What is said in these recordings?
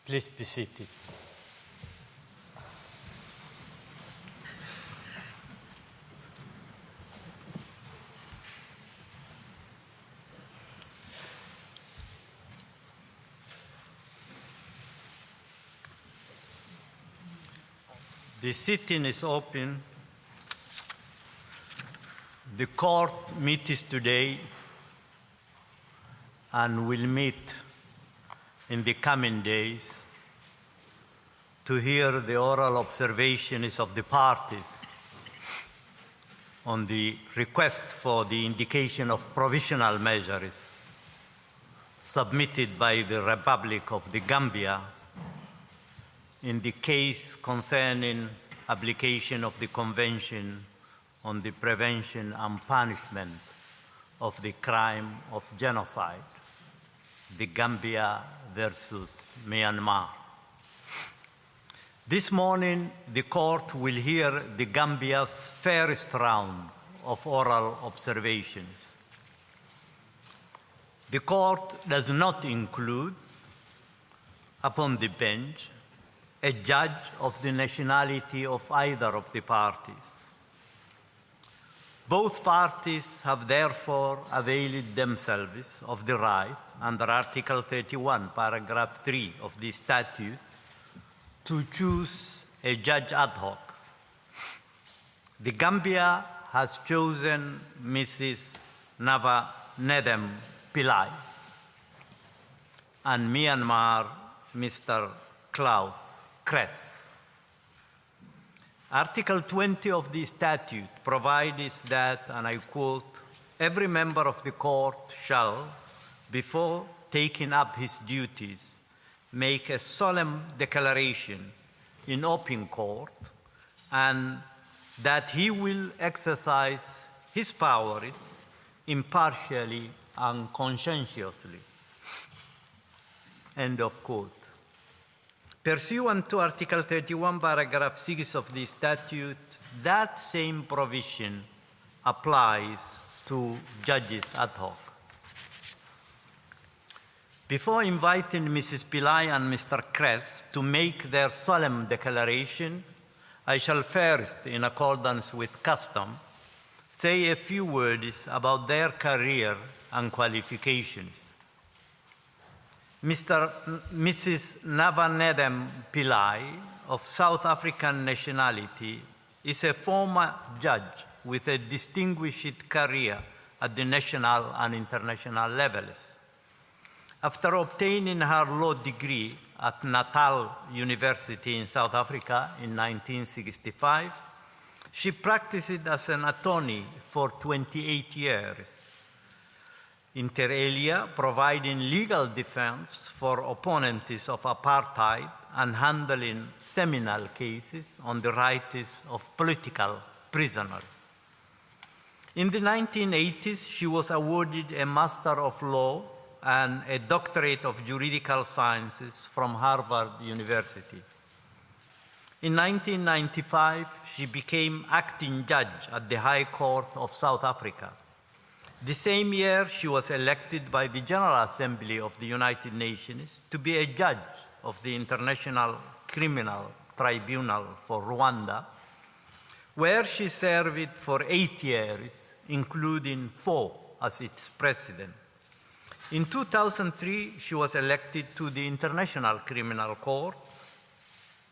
Please be seated. The sitting is open. The court meets today and will meet in the coming days to hear the oral observations of the parties on the request for the indication of provisional measures submitted by the Republic of the Gambia in the case concerning application of the Convention on the Prevention and Punishment of the Crime of Genocide, the Gambia versus Myanmar. This morning, the court will hear the Gambia's first round of oral observations. The court does not include, upon the bench, a judge of the nationality of either of the parties. Both parties have therefore availed themselves of the right under Article 31, paragraph 3 of the statute to choose a judge ad hoc. The Gambia has chosen Mrs. Nava Nedem Pillai and Myanmar, Mr. Klaus Kress. Article 20 of the statute provides that, and I quote, every member of the court shall, before taking up his duties, make a solemn declaration in open court, and that he will exercise his powers impartially and conscientiously. End of quote. Pursuant to Article 31, paragraph 6 of the statute, that same provision applies to judges ad hoc. Before inviting Mrs. Pillai and Mr. Kress to make their solemn declaration, I shall first, in accordance with custom, say a few words about their career and qualifications. Mrs. Navanedem Pillai, of South African nationality, is a former judge with a distinguished career at the national and international levels. After obtaining her law degree at Natal University in South Africa in 1965, she practiced as an attorney for 28 years, inter alia providing legal defense for opponents of apartheid and handling seminal cases on the rights of political prisoners. In the 1980s, she was awarded a Master of Law and a Doctorate of Juridical Sciences from Harvard University. In 1995, she became acting judge at the High Court of South Africa. The same year, she was elected by the General Assembly of the United Nations to be a judge of the International Criminal Tribunal for Rwanda, where she served for 8 years, including 4 as its president. In 2003, she was elected to the International Criminal Court,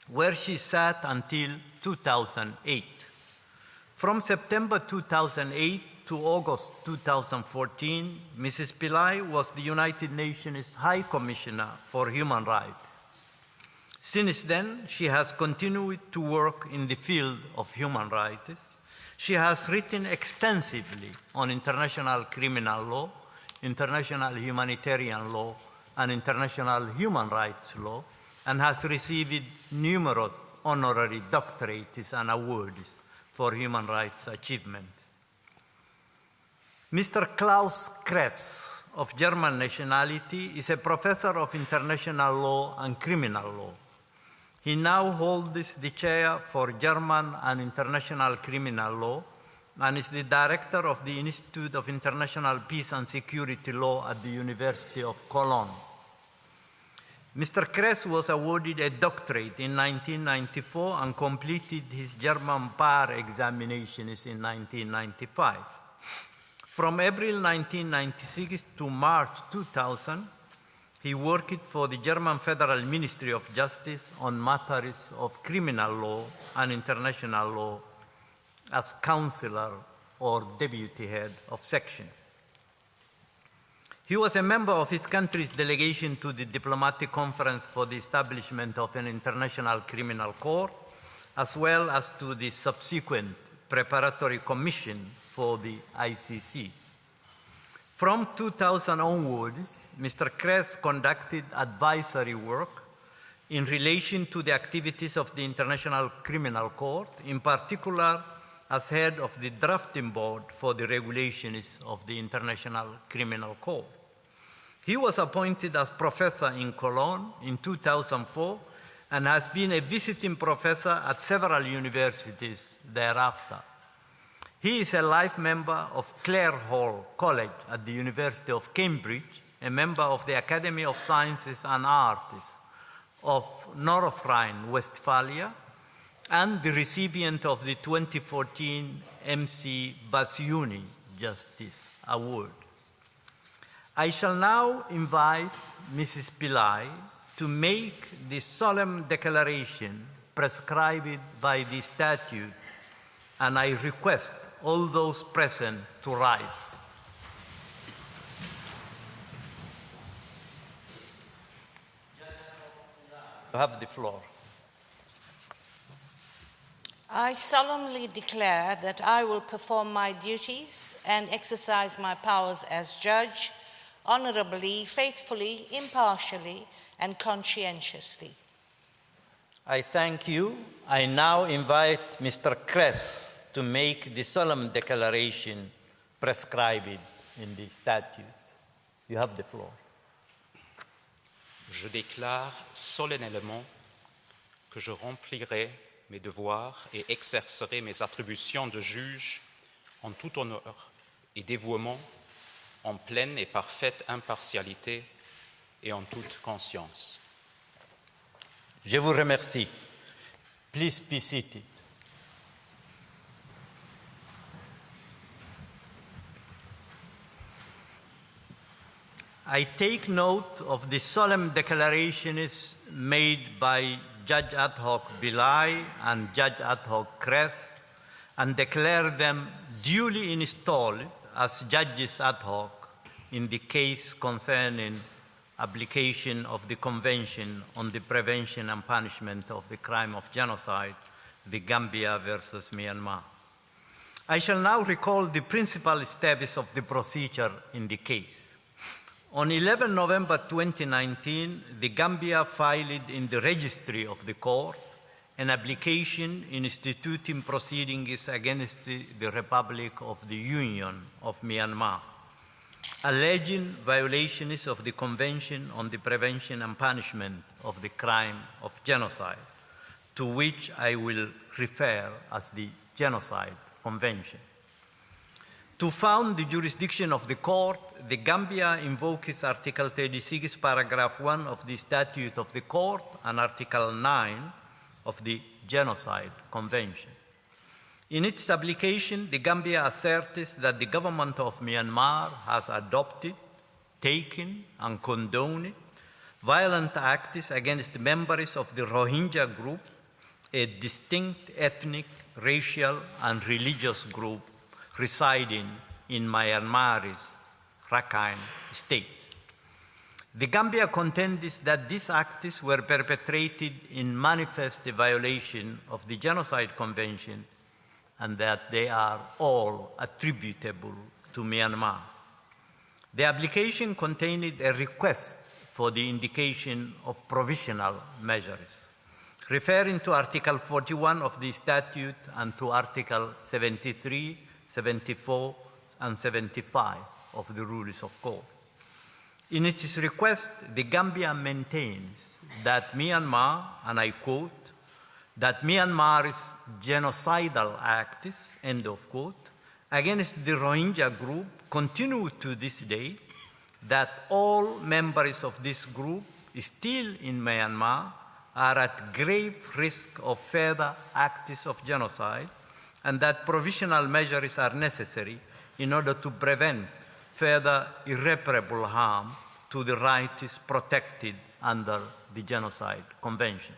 where she sat until 2008. From September 2008 to August 2014, Mrs. Pillai was the United Nations High Commissioner for Human Rights. Since then, she has continued to work in the field of human rights. She has written extensively on international criminal law, international humanitarian law, and international human rights law, and has received numerous honorary doctorates and awards for human rights achievements. Mr. Klaus Kress, of German nationality, is a professor of international law and criminal law. He now holds the chair for German and international criminal law and is the director of the Institute of International Peace and Security Law at the University of Cologne. Mr. Kress was awarded a doctorate in 1994 and completed his German bar examinations in 1995. From April 1996 to March 2000, he worked for the German Federal Ministry of Justice on matters of criminal law and international law as counselor or deputy head of section. He was a member of his country's delegation to the Diplomatic Conference for the Establishment of an International Criminal Court, as well as to the subsequent Preparatory Commission for the ICC. From 2000 onwards, Mr. Kress conducted advisory work in relation to the activities of the International Criminal Court, in particular as head of the drafting board for the regulations of the International Criminal Court. He was appointed as professor in Cologne in 2004 and has been a visiting professor at several universities thereafter. He is a life member of Clare Hall College at the University of Cambridge, a member of the Academy of Sciences and Arts of North Rhine-Westphalia, and the recipient of the 2014 MC Basuni Justice Award. I shall now invite Mrs. Pillai to make the solemn declaration prescribed by the statute, and I request all those present to rise. You have the floor. I solemnly declare that I will perform my duties and exercise my powers as judge honorably, faithfully, impartially, and conscientiously. I thank you. I now invite Mr. Kress to make the solemn declaration prescribed in the statute. You have the floor. Je déclare solennellement que je remplirai mes devoirs et exercerai mes attributions de juge en tout honneur et dévouement, en pleine et parfaite impartialité et en toute conscience. Je vous remercie. Please be seated. I take note of the solemn declarations made by Judge Ad hoc Pillai and Judge Ad hoc Kress and declare them duly installed as judges ad hoc in the case concerning application of the Convention on the Prevention and Punishment of the Crime of Genocide, the Gambia versus Myanmar. I shall now recall the principal steps of the procedure in the case. On 11 November 2019, the Gambia filed in the registry of the court an application instituting proceedings against the Republic of the Union of Myanmar, alleging violations of the Convention on the Prevention and Punishment of the Crime of Genocide, to which I will refer as the Genocide Convention. To found the jurisdiction of the court, the Gambia invokes Article 36, Paragraph 1 of the Statute of the Court and Article 9 of the Genocide Convention. In its application, the Gambia asserts that the government of Myanmar has adopted, taken, and condoned violent acts against members of the Rohingya group, a distinct ethnic, racial, and religious group residing in Myanmar's Rakhine state. The Gambia contends that these acts were perpetrated in manifest violation of the Genocide Convention and that they are all attributable to Myanmar. The application contained a request for the indication of provisional measures, referring to Article 41 of the statute and to Article 73, 74, and 75 of the Rules of Court. In its request, the Gambia maintains that Myanmar, and I quote, that Myanmar's genocidal acts, end of quote, against the Rohingya group continue to this day, that all members of this group, still in Myanmar are at grave risk of further acts of genocide, and that provisional measures are necessary in order to prevent further irreparable harm to the rights protected under the Genocide Convention.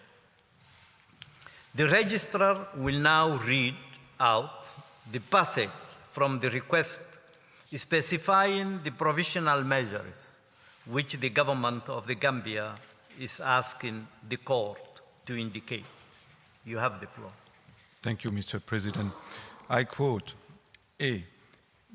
The Registrar will now read out the passage from the request specifying the provisional measures which the government of the Gambia is asking the court to indicate. You have the floor. Thank you, Mr. President. I quote, A.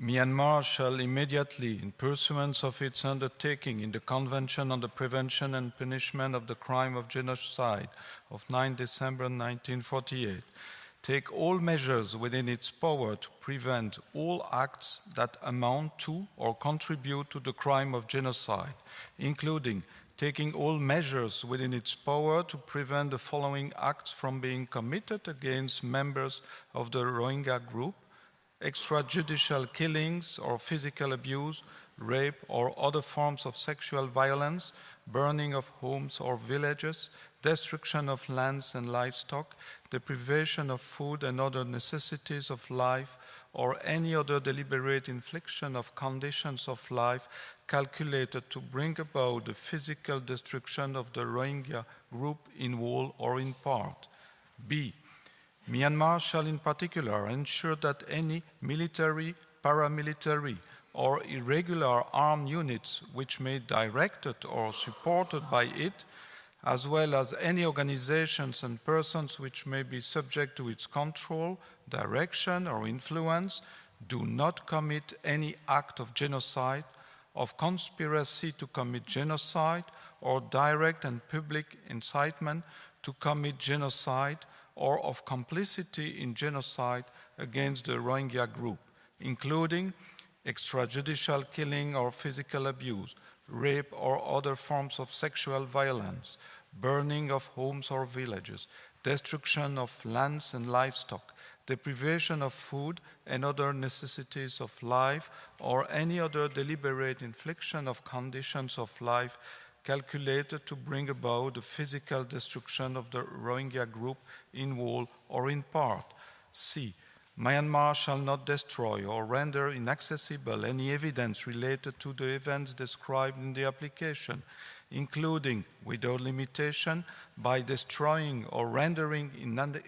Myanmar shall immediately, in pursuance of its undertaking in the Convention on the Prevention and Punishment of the Crime of Genocide of 9 December 1948, take all measures within its power to prevent all acts that amount to or contribute to the crime of genocide, including taking all measures within its power to prevent the following acts from being committed against members of the Rohingya group: extrajudicial killings or physical abuse, rape or other forms of sexual violence, burning of homes or villages, destruction of lands and livestock, deprivation of food and other necessities of life, or any other deliberate infliction of conditions of life calculated to bring about the physical destruction of the Rohingya group in whole or in part. B. Myanmar shall in particular ensure that any military, paramilitary, or irregular armed units which may be directed or supported by it, as well as any organizations and persons which may be subject to its control, direction, or influence, do not commit any act of genocide, of conspiracy to commit genocide, or direct and public incitement to commit genocide, or of complicity in genocide against the Rohingya group, including extrajudicial killing or physical abuse, rape or other forms of sexual violence, burning of homes or villages, destruction of lands and livestock, deprivation of food and other necessities of life, or any other deliberate infliction of conditions of life calculated to bring about the physical destruction of the Rohingya group in whole or in part. C. Myanmar shall not destroy or render inaccessible any evidence related to the events described in the application, including, without limitation, by destroying or rendering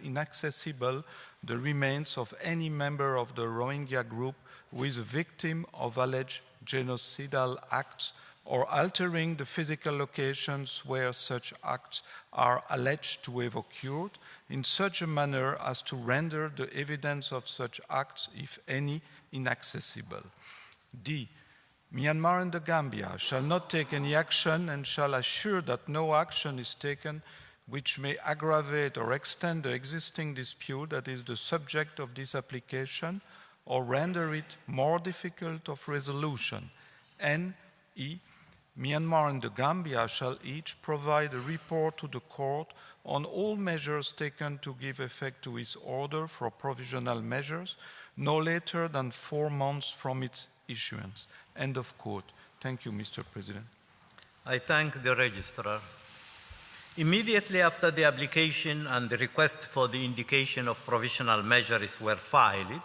inaccessible the remains of any member of the Rohingya group who is a victim of alleged genocidal acts, or altering the physical locations where such acts are alleged to have occurred in such a manner as to render the evidence of such acts, if any, inaccessible. D. Myanmar and the Gambia shall not take any action and shall assure that no action is taken which may aggravate or extend the existing dispute that is the subject of this application or render it more difficult of resolution. N. E. Myanmar and the Gambia shall each provide a report to the court on all measures taken to give effect to its order for provisional measures, no later than 4 months from its issuance. End of quote. Thank you, Mr. President. I thank the Registrar. Immediately after the application and the request for the indication of provisional measures were filed,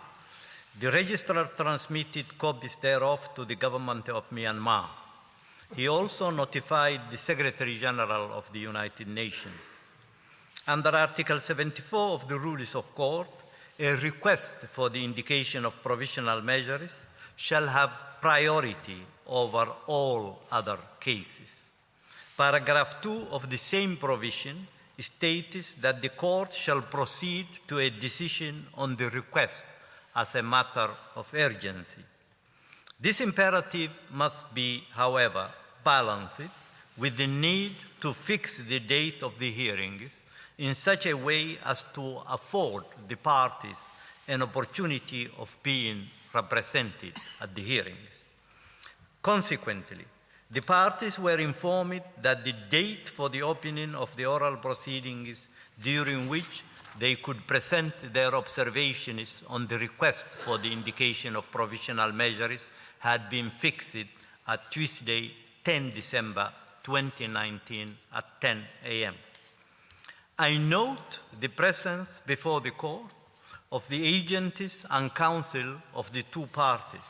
the Registrar transmitted copies thereof to the government of Myanmar. He also notified the Secretary General of the United Nations. Under Article 74 of the Rules of Court, a request for the indication of provisional measures shall have priority over all other cases. Paragraph 2 of the same provision states that the court shall proceed to a decision on the request as a matter of urgency. This imperative must be, however, balanced with the need to fix the date of the hearings in such a way as to afford the parties an opportunity of being represented at the hearings. Consequently, the parties were informed that the date for the opening of the oral proceedings during which they could present their observations on the request for the indication of provisional measures had been fixed at Tuesday, 10 December 2019 at 10 a.m. I note the presence before the court of the agents and counsel of the two parties.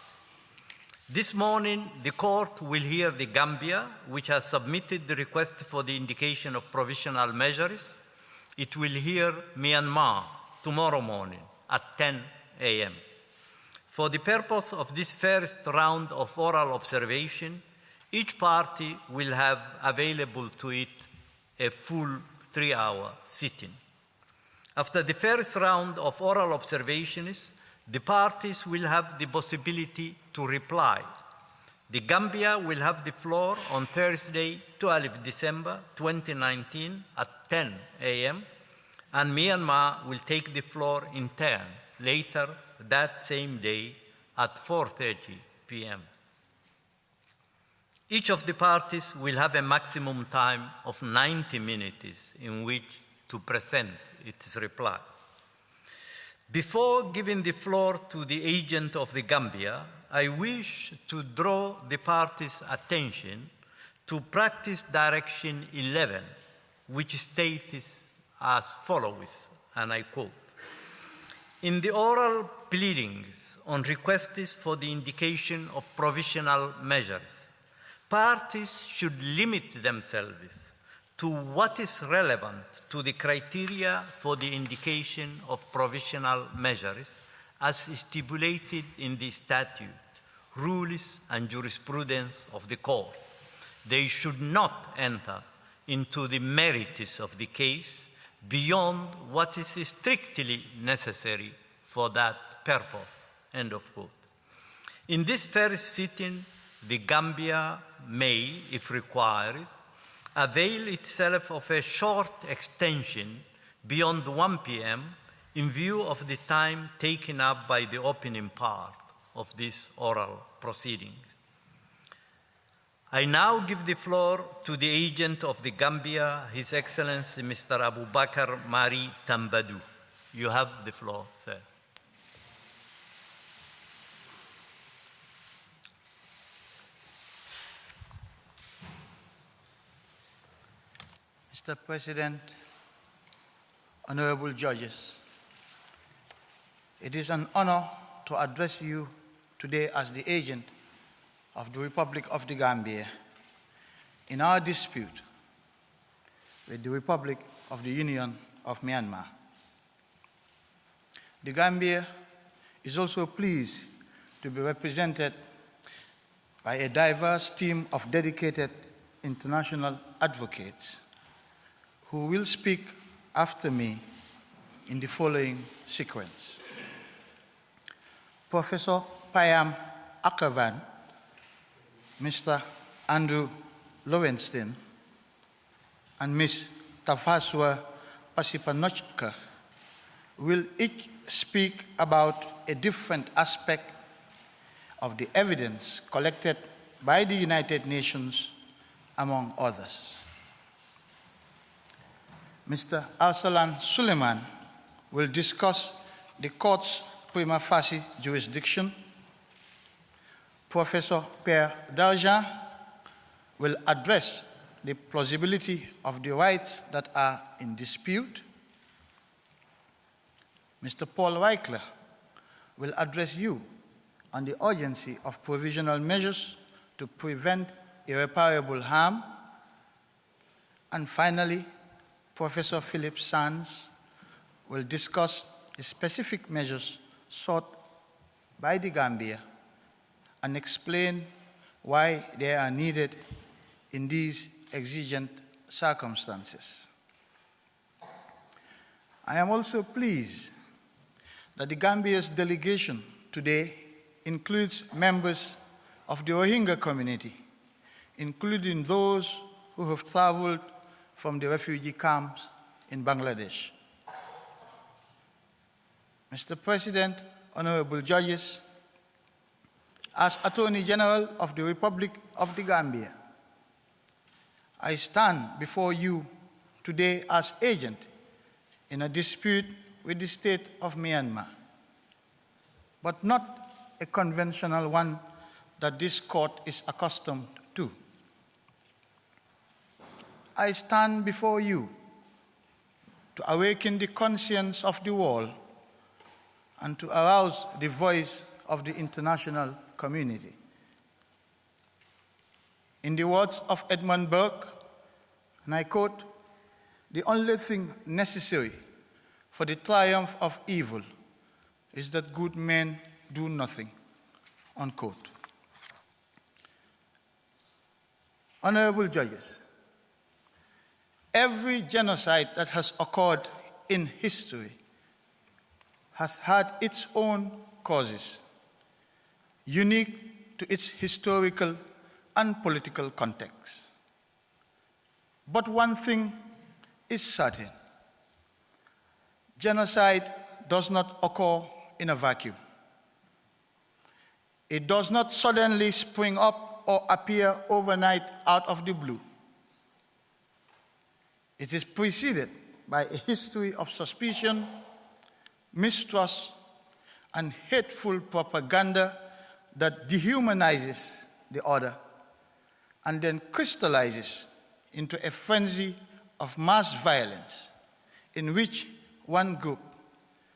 This morning, the court will hear the Gambia, which has submitted the request for the indication of provisional measures. It will hear Myanmar tomorrow morning at 10 a.m. For the purpose of this first round of oral observation, each party will have available to it a full 3-hour sitting. After the first round of oral observations, the parties will have the possibility to reply. The Gambia will have the floor on Thursday, 12 December 2019 at 10 a.m., and Myanmar will take the floor in turn later that same day at 4:30 p.m. Each of the parties will have a maximum time of 90 minutes in which to present its reply. Before giving the floor to the agent of the Gambia, I wish to draw the parties' attention to Practice Direction 11, which states as follows, and I quote, "In the oral pleadings on requests for the indication of provisional measures, parties should limit themselves to what is relevant to the criteria for the indication of provisional measures as stipulated in the statute, rules, and jurisprudence of the court. They should not enter into the merits of the case beyond what is strictly necessary for that purpose." End of quote. In this first sitting, the Gambia may, if required, avail itself of a short extension beyond 1 p.m. in view of the time taken up by the opening part of these oral proceedings. I now give the floor to the agent of the Gambia, His Excellency Mr. Abubakar Mari Tambadou. You have the floor, sir. Mr. President, honorable judges, it is an honor to address you today as the agent of the Republic of the Gambia in our dispute with the Republic of the Union of Myanmar. The Gambia is also pleased to be represented by a diverse team of dedicated international advocates who will speak after me in the following sequence. Professor Payam Akavan, Mr. Andrew Lowenstein, and Ms. Tafaswa Pasipanochka will each speak about a different aspect of the evidence collected by the United Nations, among others. Mr. Arsalan Suleiman will discuss the court's prima facie jurisdiction. Professor Pierre Darjan will address the plausibility of the rights that are in dispute. Mr. Paul Weichler will address you on the urgency of provisional measures to prevent irreparable harm. And finally, Professor Philip Sands will discuss the specific measures sought by the Gambia and explain why they are needed in these exigent circumstances. I am also pleased that the Gambia's delegation today includes members of the Rohingya community, including those who have traveled from the refugee camps in Bangladesh. Mr. President, honorable judges, as Attorney General of the Republic of the Gambia, I stand before you today as agent in a dispute with the state of Myanmar, but not a conventional one that this court is accustomed to. I stand before you to awaken the conscience of the world and to arouse the voice of the international community. In the words of Edmund Burke, and I quote, "The only thing necessary for the triumph of evil is that good men do nothing," unquote. Honorable judges, every genocide that has occurred in history has had its own causes, unique to its historical and political context. But one thing is certain: genocide does not occur in a vacuum. It does not suddenly spring up or appear overnight out of the blue. It is preceded by a history of suspicion, mistrust, and hateful propaganda that dehumanizes the other and then crystallizes into a frenzy of mass violence in which one group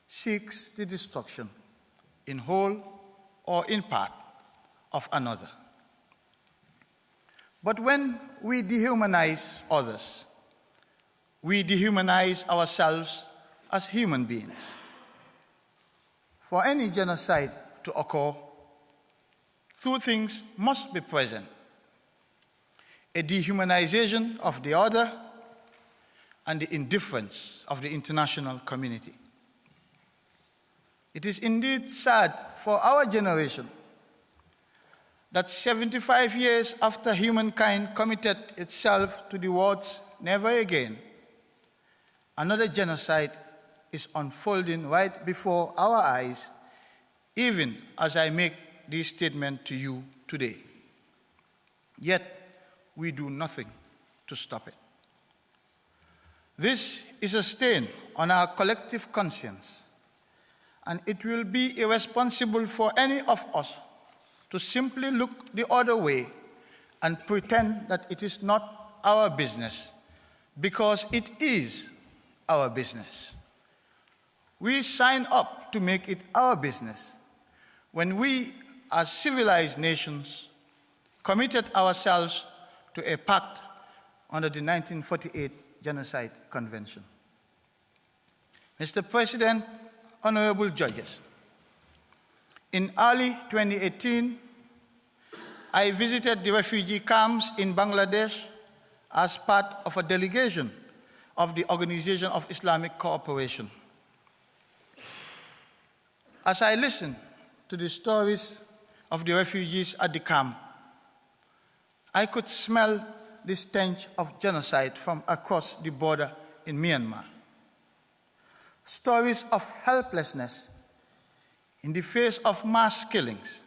seeks the destruction, in whole or in part, of another. But when we dehumanize others, we dehumanize ourselves as human beings. For any genocide to occur, two things must be present: a dehumanization of the other and the indifference of the international community. It is indeed sad for our generation that 75 years after humankind committed itself to the words "never again," another genocide is unfolding right before our eyes, even as I make this statement to you today. Yet, we do nothing to stop it. This is a stain on our collective conscience, and it will be irresponsible for any of us to simply look the other way and pretend that it is not our business, because it is our business. We sign up to make it our business when we, as civilized nations, committed ourselves to a pact under the 1948 Genocide Convention. Mr. President, honorable judges, in early 2018, I visited the refugee camps in Bangladesh as part of a delegation of the Organization of Islamic Cooperation. As I listened to the stories of the refugees at the camp, I could smell the stench of genocide from across the border in Myanmar. Stories of helplessness in the face of mass killings,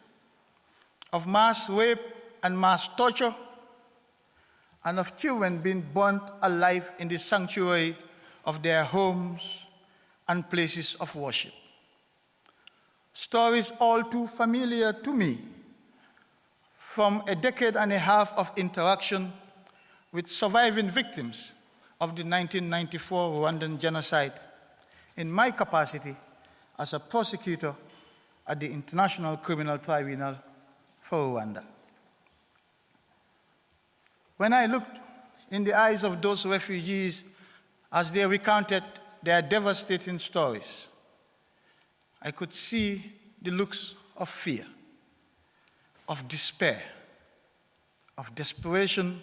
of mass rape and mass torture, and of children being burnt alive in the sanctuary of their homes and places of worship. Stories all too familiar to me from a decade and a half of interaction with surviving victims of the 1994 Rwandan genocide in my capacity as a prosecutor at the International Criminal Tribunal for Rwanda. When I looked in the eyes of those refugees as they recounted their devastating stories, I could see the looks of fear, of despair, of desperation,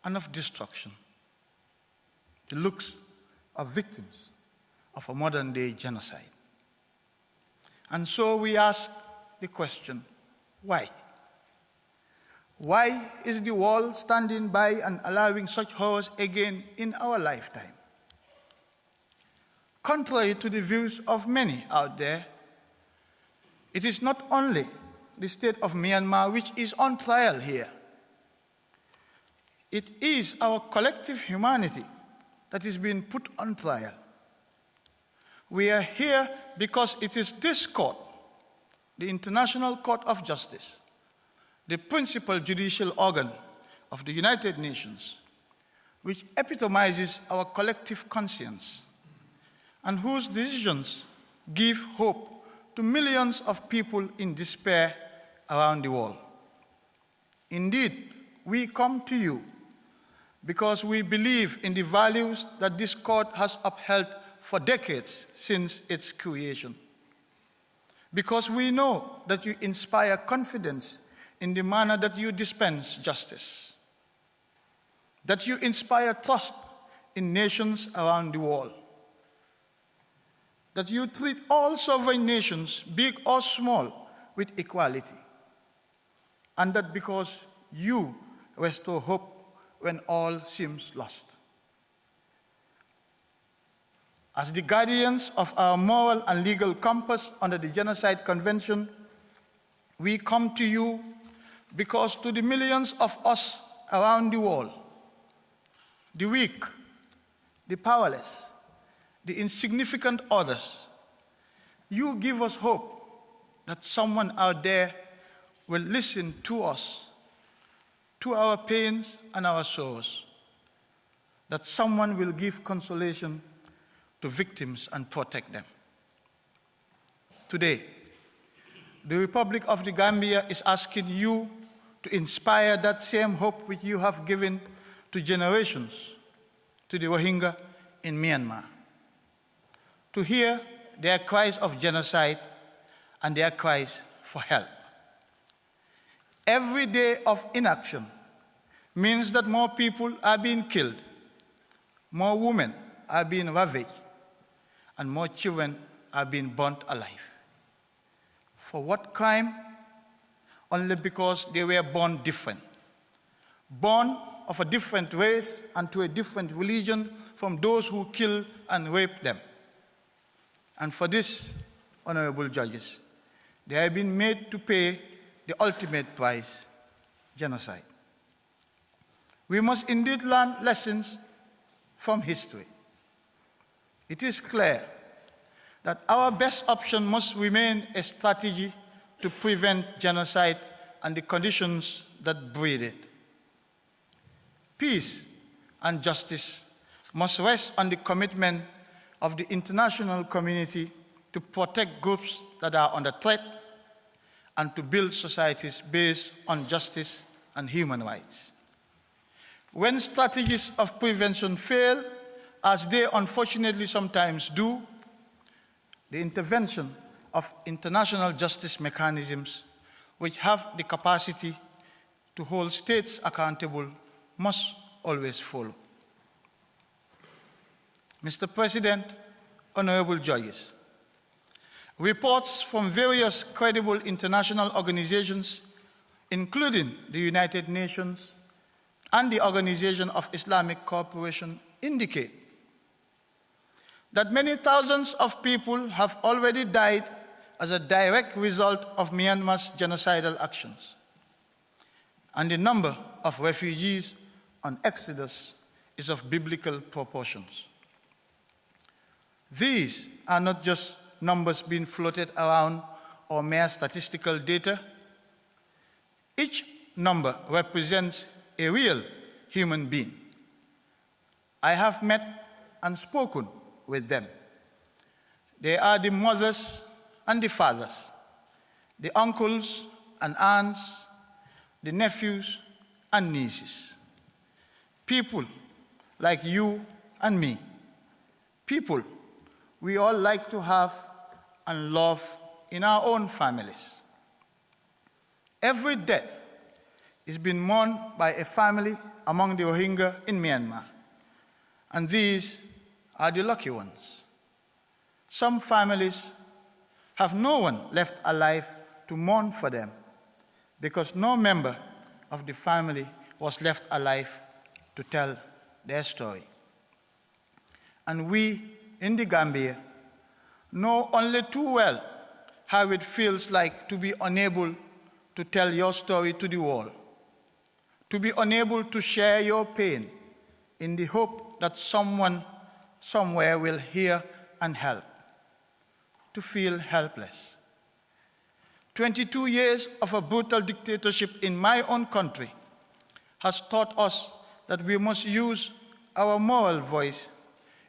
and of destruction. The looks of victims of a modern-day genocide. And so we ask the question, why? Why is the world standing by and allowing such horrors again in our lifetime? Contrary to the views of many out there, it is not only the state of Myanmar which is on trial here. It is our collective humanity that is being put on trial. We are here because it is this court, the International Court of Justice, the principal judicial organ of the United Nations, which epitomizes our collective conscience, and whose decisions give hope to millions of people in despair around the world. Indeed, we come to you because we believe in the values that this court has upheld for decades since its creation. Because we know that you inspire confidence in the manner that you dispense justice, that you inspire trust in nations around the world, that you treat all sovereign nations, big or small, with equality, and that because you restore hope when all seems lost. As the guardians of our moral and legal compass under the Genocide Convention, we come to you because to the millions of us around the world, the weak, the powerless, the insignificant others, you give us hope that someone out there will listen to us, to our pains and our sorrows, that someone will give consolation to victims and protect them. Today, the Republic of the Gambia is asking you to inspire that same hope which you have given to generations to the Rohingya in Myanmar, to hear their cries of genocide and their cries for help. Every day of inaction means that more people are being killed, more women are being ravaged, and more children are being burnt alive. For what crime? Only because they were born different. Born of a different race and to a different religion from those who killed and raped them. And for this, honorable judges, they have been made to pay the ultimate price, genocide. We must indeed learn lessons from history. It is clear that our best option must remain a strategy to prevent genocide and the conditions that breed it. Peace and justice must rest on the commitment of the international community to protect groups that are under threat and to build societies based on justice and human rights. When strategies of prevention fail, as they unfortunately sometimes do, the intervention of international justice mechanisms which have the capacity to hold states accountable must always follow. Mr. President, honorable judges, reports from various credible international organizations, including the United Nations and the Organization of Islamic Cooperation, indicate that many thousands of people have already died as a direct result of Myanmar's genocidal actions, and the number of refugees on exodus is of biblical proportions. These are not just numbers being floated around or mere statistical data. Each number represents a real human being. I have met and spoken with them. They are the mothers and the fathers, the uncles and aunts, the nephews and nieces. People like you and me. People we all like to have and love in our own families. Every death is being mourned by a family among the Rohingya in Myanmar, and these are the lucky ones. Some families have no one left alive to mourn for them because no member of the family was left alive to tell their story. And we in the Gambia know only too well how it feels like to be unable to tell your story to the world, to be unable to share your pain in the hope that someone somewhere will hear and help, to feel helpless. 22 years of a brutal dictatorship in my own country has taught us that we must use our moral voice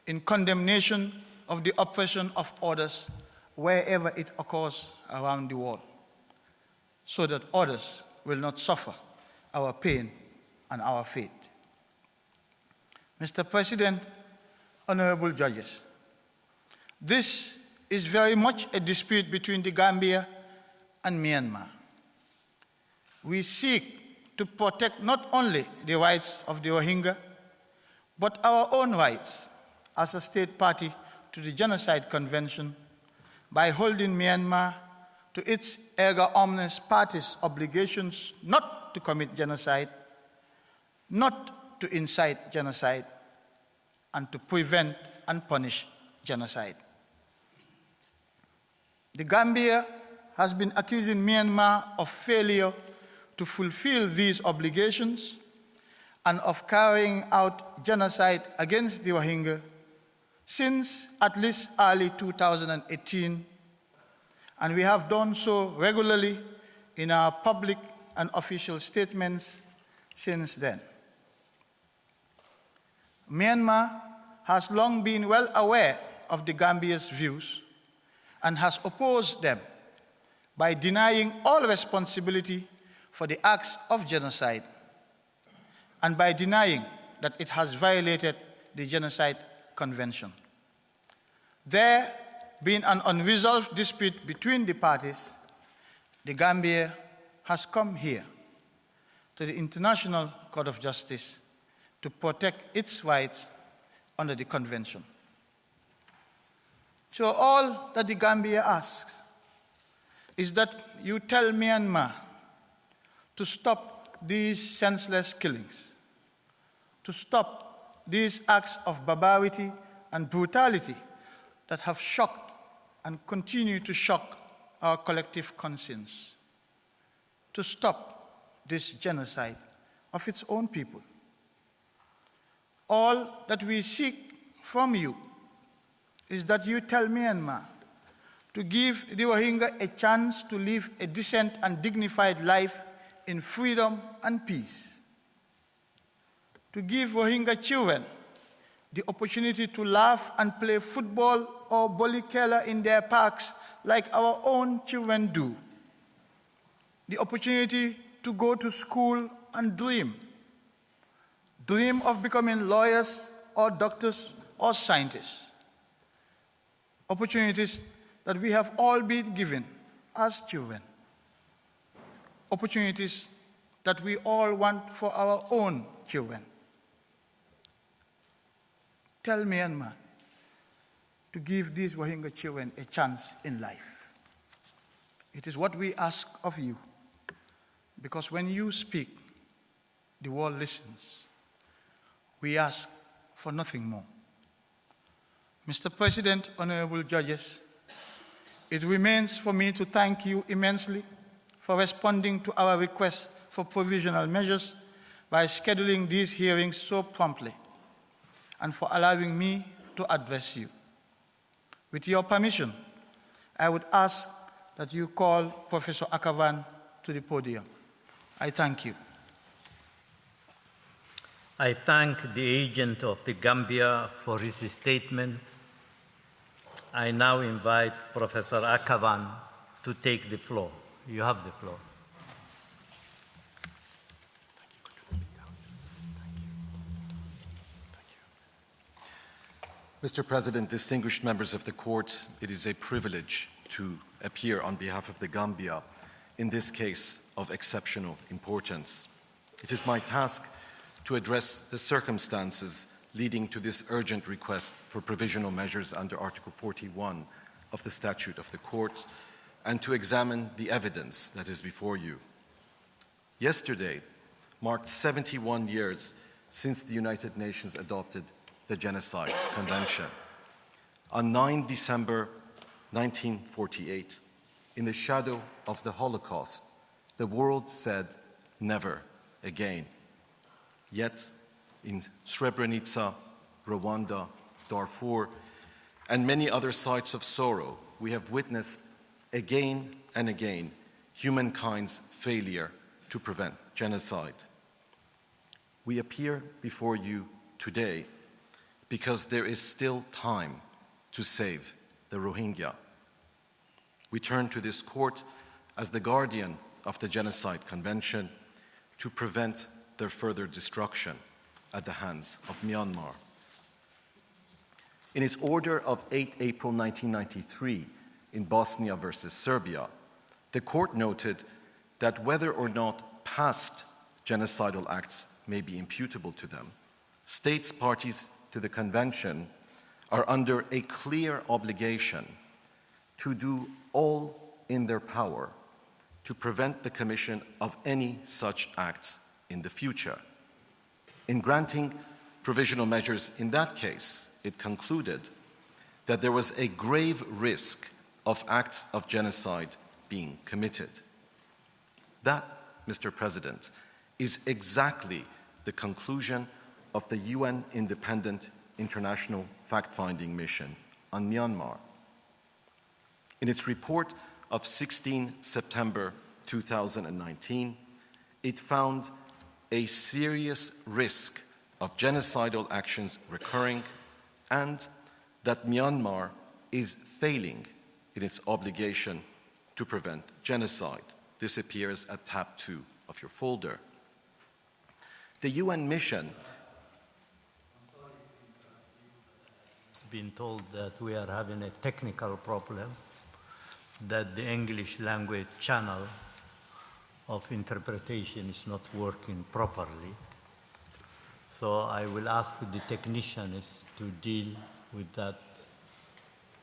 in condemnation of the oppression of others wherever it occurs around the world, so that others will not suffer our pain and our fate. Mr. President, honorable judges, this is very much a dispute between the Gambia and Myanmar. We seek to protect not only the rights of the Rohingya, but our own rights as a state party to the Genocide Convention by holding Myanmar to its erga omnes parties obligations not to commit genocide, not to incite genocide, and to prevent and punish genocide. The Gambia has been accusing Myanmar of failure to fulfill these obligations and of carrying out genocide against the Rohingya since at least early 2018, and we have done so regularly in our public and official statements since then. Myanmar has long been well aware of the Gambia's views and has opposed them by denying all responsibility for the acts of genocide and by denying that it has violated the Genocide Convention. There being an unresolved dispute between the parties, the Gambia has come here to the International Court of Justice to protect its rights under the Convention. So all that the Gambia asks is that you tell Myanmar to stop these senseless killings, to stop these acts of barbarity and brutality that have shocked and continue to shock our collective conscience, to stop this genocide of its own people. All that we seek from you is that you tell Myanmar to give the Rohingya a chance to live a decent and dignified life in freedom and peace, to give Rohingya children the opportunity to laugh and play football or bolikela in their parks like our own children do, the opportunity to go to school and dream of becoming lawyers or doctors or scientists, opportunities that we have all been given as children, opportunities that we all want for our own children. Tell Myanmar to give these Rohingya children a chance in life. It is what we ask of you, because when you speak, the world listens. We ask for nothing more. Mr. President, honorable judges, it remains for me to thank you immensely for responding to our request for provisional measures by scheduling these hearings so promptly and for allowing me to address you. With your permission, I would ask that you call Professor Akavan to the podium. I thank you. I thank the agent of the Gambia for his statement. I now invite Professor Akavan to take the floor. You have the floor. Mr. President, distinguished members of the court, it is a privilege to appear on behalf of the Gambia in this case of exceptional importance. It is my task to address the circumstances leading to this urgent request for provisional measures under Article 41 of the Statute of the Court and to examine the evidence that is before you. Yesterday marked 71 years since the United Nations adopted the Genocide Convention. On 9 December 1948, in the shadow of the Holocaust, the world said never again. Yet, in Srebrenica, Rwanda, Darfur, and many other sites of sorrow, we have witnessed again and again humankind's failure to prevent genocide. We appear before you today because there is still time to save the Rohingya. We turn to this court as the guardian of the Genocide Convention to prevent their further destruction at the hands of Myanmar. In its order of 8 April 1993 in Bosnia versus Serbia, the court noted that whether or not past genocidal acts may be imputable to them, states parties to the convention are under a clear obligation to do all in their power to prevent the commission of any such acts in the future. In granting provisional measures in that case, it concluded that there was a grave risk of acts of genocide being committed. That, Mr. President, is exactly the conclusion of the UN Independent International Fact-Finding Mission on Myanmar. In its report of 16 September 2019, it found a serious risk of genocidal actions recurring and that Myanmar is failing in its obligation to prevent genocide. This appears at tab 2 of your folder. The UN mission been told that we are having a technical problem, that the English language channel of interpretation is not working properly. So I will ask the technicians to deal with that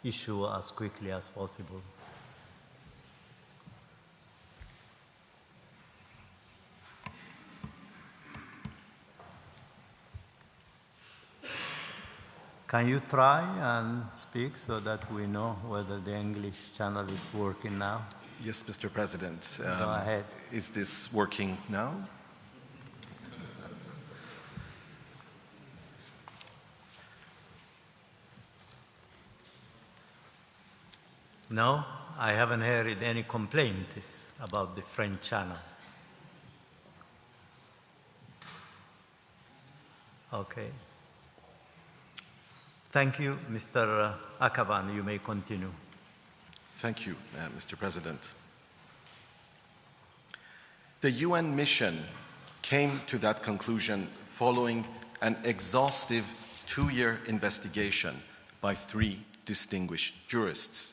issue as quickly as possible. Can you try and speak so that we know whether the English channel is working now? Yes, Mr. President. Go ahead. Is this working now? No, I haven't heard any complaints about the French channel. Okay. Thank you, Mr. Akavan. You may continue. Thank you, Mr. President. The UN mission came to that conclusion following an exhaustive 2-year investigation by 3 distinguished jurists.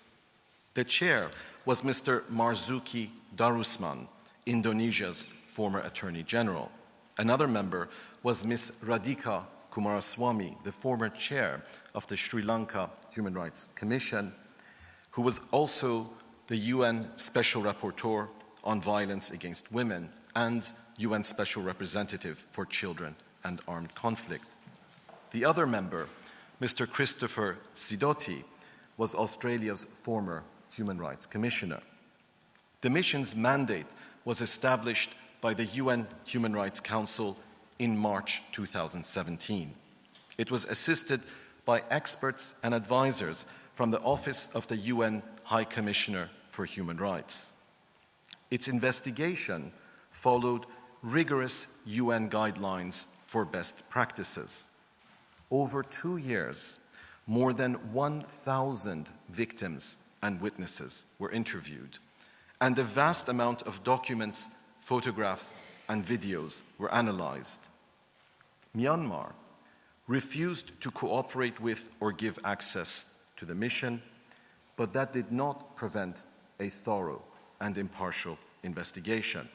The chair was Mr. Marzuki Darusman, Indonesia's former Attorney General. Another member was Ms. Radhika Kumaraswamy, the former chair of the Sri Lanka Human Rights Commission, who was also the UN Special Rapporteur on Violence Against Women and UN Special Representative for Children and Armed Conflict. The other member, Mr. Christopher Sidoti, was Australia's former Human Rights Commissioner. The mission's mandate was established by the UN Human Rights Council in March 2017. It was assisted by experts and advisors from the Office of the UN High Commissioner for Human Rights. Its investigation followed rigorous UN guidelines for best practices. Over 2 years, more than 1,000 victims and witnesses were interviewed, and a vast amount of documents, photographs, and videos were analyzed. Myanmar refused to cooperate with or give access to the mission, but that did not prevent a thorough and impartial investigation.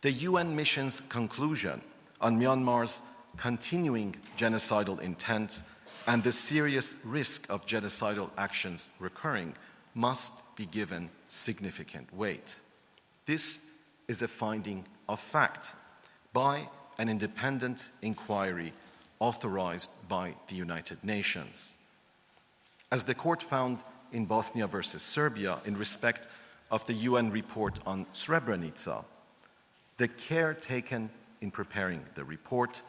The UN mission's conclusion on Myanmar's continuing genocidal intent and the serious risk of genocidal actions recurring must be given significant weight. This is a finding of fact by an independent inquiry authorized by the United Nations. As the court found in Bosnia versus Serbia in respect of the UN report on Srebrenica, the care taken in preparing the report,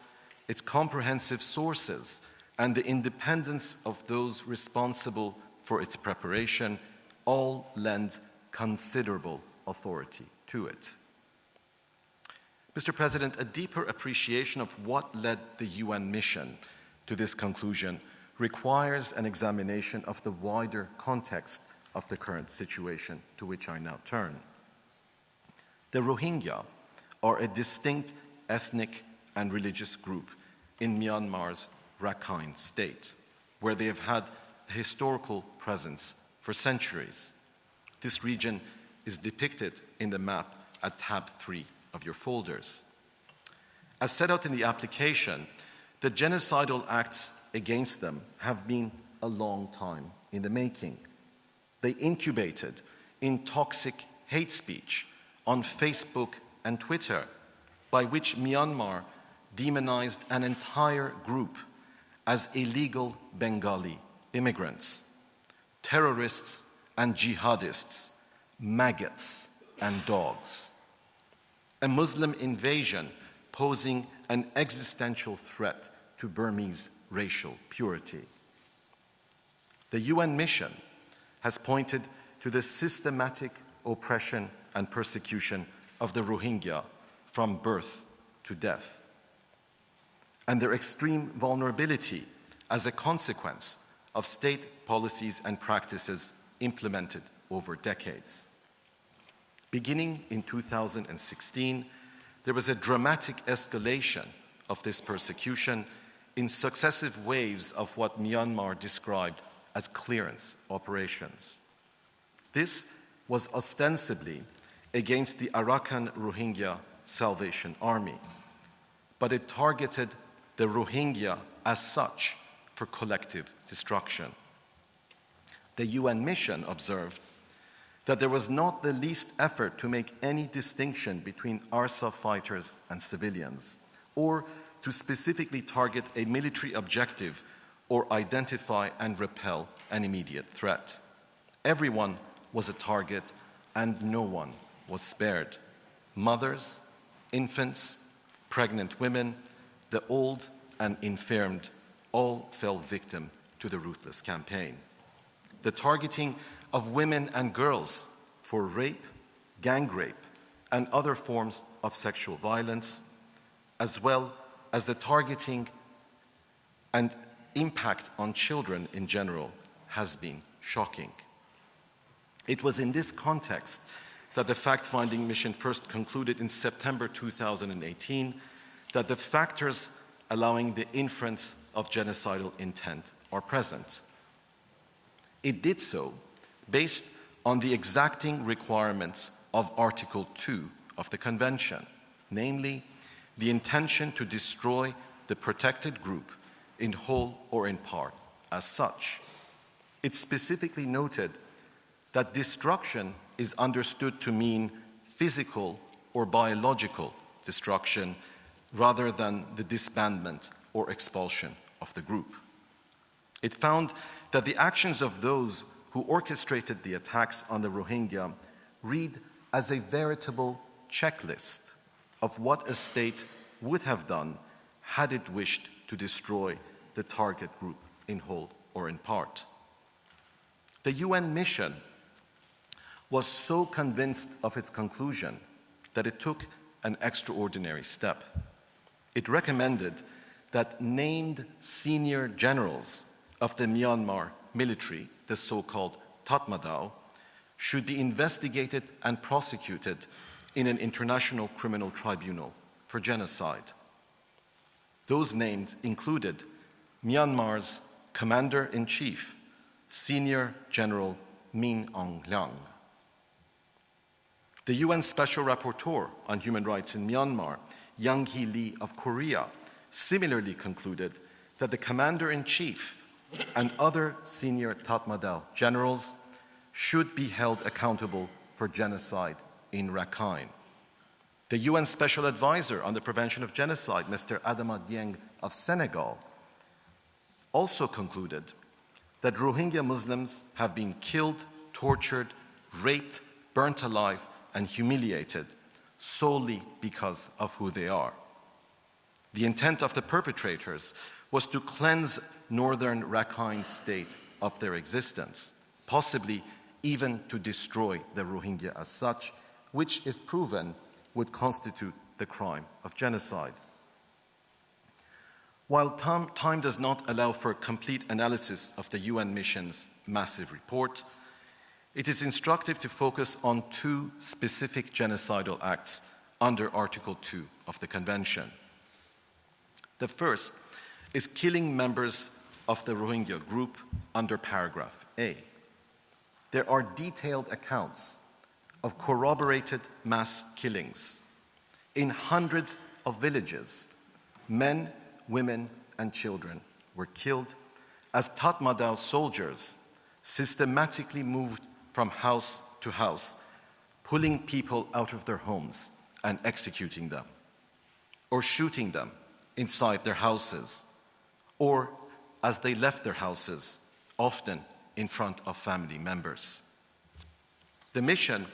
its comprehensive sources, and the independence of those responsible for its preparation all lend considerable authority to it. Mr. President, a deeper appreciation of what led the UN mission to to this conclusion requires an examination of the wider context of the current situation, to which I now turn. The Rohingya are a distinct ethnic and religious group in Myanmar's Rakhine state, where they have had a historical presence for centuries. This region is depicted in the map at tab 3 of your folders. As set out in the application, the genocidal acts against them have been a long time in the making. They incubated in toxic hate speech on Facebook and Twitter, by which Myanmar demonized an entire group as illegal Bengali immigrants, terrorists and jihadists, maggots and dogs. A Muslim invasion posing an existential threat to Burmese racial purity. The UN mission has pointed to the systematic oppression and persecution of the Rohingya from birth to death, and their extreme vulnerability as a consequence of state policies and practices implemented over decades. Beginning in 2016, there was a dramatic escalation of this persecution in successive waves of what Myanmar described as clearance operations. This was ostensibly against the Arakan Rohingya Salvation Army, but it targeted the Rohingya as such for collective destruction. The UN mission observed that there was not the least effort to make any distinction between ARSA fighters and civilians, or to specifically target a military objective or identify and repel an immediate threat. Everyone was a target and no one was spared. Mothers, infants, pregnant women, the old and infirmed all fell victim to the ruthless campaign. The targeting of women and girls for rape, gang rape, and other forms of sexual violence, as well as the targeting and impact on children in general, has been shocking. It was in this context that the fact-finding mission first concluded in September 2018 that the factors allowing the inference of genocidal intent are present. It did so based on the exacting requirements of Article 2 of the Convention, namely the intention to destroy the protected group in whole or in part as such. It specifically noted that destruction is understood to mean physical or biological destruction rather than the disbandment or expulsion of the group. It found that the actions of those who orchestrated the attacks on the Rohingya read as a veritable checklist of what a state would have done had it wished to destroy the target group in whole or in part. The UN mission was so convinced of its conclusion that it took an extraordinary step. It recommended that named senior generals of the Myanmar military, the so-called Tatmadaw, should be investigated and prosecuted in an international criminal tribunal for genocide. Those named included Myanmar's Commander-in-Chief, Senior General Min Aung Hlaing. The UN Special Rapporteur on Human Rights in Myanmar, Yang Hee Lee of Korea, similarly concluded that the Commander-in-Chief and other senior Tatmadaw generals should be held accountable for genocide in Rakhine. The UN Special Advisor on the Prevention of Genocide, Mr. Adama Dieng of Senegal, also concluded that Rohingya Muslims have been killed, tortured, raped, burnt alive, and humiliated solely because of who they are. The intent of the perpetrators was to cleanse northern Rakhine state of their existence, possibly even to destroy the Rohingya as such, which, if proven, would constitute the crime of genocide. While time does not allow for a complete analysis of the UN mission's massive report, it is instructive to focus on two specific genocidal acts under Article 2 of the Convention. The first is killing members of the Rohingya group under paragraph A. There are detailed accounts of corroborated mass killings in hundreds of villages. Men, women, and children were killed as Tatmadaw soldiers systematically moved from house to house, pulling people out of their homes and executing them, or shooting them inside their houses, or as they left their houses, often in front of family members. The mission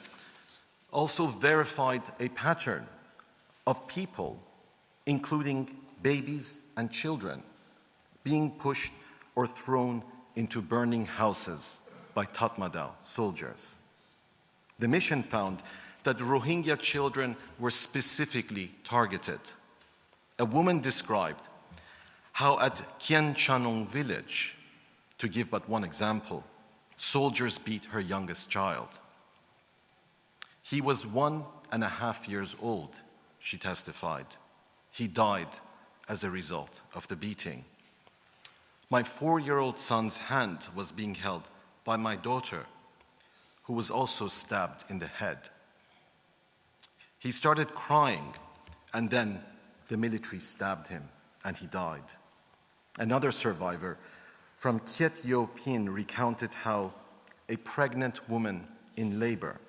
also verified a pattern of people, including babies and children, being pushed or thrown into burning houses by Tatmadaw soldiers. The mission found that Rohingya children were specifically targeted. A woman described how at Kien Chanong village, to give but one example, soldiers beat her youngest child. He was 1.5 years old, she testified. He died as a result of the beating. My 4-year-old son's hand was being held by my daughter, who was also stabbed in the head. He started crying, and then the military stabbed him, and he died. Another survivor from Kiet Yo Pin recounted how a pregnant woman in labor,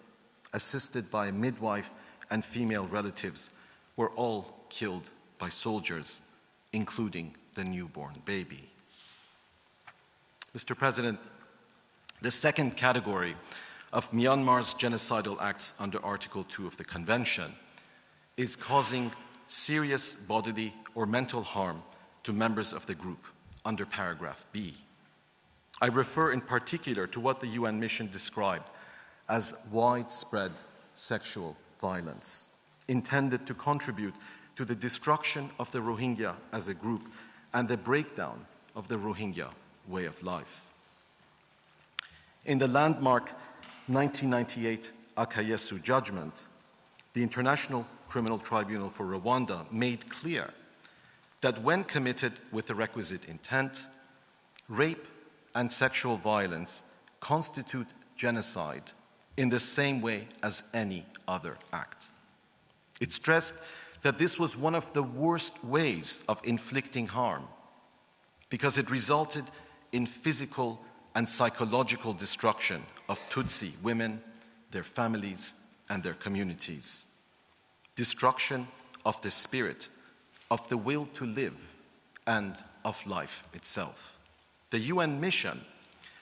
assisted by a midwife and female relatives, were all killed by soldiers, including the newborn baby. Mr. President, the second category of Myanmar's genocidal acts under Article 2 of the Convention is causing serious bodily or mental harm to members of the group under paragraph B. I refer in particular to what the UN mission described as widespread sexual violence, intended to contribute to the destruction of the Rohingya as a group and the breakdown of the Rohingya way of life. In the landmark 1998 Akayesu judgment, the International Criminal Tribunal for Rwanda made clear that when committed with the requisite intent, rape and sexual violence constitute genocide in the same way as any other act. It stressed that this was one of the worst ways of inflicting harm because it resulted in physical and psychological destruction of Tutsi women, their families, and their communities. Destruction of the spirit, of the will to live, and of life itself. The UN mission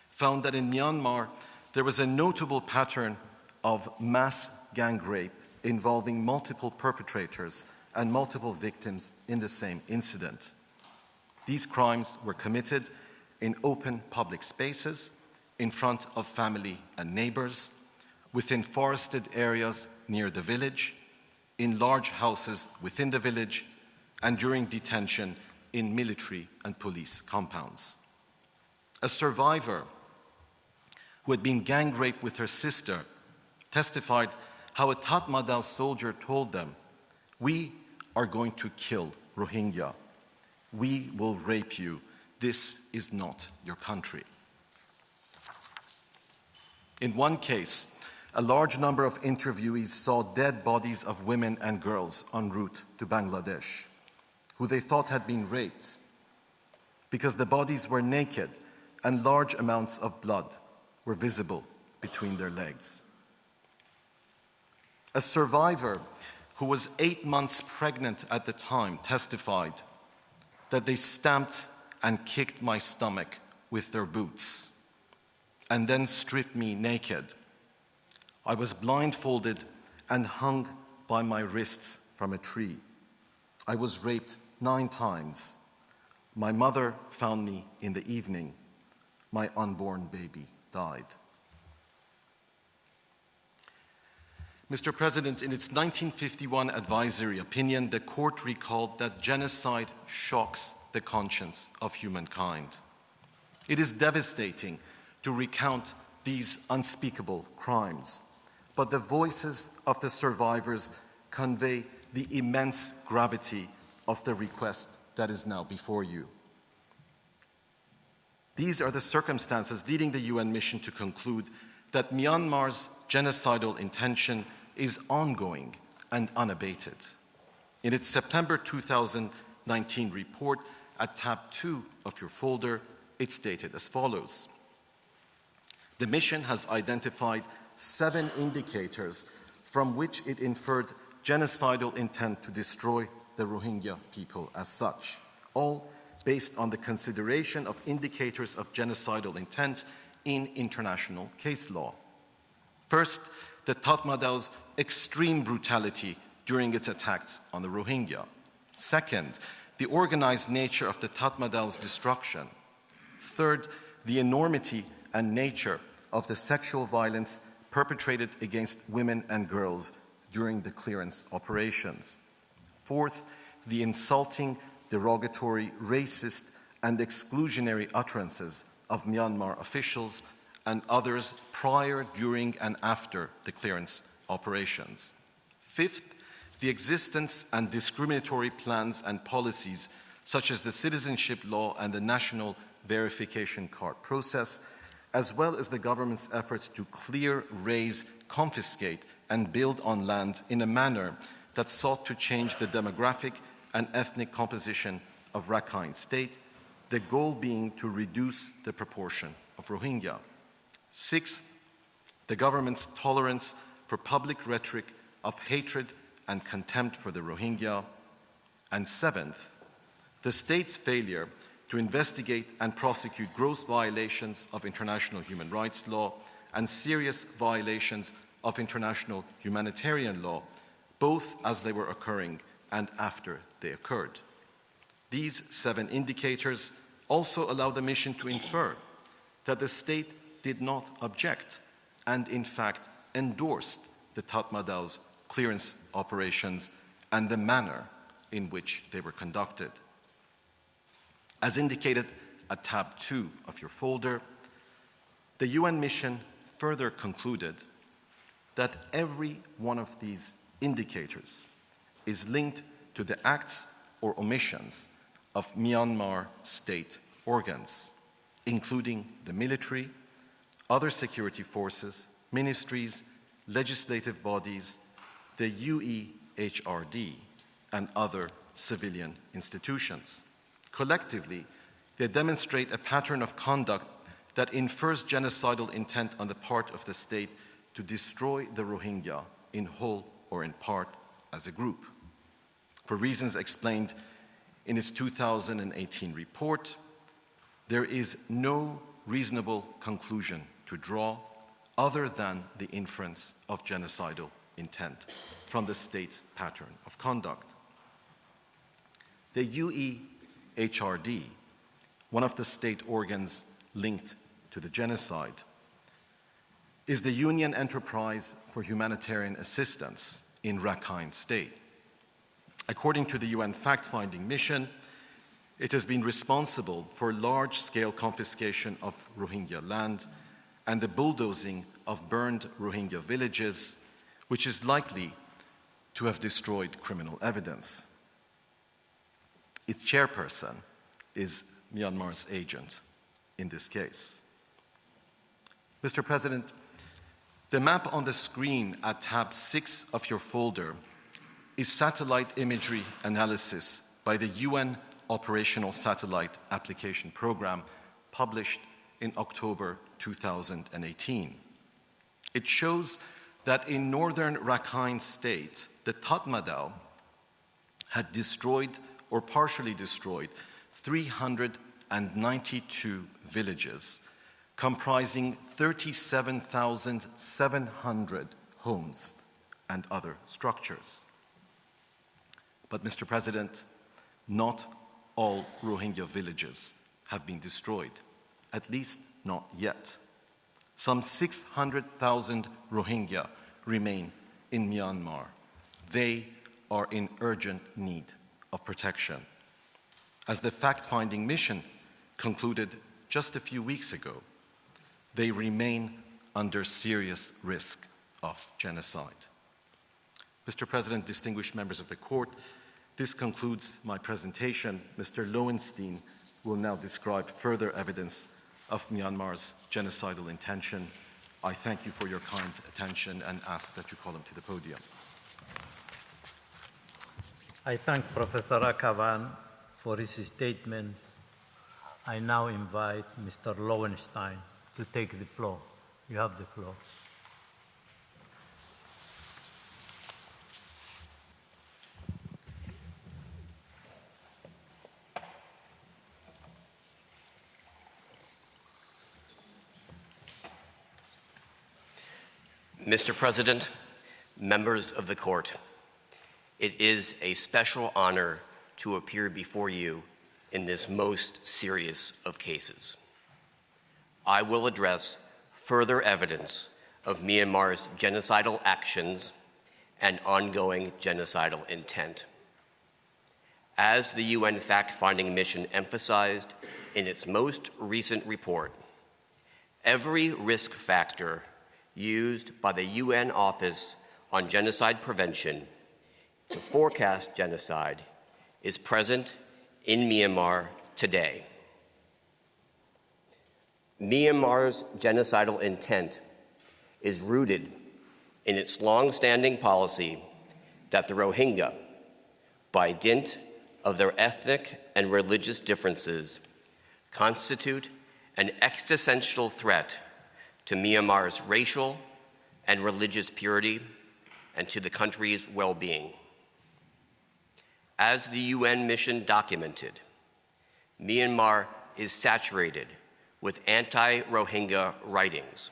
found that in Myanmar there was a notable pattern of mass gang rape involving multiple perpetrators and multiple victims in the same incident. These crimes were committed in open public spaces, in front of family and neighbors, within forested areas near the village, in large houses within the village, and during detention in military and police compounds. A survivor who had been gang raped with her sister testified how a Tatmadaw soldier told them, "We are going to kill Rohingya. We will rape you. This is not your country." In one case, a large number of interviewees saw dead bodies of women and girls en route to Bangladesh, who they thought had been raped, because the bodies were naked and large amounts of blood were visible between their legs. A survivor who was 8 months pregnant at the time testified that they stamped and kicked my stomach with their boots and then stripped me naked. I was blindfolded and hung by my wrists from a tree. I was raped 9 times. My mother found me in the evening. My unborn baby died. Mr. President, in its 1951 advisory opinion, the court recalled that genocide shocks the conscience of humankind. It is devastating to recount these unspeakable crimes, but the voices of the survivors convey the immense gravity of the request that is now before you. These are the circumstances leading the UN mission to conclude that Myanmar's genocidal intention is ongoing and unabated. In its September 2019 report at tab 2 of your folder, it stated as follows. The mission has identified 7 indicators from which it inferred genocidal intent to destroy the Rohingya people as such, all based on the consideration of indicators of genocidal intent in international case law. First, the Tatmadao's extreme brutality during its attacks on the Rohingya. Second, the organized nature of the Tatmadao's destruction. Third, the enormity and nature of the sexual violence perpetrated against women and girls during the clearance operations. Fourth, the insulting, derogatory, racist, and exclusionary utterances of Myanmar officials and others prior, during, and after the clearance operations. Fifth, the existence and discriminatory plans and policies such as the citizenship law and the national verification card process, as well as the government's efforts to clear, raise, confiscate, and build on land in a manner that sought to change the demographic and ethnic composition of Rakhine State, the goal being to reduce the proportion of Rohingya. Sixth, the government's tolerance for public rhetoric of hatred and contempt for the Rohingya. And seventh, the state's failure to investigate and prosecute gross violations of international human rights law and serious violations of international humanitarian law, both as they were occurring and after they occurred. These 7 indicators also allow the mission to infer that the state did not object and, in fact, endorsed the Tatmadao's clearance operations and the manner in which they were conducted. As indicated at tab 2 of your folder, the UN mission further concluded that every one of these indicators is linked to the acts or omissions of Myanmar state organs, including the military, other security forces, ministries, legislative bodies, the UEHRD, and other civilian institutions. Collectively, they demonstrate a pattern of conduct that infers genocidal intent on the part of the state to destroy the Rohingya in whole or in part as a group. For reasons explained in its 2018 report, there is no reasonable conclusion to draw other than the inference of genocidal intent from the state's pattern of conduct. The UEHRD, one of the state organs linked to the genocide, is the Union Enterprise for Humanitarian Assistance in Rakhine State. According to the UN fact-finding mission, it has been responsible for large-scale confiscation of Rohingya land and the bulldozing of burned Rohingya villages, which is likely to have destroyed criminal evidence. Its chairperson is Myanmar's agent in this case. Mr. President, the map on the screen at tab 6 of your folder is satellite imagery analysis by the UN Operational Satellite Application Program, published in October 2018. It shows that in northern Rakhine State, the Tatmadaw had destroyed or partially destroyed 392 villages, comprising 37,700 homes and other structures. But, Mr. President, not all Rohingya villages have been destroyed, at least not yet. Some 600,000 Rohingya remain in Myanmar. They are in urgent need of protection. As the fact-finding mission concluded just a few weeks ago, they remain under serious risk of genocide. Mr. President, distinguished members of the Court, this concludes my presentation. Mr. Lowenstein will now describe further evidence of Myanmar's genocidal intention. I thank you for your kind attention and ask that you call him to the podium. I thank Professor Akavan for his statement. I now invite Mr. Lowenstein to take the floor. You have the floor. Mr. President, members of the Court, it is a special honor to appear before you in this most serious of cases. I will address further evidence of Myanmar's genocidal actions and ongoing genocidal intent. As the UN fact-finding mission emphasized in its most recent report, every risk factor used by the UN Office on Genocide Prevention to forecast genocide is present in Myanmar today. Myanmar's genocidal intent is rooted in its long-standing policy that the Rohingya, by dint of their ethnic and religious differences, constitute an existential threat to Myanmar's racial and religious purity and to the country's well-being. As the UN mission documented, Myanmar is saturated with anti-Rohingya writings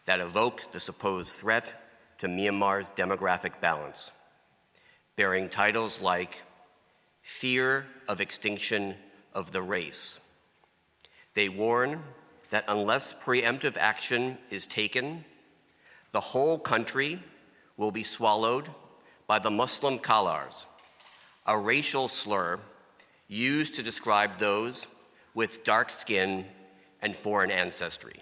that evoke the supposed threat to Myanmar's demographic balance, bearing titles like Fear of Extinction of the Race. They warn that unless preemptive action is taken, the whole country will be swallowed by the Muslim Kalars, a racial slur used to describe those with dark skin and foreign ancestry.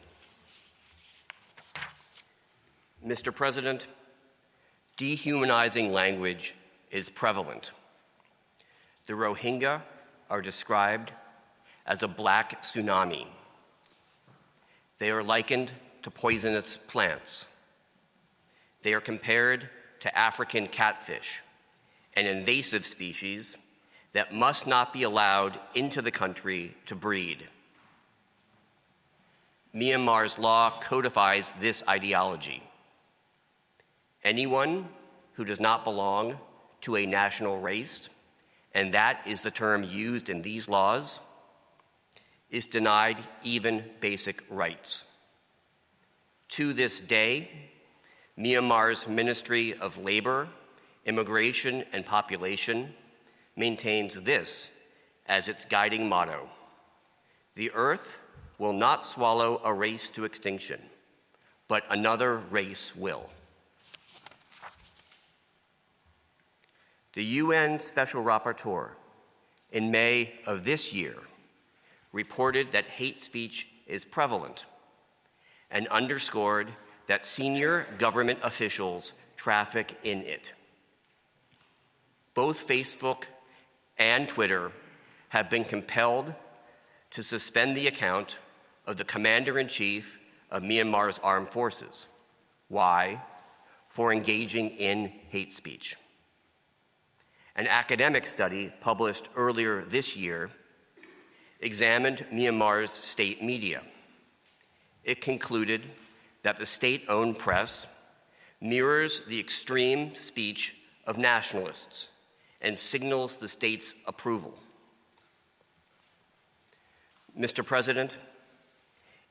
Mr. President, dehumanizing language is prevalent. The Rohingya are described as a black tsunami. They are likened to poisonous plants. They are compared to African catfish, an invasive species that must not be allowed into the country to breed. Myanmar's law codifies this ideology. Anyone who does not belong to a national race, and that is the term used in these laws, is denied even basic rights. To this day, Myanmar's Ministry of Labor, Immigration and Population maintains this as its guiding motto: the earth will not swallow a race to extinction, but another race will. The UN Special Rapporteur in May of this year reported that hate speech is prevalent and underscored that senior government officials traffic in it. Both Facebook and Twitter have been compelled to suspend the account of the Commander-in-Chief of Myanmar's armed forces. Why? For engaging in hate speech. An academic study published earlier this year examined Myanmar's state media. It concluded that the state-owned press mirrors the extreme speech of nationalists and signals the state's approval. Mr. President,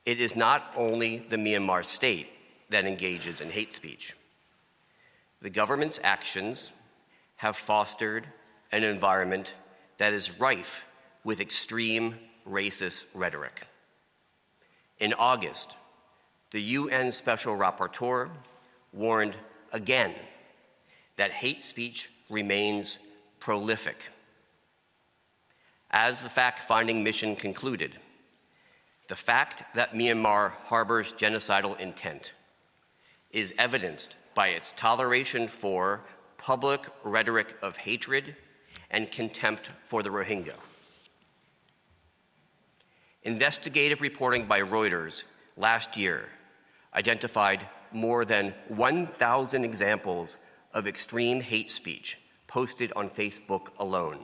it is not only the Myanmar state that engages in hate speech. The government's actions have fostered an environment that is rife with extreme racist rhetoric. In August, the UN Special Rapporteur warned again that hate speech remains prolific. As the fact-finding mission concluded, the fact that Myanmar harbors genocidal intent is evidenced by its toleration for public rhetoric of hatred and contempt for the Rohingya. Investigative reporting by Reuters last year identified more than 1,000 examples of extreme hate speech posted on Facebook alone.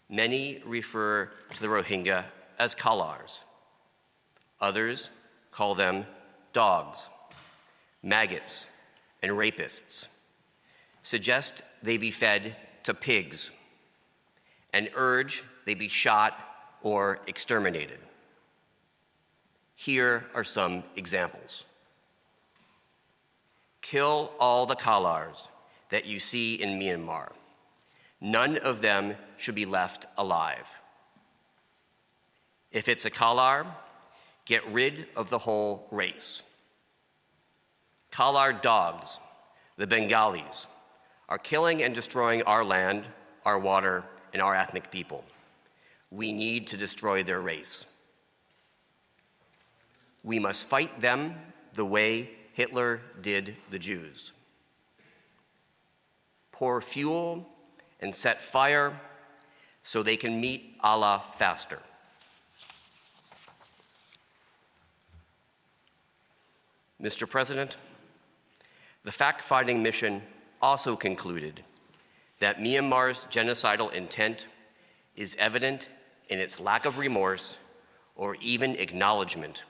Many refer to the Rohingya as kalars. Others call them dogs, maggots, and rapists, suggest they be fed to pigs, and urge they be shot or exterminated. Here are some examples. Kill all the kalars that you see in Myanmar. None of them should be left alive. If it's a kalar, get rid of the whole race. Kalar dogs, the Bengalis, are killing and destroying our land, our water, and our ethnic people. We need to destroy their race. We must fight them the way Hitler did the Jews. Pour fuel and set fire so they can meet Allah faster. Mr. President, the fact-finding mission also concluded that Myanmar's genocidal intent is evident in its lack of remorse or even acknowledgement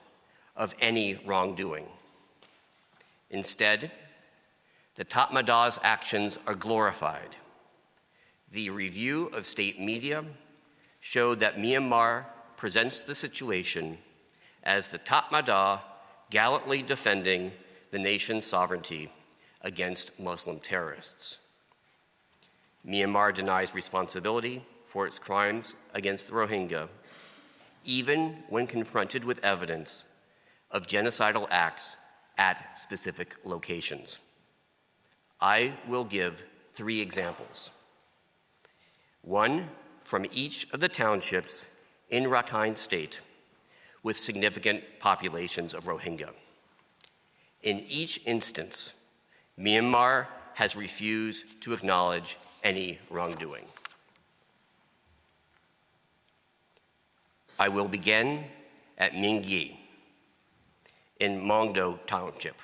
of any wrongdoing. Instead, the Tatmada's actions are glorified. The review of state media showed that Myanmar presents the situation as the Tatmada gallantly defending the nation's sovereignty against Muslim terrorists. Myanmar denies responsibility for its crimes against the Rohingya, even when confronted with evidence of genocidal acts at specific locations. I will give 3 examples. One from each of the townships in Rakhine State with significant populations of Rohingya. In each instance, Myanmar has refused to acknowledge any wrongdoing. I will begin at Mingyi in Mongdo Township.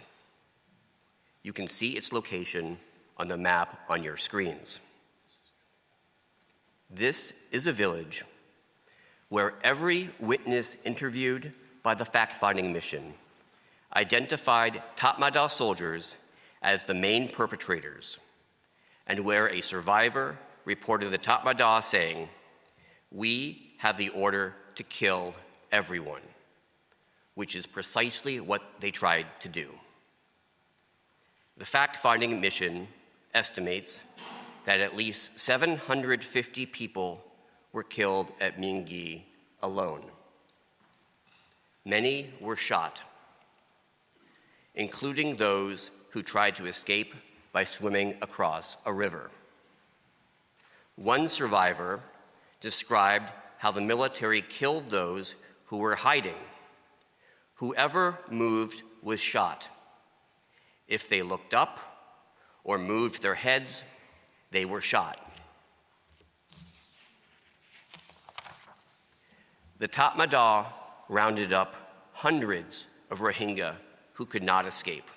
You can see its location on the map on your screens. This is a village where every witness interviewed by the fact-finding mission identified Tatmadaw soldiers as the main perpetrators, and where a survivor reported the Tatmadaw saying, "We have the order to kill everyone," which is precisely what they tried to do. The fact-finding mission estimates that at least 750 people were killed at Mingyi alone. Many were shot, including those who tried to escape by swimming across a river. One survivor described how the military killed those who were hiding. Whoever moved was shot. If they looked up or moved their heads, they were shot. The Tatmadaw rounded up hundreds of Rohingya who could not escape.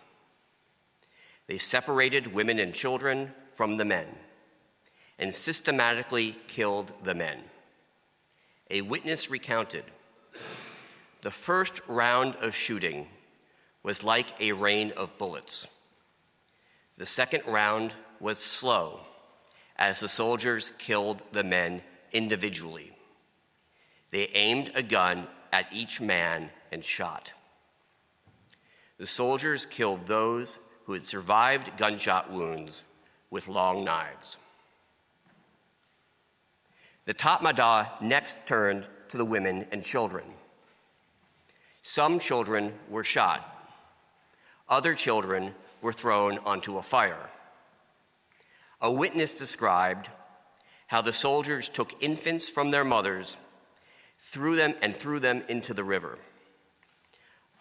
They separated women and children from the men and systematically killed the men. A witness recounted, "The first round of shooting was like a rain of bullets. The second round was slow, as the soldiers killed the men individually. They aimed a gun at each man and shot. The soldiers killed those who had survived gunshot wounds with long knives." The Tatmadaw next turned to the women and children. Some children were shot. Other children were thrown onto a fire. A witness described how the soldiers took infants from their mothers, threw them into the river.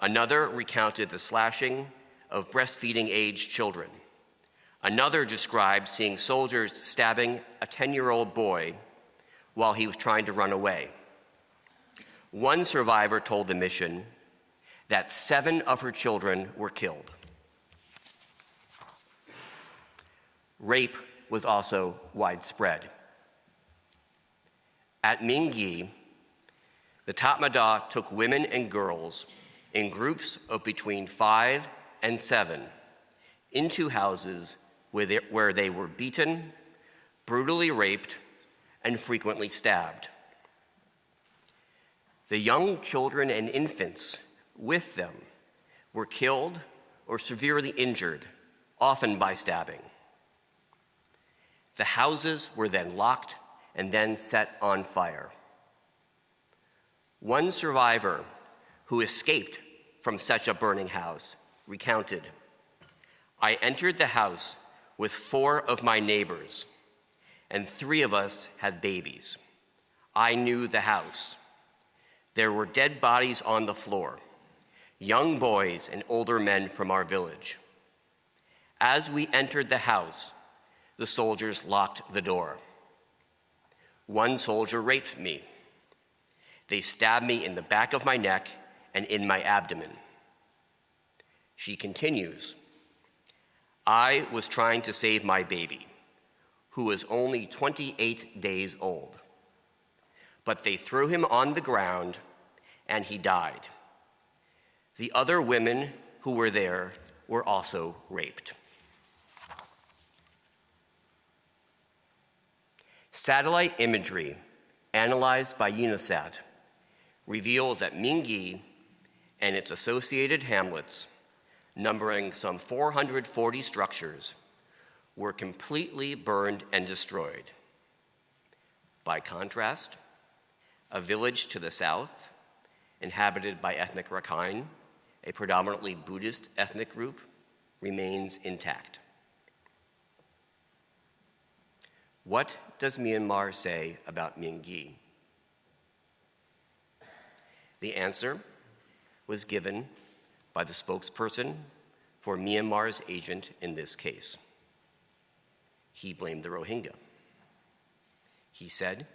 Another recounted the slashing of breastfeeding-aged children. Another described seeing soldiers stabbing a 10-year-old boy while he was trying to run away. One survivor told the mission that 7 of her children were killed. Rape was also widespread. At Mingi, the Tatmadaw took women and girls in groups of between 5 and 7 into houses where they were beaten, brutally raped, and frequently stabbed. The young children and infants with them were killed or severely injured, often by stabbing. The houses were then locked and then set on fire. One survivor who escaped from such a burning house recounted, "I entered the house with 4 of my neighbors, and 3 of us had babies. I knew the house. There were dead bodies on the floor, young boys and older men from our village. As we entered the house, the soldiers locked the door. One soldier raped me. They stabbed me in the back of my neck and in my abdomen." She continues, "I was trying to save my baby, who was only 28 days old. But they threw him on the ground and he died. The other women who were there were also raped." Satellite imagery analyzed by UNISAT reveals that Mingi and its associated hamlets, numbering some 440 structures, were completely burned and destroyed. By contrast, a village to the south, inhabited by ethnic Rakhine, a predominantly Buddhist ethnic group, remains intact. What does Myanmar say about Mingi? The answer was given by the spokesperson for Myanmar's agent in this case. He blamed the Rohingya. He said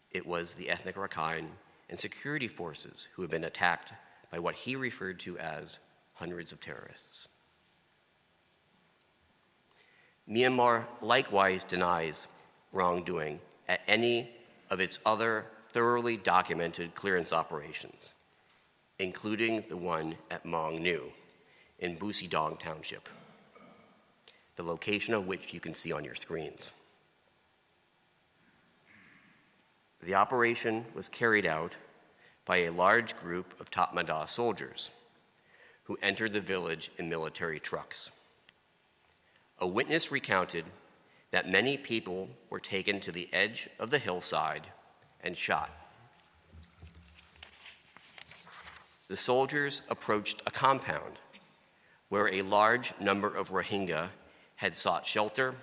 it was the ethnic Rakhine and security forces who had been attacked by what he referred to as hundreds of terrorists. Myanmar likewise denies wrongdoing at any of its other thoroughly documented clearance operations, including the one at Maung Nu in Busidong Township, the location of which you can see on your screens. The operation was carried out by a large group of Tatmadaw soldiers who entered the village in military trucks. A witness recounted that many people were taken to the edge of the hillside and shot. The soldiers approached a compound where a large number of Rohingya had sought shelter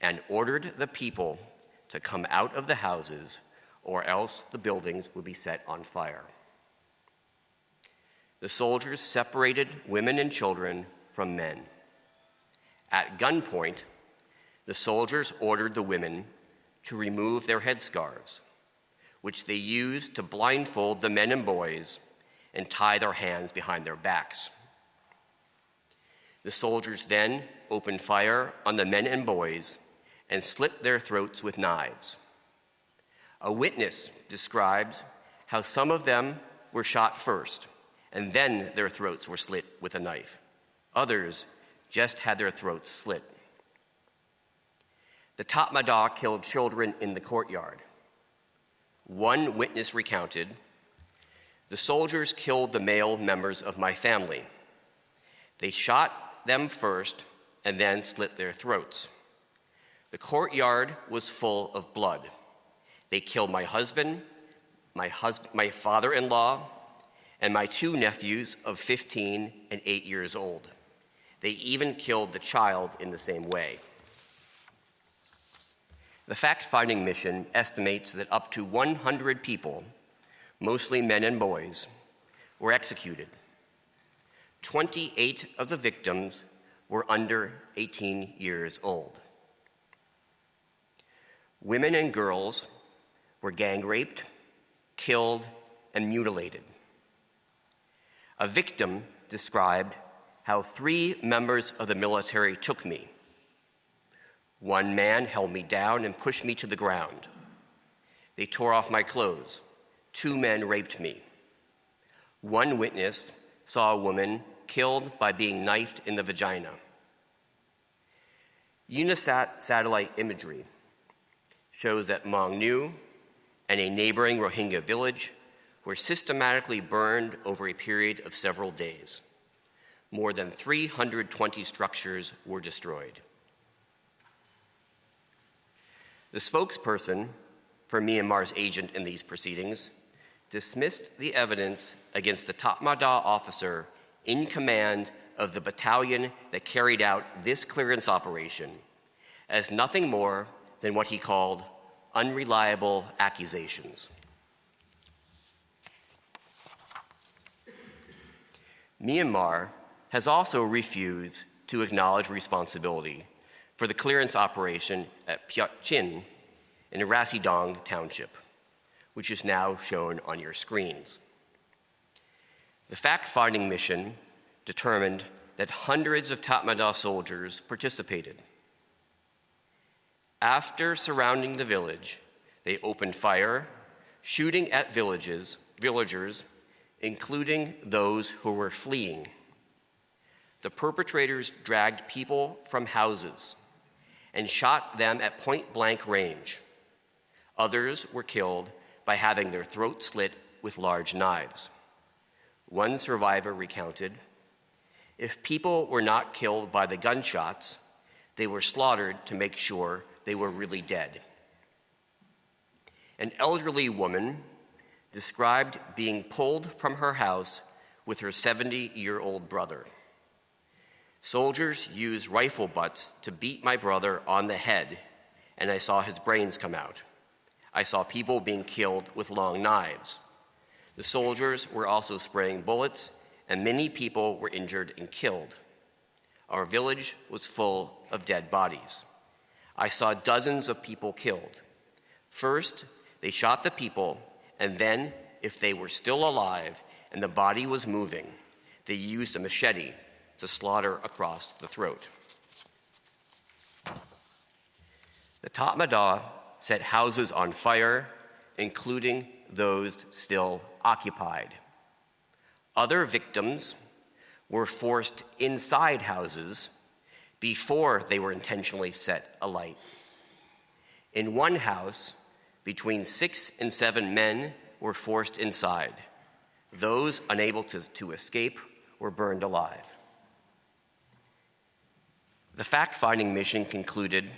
and ordered the people to come out of the houses or else the buildings would be set on fire. The soldiers separated women and children from men. At gunpoint, the soldiers ordered the women to remove their headscarves, which they used to blindfold the men and boys and tie their hands behind their backs. The soldiers then opened fire on the men and boys and slit their throats with knives. A witness describes how some of them were shot first, and then their throats were slit with a knife. Others just had their throats slit. The Tatmadaw killed children in the courtyard. One witness recounted, "The soldiers killed the male members of my family. They shot them first and then slit their throats. The courtyard was full of blood. They killed my husband, my father-in-law, and my 2 nephews of 15 and 8 years old. They even killed the child in the same way." The fact-finding mission estimates that up to 100 people, mostly men and boys, were executed. 28 of the victims were under 18 years old. Women and girls were gang raped, killed, and mutilated. A victim described how 3 members of the military took me. One man held me down and pushed me to the ground. They tore off my clothes. 2 men raped me. One witness saw a woman killed by being knifed in the vagina. UNISAT satellite imagery shows that Maung Nu and a neighboring Rohingya village were systematically burned over a period of several days. More than 320 structures were destroyed. The spokesperson for Myanmar's agent in these proceedings dismissed the evidence against the Tatmadaw officer in command of the battalion that carried out this clearance operation as nothing more than what he called unreliable accusations. Myanmar has also refused to acknowledge responsibility for the clearance operation at Pyat Chin in Rasidong Township, which is now shown on your screens. The fact-finding mission determined that hundreds of Tatmadaw soldiers participated. After surrounding the village, they opened fire, shooting at villagers, including those who were fleeing. The perpetrators dragged people from houses and shot them at point-blank range. Others were killed by having their throats slit with large knives. One survivor recounted, "If people were not killed by the gunshots, they were slaughtered to make sure they were really dead." An elderly woman described being pulled from her house with her 70-year-old brother. "Soldiers used rifle butts to beat my brother on the head, and I saw his brains come out. I saw people being killed with long knives. The soldiers were also spraying bullets, and many people were injured and killed. Our village was full of dead bodies. I saw dozens of people killed. First, they shot the people, and then, if they were still alive and the body was moving, they used a machete to slaughter across the throat." The Tatmadaw set houses on fire, including those still occupied. Other victims were forced inside houses before they were intentionally set alight. In one house, between 6 and 7 men were forced inside. Those unable to escape were burned alive. The fact-finding mission concluded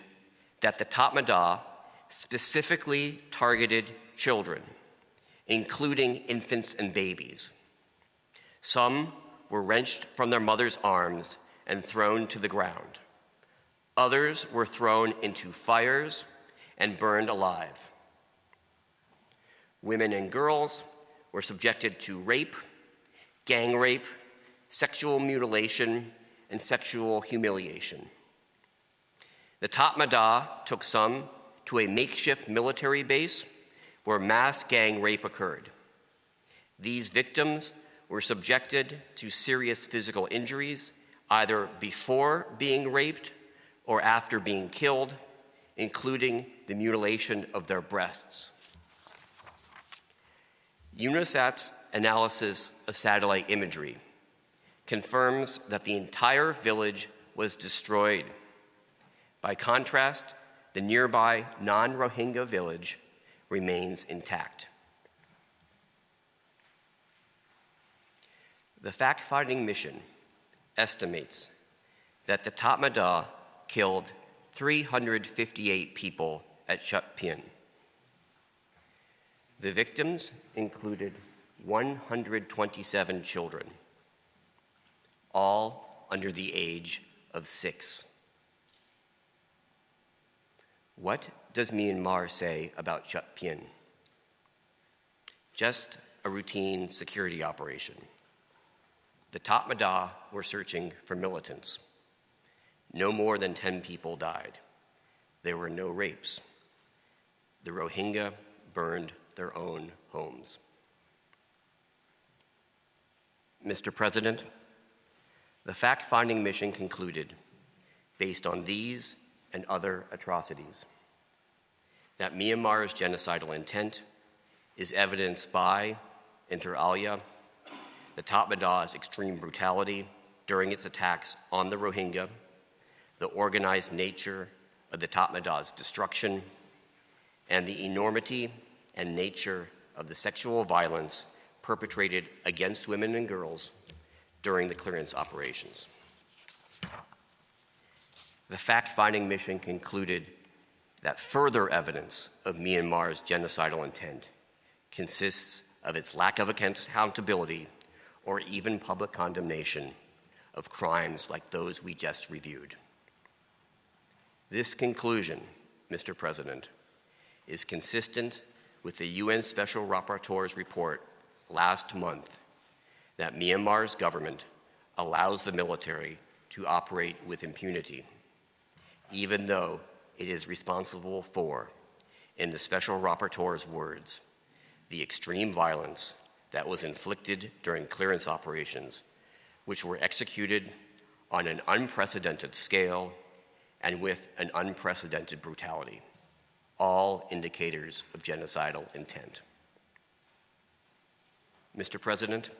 that the Tatmadaw specifically targeted children, including infants and babies. Some were wrenched from their mother's arms and thrown to the ground. Others were thrown into fires and burned alive. Women and girls were subjected to rape, gang rape, sexual mutilation, and sexual humiliation. The Tatmadaw took some to a makeshift military base where mass gang rape occurred. These victims were subjected to serious physical injuries, either before being raped or after being killed, including the mutilation of their breasts. UNISAT's analysis of satellite imagery confirms that the entire village was destroyed. By contrast, the nearby non-Rohingya village remains intact. The fact-finding mission estimates that the Tatmadaw killed 358 people at Pyat Chin. The victims included 127 children, all under the age of 6. What does Myanmar say about Chut Pyin? Just a routine security operation. The Tatmadaw were searching for militants. No more than 10 people died. There were no rapes. The Rohingya burned their own homes. Mr. President, the fact-finding mission concluded, based on these and other atrocities, that Myanmar's genocidal intent is evidenced by, inter alia, the Tatmadaw's extreme brutality during its attacks on the Rohingya, the organized nature of the Tatmadaw's destruction, and the enormity and nature of the sexual violence perpetrated against women and girls during the clearance operations. The fact-finding mission concluded that further evidence of Myanmar's genocidal intent consists of its lack of accountability or even public condemnation of crimes like those we just reviewed. This conclusion, Mr. President, is consistent with the UN Special Rapporteur's report last month that Myanmar's government allows the military to operate with impunity, even though it is responsible for, in the Special Rapporteur's words, the extreme violence that was inflicted during clearance operations, which were executed on an unprecedented scale and with an unprecedented brutality, all indicators of genocidal intent. Mr. President,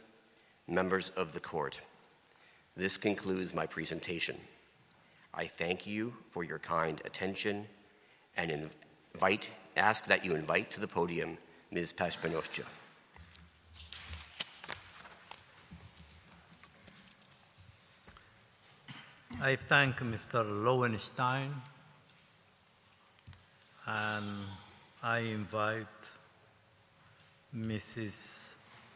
members of the court, this concludes my presentation. I thank you for your kind attention and ask that you invite to the podium Ms. Pashpanoscha. I thank Mr. Lowenstein, and I invite Mrs.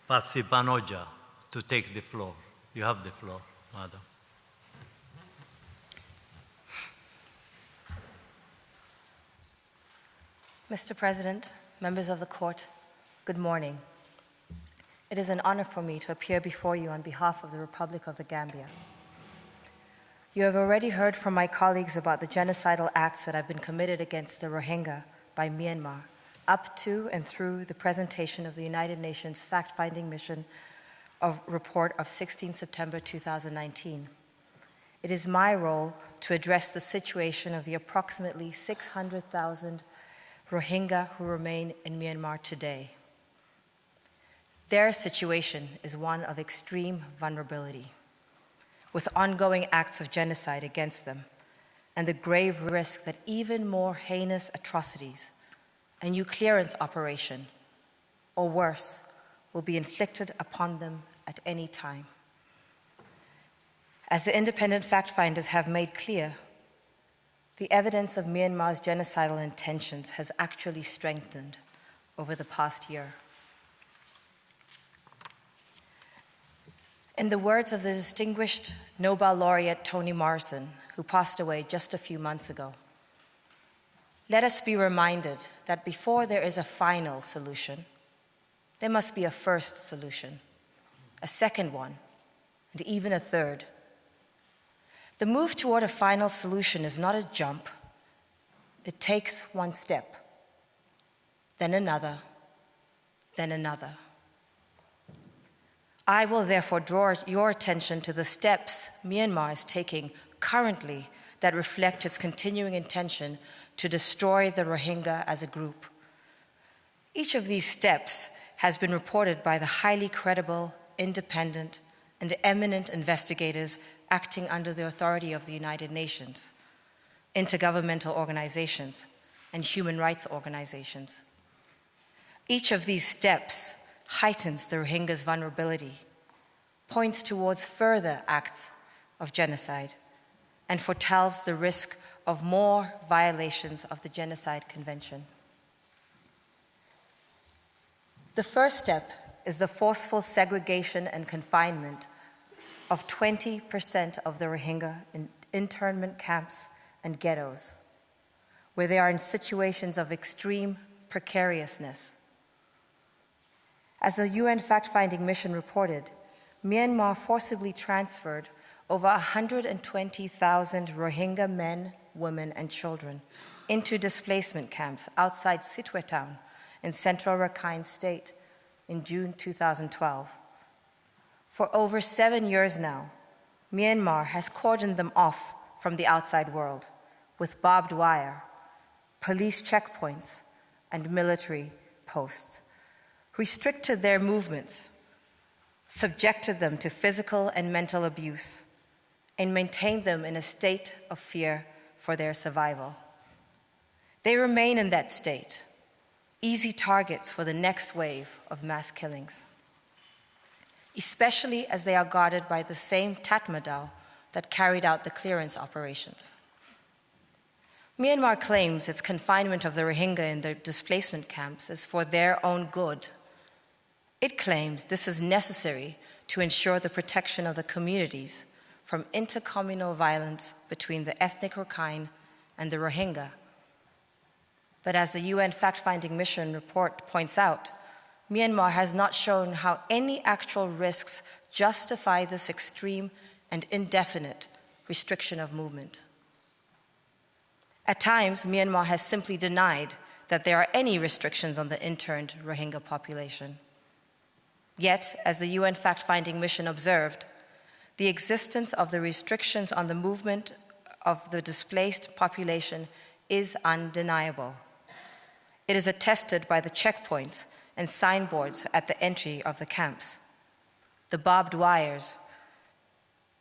Pashpanoscha to take the floor. You have the floor, Madam. Mr. President, members of the court, good morning. It is an honor for me to appear before you on behalf of the Republic of the Gambia. You have already heard from my colleagues about the genocidal acts that have been committed against the Rohingya by Myanmar, up to and through the presentation of the United Nations fact-finding mission report of 16 September 2019. It is my role to address the situation of the approximately 600,000 Rohingya who remain in Myanmar today. Their situation is one of extreme vulnerability, with ongoing acts of genocide against them, and the grave risk that even more heinous atrocities, a new clearance operation, or worse, will be inflicted upon them at any time. As the independent fact-finders have made clear, the evidence of Myanmar's genocidal intentions has actually strengthened over the past year. In the words of the distinguished Nobel laureate Toni Morrison, who passed away just a few months ago, let us be reminded that before there is a final solution, there must be a first solution, a second one, and even a third. The move toward a final solution is not a jump. It takes one step, then another, then another. I will therefore draw your attention to the steps Myanmar is taking currently that reflect its continuing intention to destroy the Rohingya as a group. Each of these steps has been reported by the highly credible, independent, and eminent investigators acting under the authority of the United Nations, intergovernmental organizations, and human rights organizations. Each of these steps heightens the Rohingya's vulnerability, points towards further acts of genocide, and foretells the risk of more violations of the Genocide Convention. The first step is the forceful segregation and confinement of 20% of the Rohingya in internment camps and ghettos, where they are in situations of extreme precariousness. As the UN fact-finding mission reported, Myanmar forcibly transferred over 120,000 Rohingya men, women, and children into displacement camps outside Sitwe town in central Rakhine State in June 2012. For over 7 years now, Myanmar has cordoned them off from the outside world with barbed wire, police checkpoints, and military posts, restricted their movements, subjected them to physical and mental abuse, and maintained them in a state of fear for their survival. They remain in that state, easy targets for the next wave of mass killings, especially as they are guarded by the same Tatmadaw that carried out the clearance operations. Myanmar claims its confinement of the Rohingya in their displacement camps is for their own good. It claims this is necessary to ensure the protection of the communities from intercommunal violence between the ethnic Rakhine and the Rohingya. But as the UN fact-finding mission report points out, Myanmar has not shown how any actual risks justify this extreme and indefinite restriction of movement. At times, Myanmar has simply denied that there are any restrictions on the interned Rohingya population. Yet, as the UN fact-finding mission observed, the existence of the restrictions on the movement of the displaced population is undeniable. It is attested by the checkpoints and signboards at the entry of the camps, the barbed wires,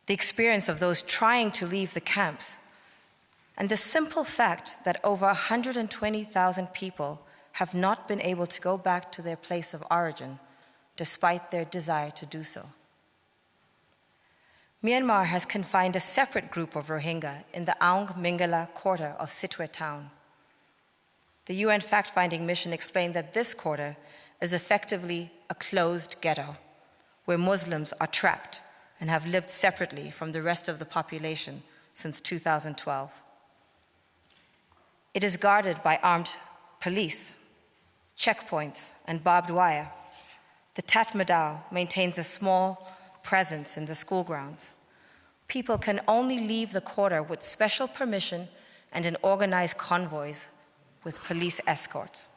the experience of those trying to leave the camps, and the simple fact that over 120,000 people have not been able to go back to their place of origin despite their desire to do so. Myanmar has confined a separate group of Rohingya in the Aung Mingala quarter of Sitwe town. The UN fact-finding mission explained that this quarter is effectively a closed ghetto where Muslims are trapped and have lived separately from the rest of the population since 2012. It is guarded by armed police, checkpoints, and barbed wire. The Tatmadaw maintains a small presence in the school grounds. People can only leave the quarter with special permission and in organized convoys with police escorts.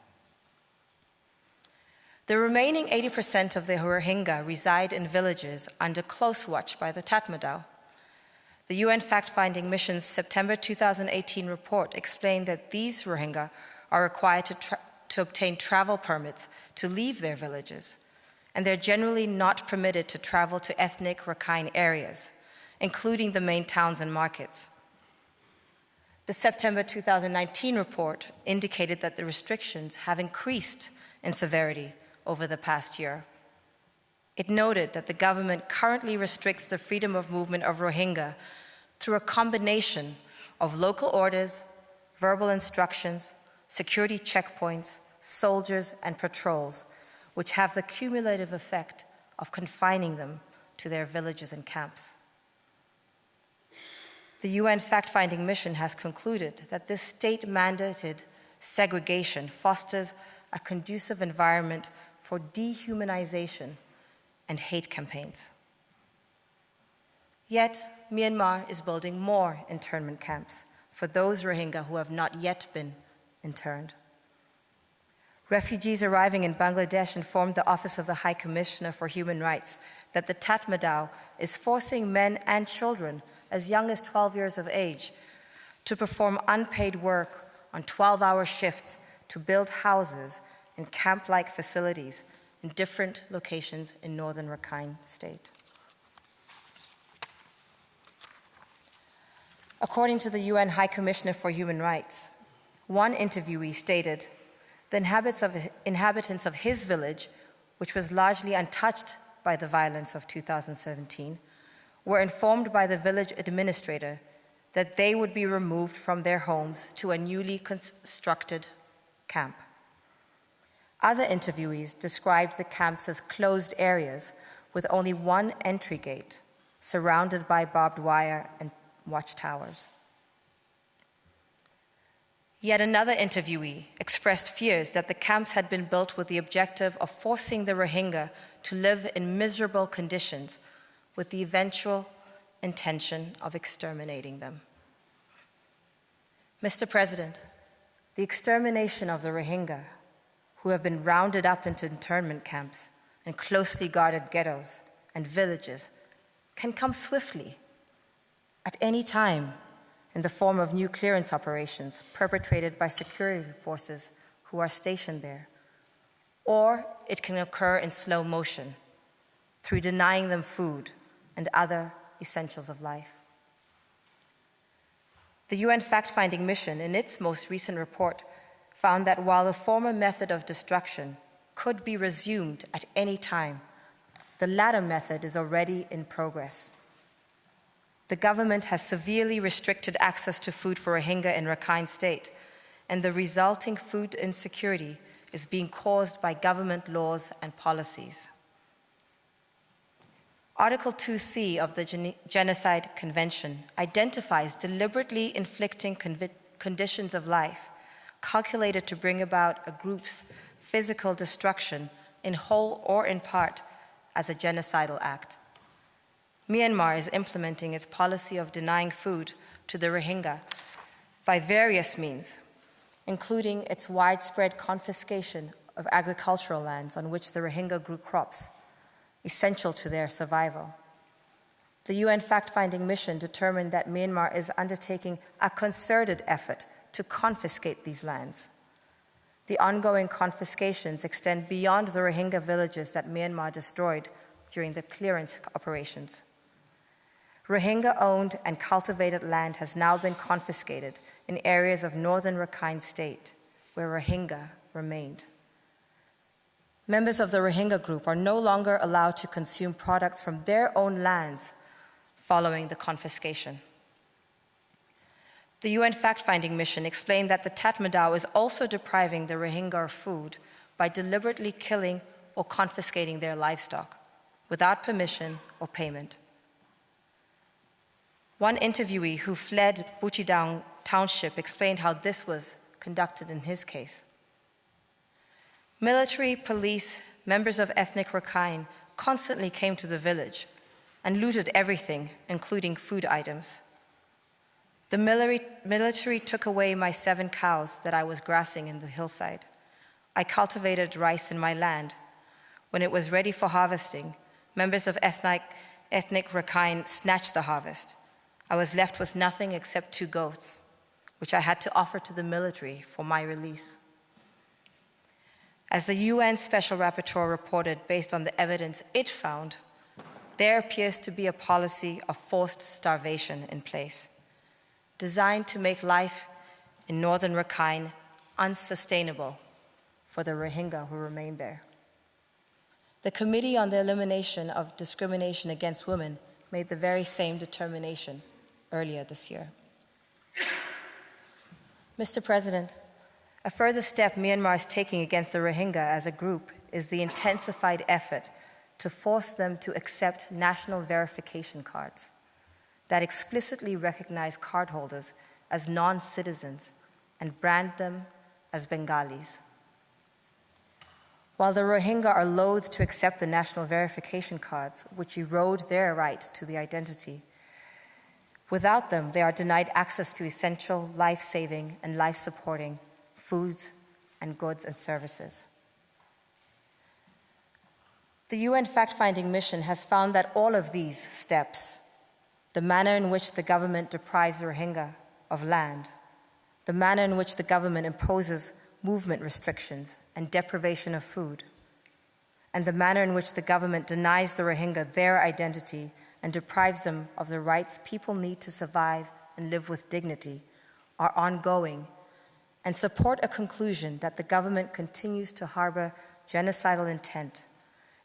The remaining 80% of the Rohingya reside in villages under close watch by the Tatmadaw. The UN fact-finding mission's September 2018 report explained that these Rohingya are required to obtain travel permits to leave their villages, and they're generally not permitted to travel to ethnic Rakhine areas, including the main towns and markets. The September 2019 report indicated that the restrictions have increased in severity over the past year. It noted that the government currently restricts the freedom of movement of Rohingya through a combination of local orders, verbal instructions, security checkpoints, soldiers, and patrols, which have the cumulative effect of confining them to their villages and camps. The UN fact-finding mission has concluded that this state-mandated segregation fosters a conducive environment for dehumanization and hate campaigns. Yet, Myanmar is building more internment camps for those Rohingya who have not yet been interned. Refugees arriving in Bangladesh informed the Office of the High Commissioner for Human Rights that the Tatmadaw is forcing men and children as young as 12 years of age to perform unpaid work on 12-hour shifts to build houses and camp-like facilities in different locations in northern Rakhine State. According to the UN High Commissioner for Human Rights, one interviewee stated, the inhabitants of his village, which was largely untouched by the violence of 2017, were informed by the village administrator that they would be removed from their homes to a newly constructed camp. Other interviewees described the camps as closed areas with only one entry gate, surrounded by barbed wire and watchtowers. Yet another interviewee expressed fears that the camps had been built with the objective of forcing the Rohingya to live in miserable conditions with the eventual intention of exterminating them. Mr. President, the extermination of the Rohingya, who have been rounded up into internment camps and closely guarded ghettos and villages, can come swiftly, at any time, in the form of new clearance operations perpetrated by security forces who are stationed there. Or it can occur in slow motion, through denying them food and other essentials of life. The UN fact-finding mission, in its most recent report, found that while the former method of destruction could be resumed at any time, the latter method is already in progress. The government has severely restricted access to food for Rohingya in Rakhine State, and the resulting food insecurity is being caused by government laws and policies. Article 2C of the Genocide Convention identifies deliberately inflicting conditions of life calculated to bring about a group's physical destruction in whole or in part as a genocidal act. Myanmar is implementing its policy of denying food to the Rohingya by various means, including its widespread confiscation of agricultural lands on which the Rohingya grew crops, essential to their survival. The UN fact-finding mission determined that Myanmar is undertaking a concerted effort to confiscate these lands. The ongoing confiscations extend beyond the Rohingya villages that Myanmar destroyed during the clearance operations. Rohingya-owned and cultivated land has now been confiscated in areas of northern Rakhine State, where Rohingya remained. Members of the Rohingya group are no longer allowed to consume products from their own lands following the confiscation. The UN fact-finding mission explained that the Tatmadaw is also depriving the Rohingya of food by deliberately killing or confiscating their livestock without permission or payment. One interviewee who fled Butchidang township explained how this was conducted in his case. Military, police, members of ethnic Rakhine constantly came to the village and looted everything, including food items. The military took away my 7 cows that I was grassing in the hillside. I cultivated rice in my land. When it was ready for harvesting, members of ethnic Rakhine snatched the harvest. I was left with nothing except 2 goats, which I had to offer to the military for my release. As the UN Special Rapporteur reported, based on the evidence it found, there appears to be a policy of forced starvation in place, designed to make life in northern Rakhine unsustainable for the Rohingya who remain there. The Committee on the Elimination of Discrimination Against Women made the very same determination earlier this year. Mr. President, a further step Myanmar is taking against the Rohingya as a group is the intensified effort to force them to accept national verification cards that explicitly recognize cardholders as non-citizens and brand them as Bengalis. While the Rohingya are loath to accept the national verification cards, which erode their right to the identity, without them, they are denied access to essential life-saving and life-supporting foods and goods and services. The UN fact-finding mission has found that all of these steps, the manner in which the government deprives Rohingya of land, the manner in which the government imposes movement restrictions and deprivation of food, and the manner in which the government denies the Rohingya their identity and deprives them of the rights people need to survive and live with dignity, are ongoing and support a conclusion that the government continues to harbor genocidal intent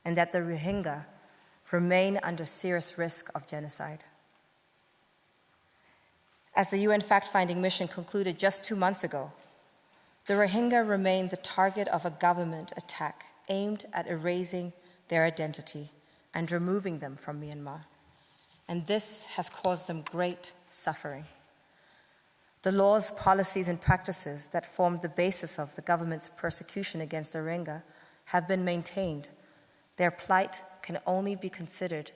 and that the Rohingya remain under serious risk of genocide. As the UN fact-finding mission concluded just 2 months ago, the Rohingya remain the target of a government attack aimed at erasing their identity and removing them from Myanmar. And this has caused them great suffering. The laws, policies, and practices that formed the basis of the government's persecution against the Rohingya have been maintained. Their plight can only be considered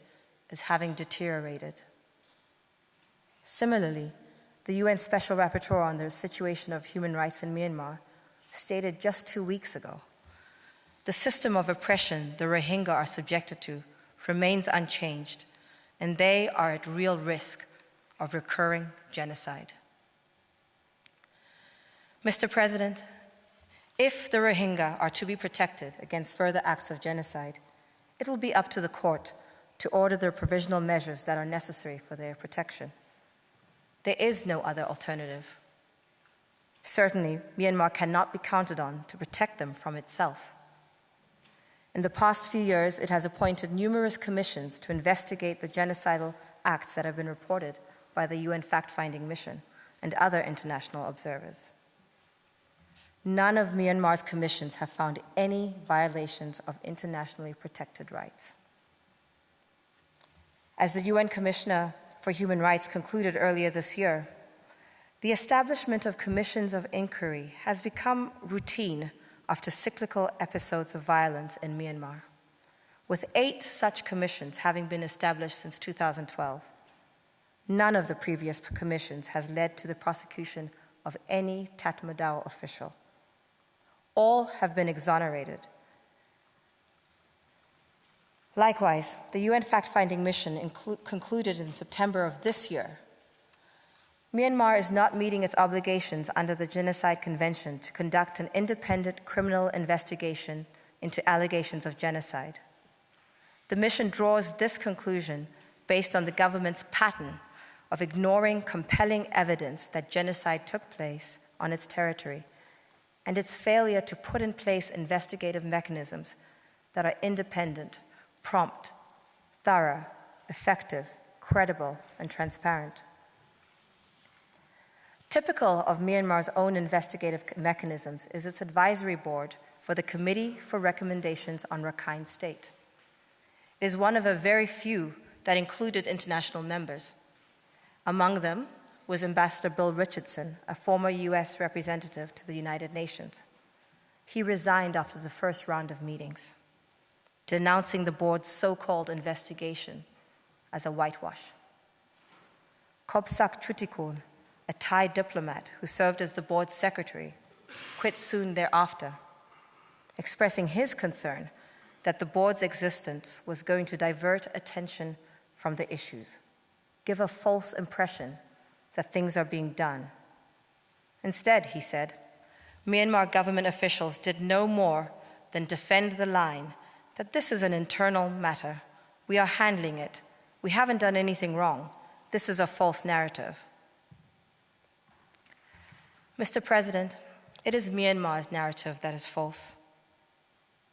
as having deteriorated. Similarly, the UN Special Rapporteur on the situation of human rights in Myanmar stated just 2 weeks ago, the system of oppression the Rohingya are subjected to remains unchanged, and they are at real risk of recurring genocide. Mr. President, if the Rohingya are to be protected against further acts of genocide, it will be up to the court to order the provisional measures that are necessary for their protection. There is no other alternative. Certainly, Myanmar cannot be counted on to protect them from itself. In the past few years, it has appointed numerous commissions to investigate the genocidal acts that have been reported by the UN fact-finding mission and other international observers. None of Myanmar's commissions have found any violations of internationally protected rights. As the UN Commissioner for Human Rights concluded earlier this year, the establishment of commissions of inquiry has become routine after cyclical episodes of violence in Myanmar, with 8 such commissions having been established since 2012. None of the previous commissions has led to the prosecution of any Tatmadaw official. All have been exonerated. Likewise, the UN fact-finding mission concluded in September of this year, Myanmar is not meeting its obligations under the Genocide Convention to conduct an independent criminal investigation into allegations of genocide. The mission draws this conclusion based on the government's pattern of ignoring compelling evidence that genocide took place on its territory and its failure to put in place investigative mechanisms that are independent, prompt, thorough, effective, credible, and transparent. Typical of Myanmar's own investigative mechanisms is its advisory board for the Committee for Recommendations on Rakhine State. It is one of a very few that included international members. Among them was Ambassador Bill Richardson, a former US representative to the United Nations. He resigned after the first round of meetings, denouncing the board's so-called investigation as a whitewash. Kobsak Chutikul, a Thai diplomat who served as the board's secretary, quit soon thereafter, expressing his concern that the board's existence was going to divert attention from the issues, give a false impression that things are being done. Instead, he said, Myanmar government officials did no more than defend the line that this is an internal matter. We are handling it. We haven't done anything wrong. This is a false narrative. Mr. President, it is Myanmar's narrative that is false.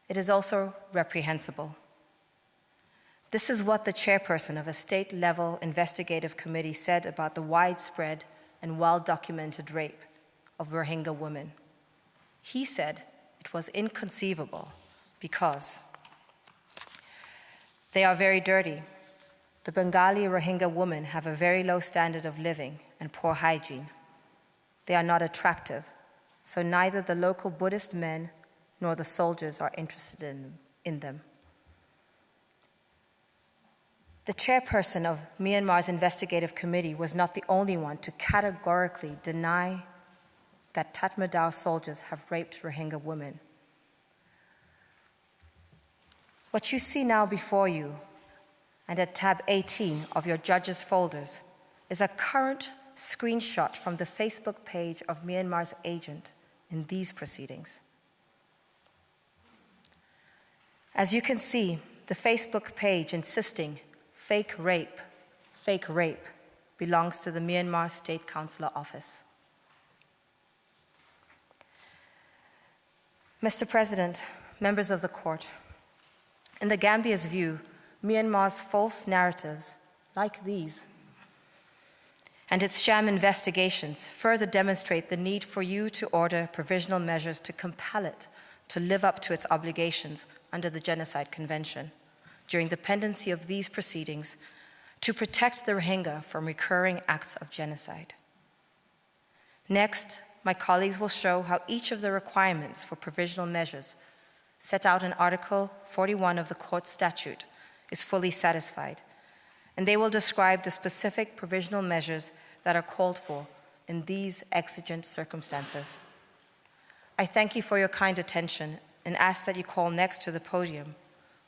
It is also reprehensible. This is what the chairperson of a state-level investigative committee said about the widespread and well-documented rape of Rohingya women. He said it was inconceivable because they are very dirty. The Bengali Rohingya women have a very low standard of living and poor hygiene. They are not attractive, so neither the local Buddhist men nor the soldiers are interested in them. The chairperson of Myanmar's investigative committee was not the only one to categorically deny that Tatmadaw soldiers have raped Rohingya women. What you see now before you, and at tab 18 of your judges' folders, is a current screenshot from the Facebook page of Myanmar's agent in these proceedings. As you can see, the Facebook page insisting fake rape belongs to the Myanmar State Consular Office. Mr. President, members of the court, in the Gambia's view, Myanmar's false narratives, like these, and its sham investigations further demonstrate the need for you to order provisional measures to compel it to live up to its obligations under the Genocide Convention during the pendency of these proceedings to protect the Rohingya from recurring acts of genocide. Next, my colleagues will show how each of the requirements for provisional measures set out in Article 41 of the Court statute is fully satisfied, and they will describe the specific provisional measures that are called for in these exigent circumstances. I thank you for your kind attention and ask that you call next to the podium,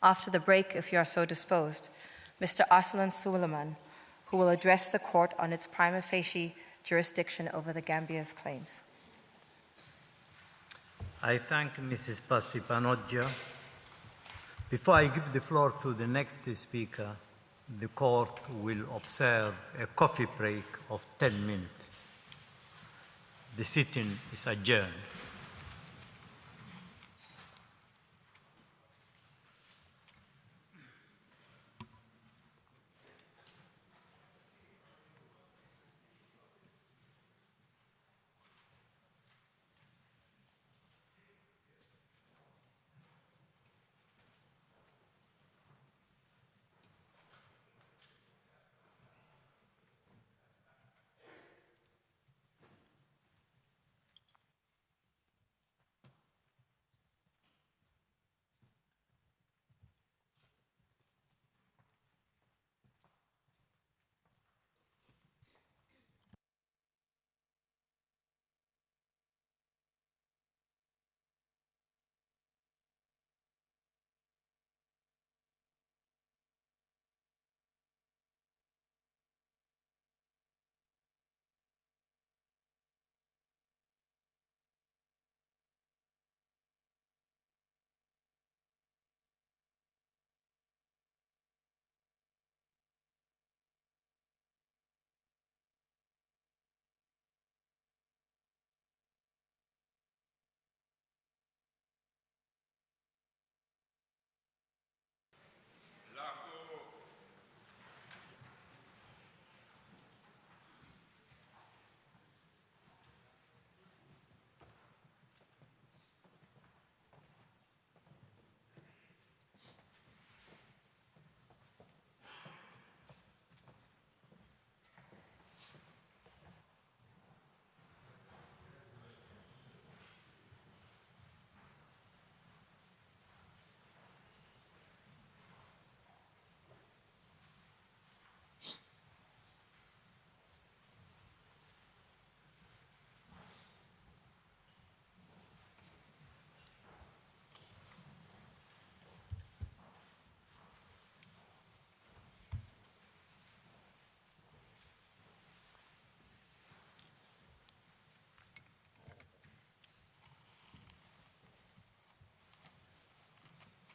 after the break if you are so disposed, Mr. Arsalan Suleiman, who will address the Court on its prima facie jurisdiction over the Gambia's claims. I thank Mrs. Pasipanoggia. Before I give the floor to the next speaker, the Court will observe a coffee break of 10 minutes. The sitting is adjourned.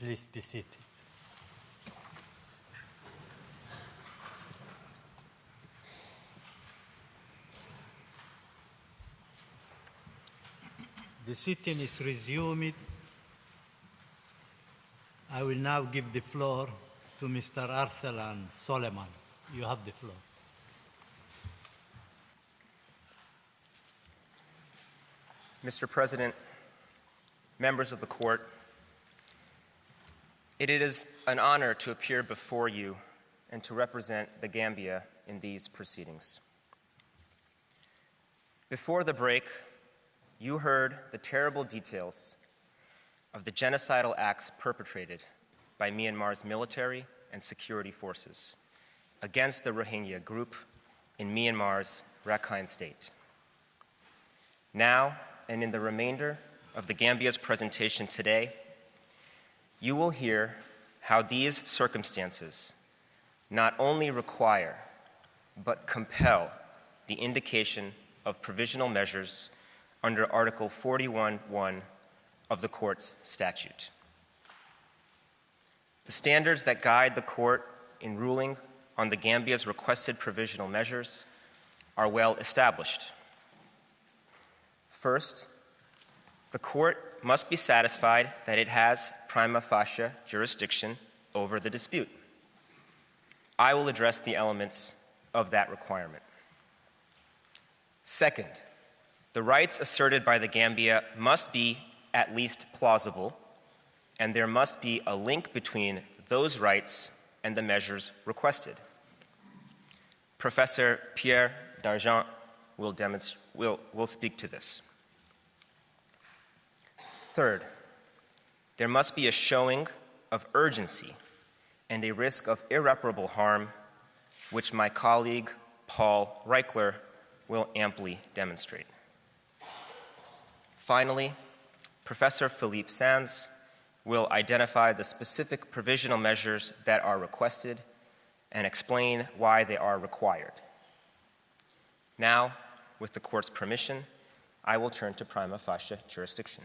Please be seated. The sitting is resumed. I will now give the floor to Mr. Arsalan Suleiman. You have the floor. Mr. President, members of the Court, it is an honor to appear before you and to represent the Gambia in these proceedings. Before the break, you heard the terrible details of the genocidal acts perpetrated by Myanmar's military and security forces against the Rohingya group in Myanmar's Rakhine State. Now, and in the remainder of the Gambia's presentation today, you will hear how these circumstances not only require, but compel the indication of provisional measures under Article 41(1) of the Court's statute. The standards that guide the Court in ruling on the Gambia's requested provisional measures are well established. First, the Court must be satisfied that it has prima facie jurisdiction over the dispute. I will address the elements of that requirement. Second, the rights asserted by the Gambia must be at least plausible, and there must be a link between those rights and the measures requested. Professor Pierre Dargent will speak to this. Third, there must be a showing of urgency and a risk of irreparable harm, which my colleague Paul Reichler will amply demonstrate. Finally, Professor Philippe Sands will identify the specific provisional measures that are requested and explain why they are required. Now, with the court's permission, I will turn to prima facie jurisdiction.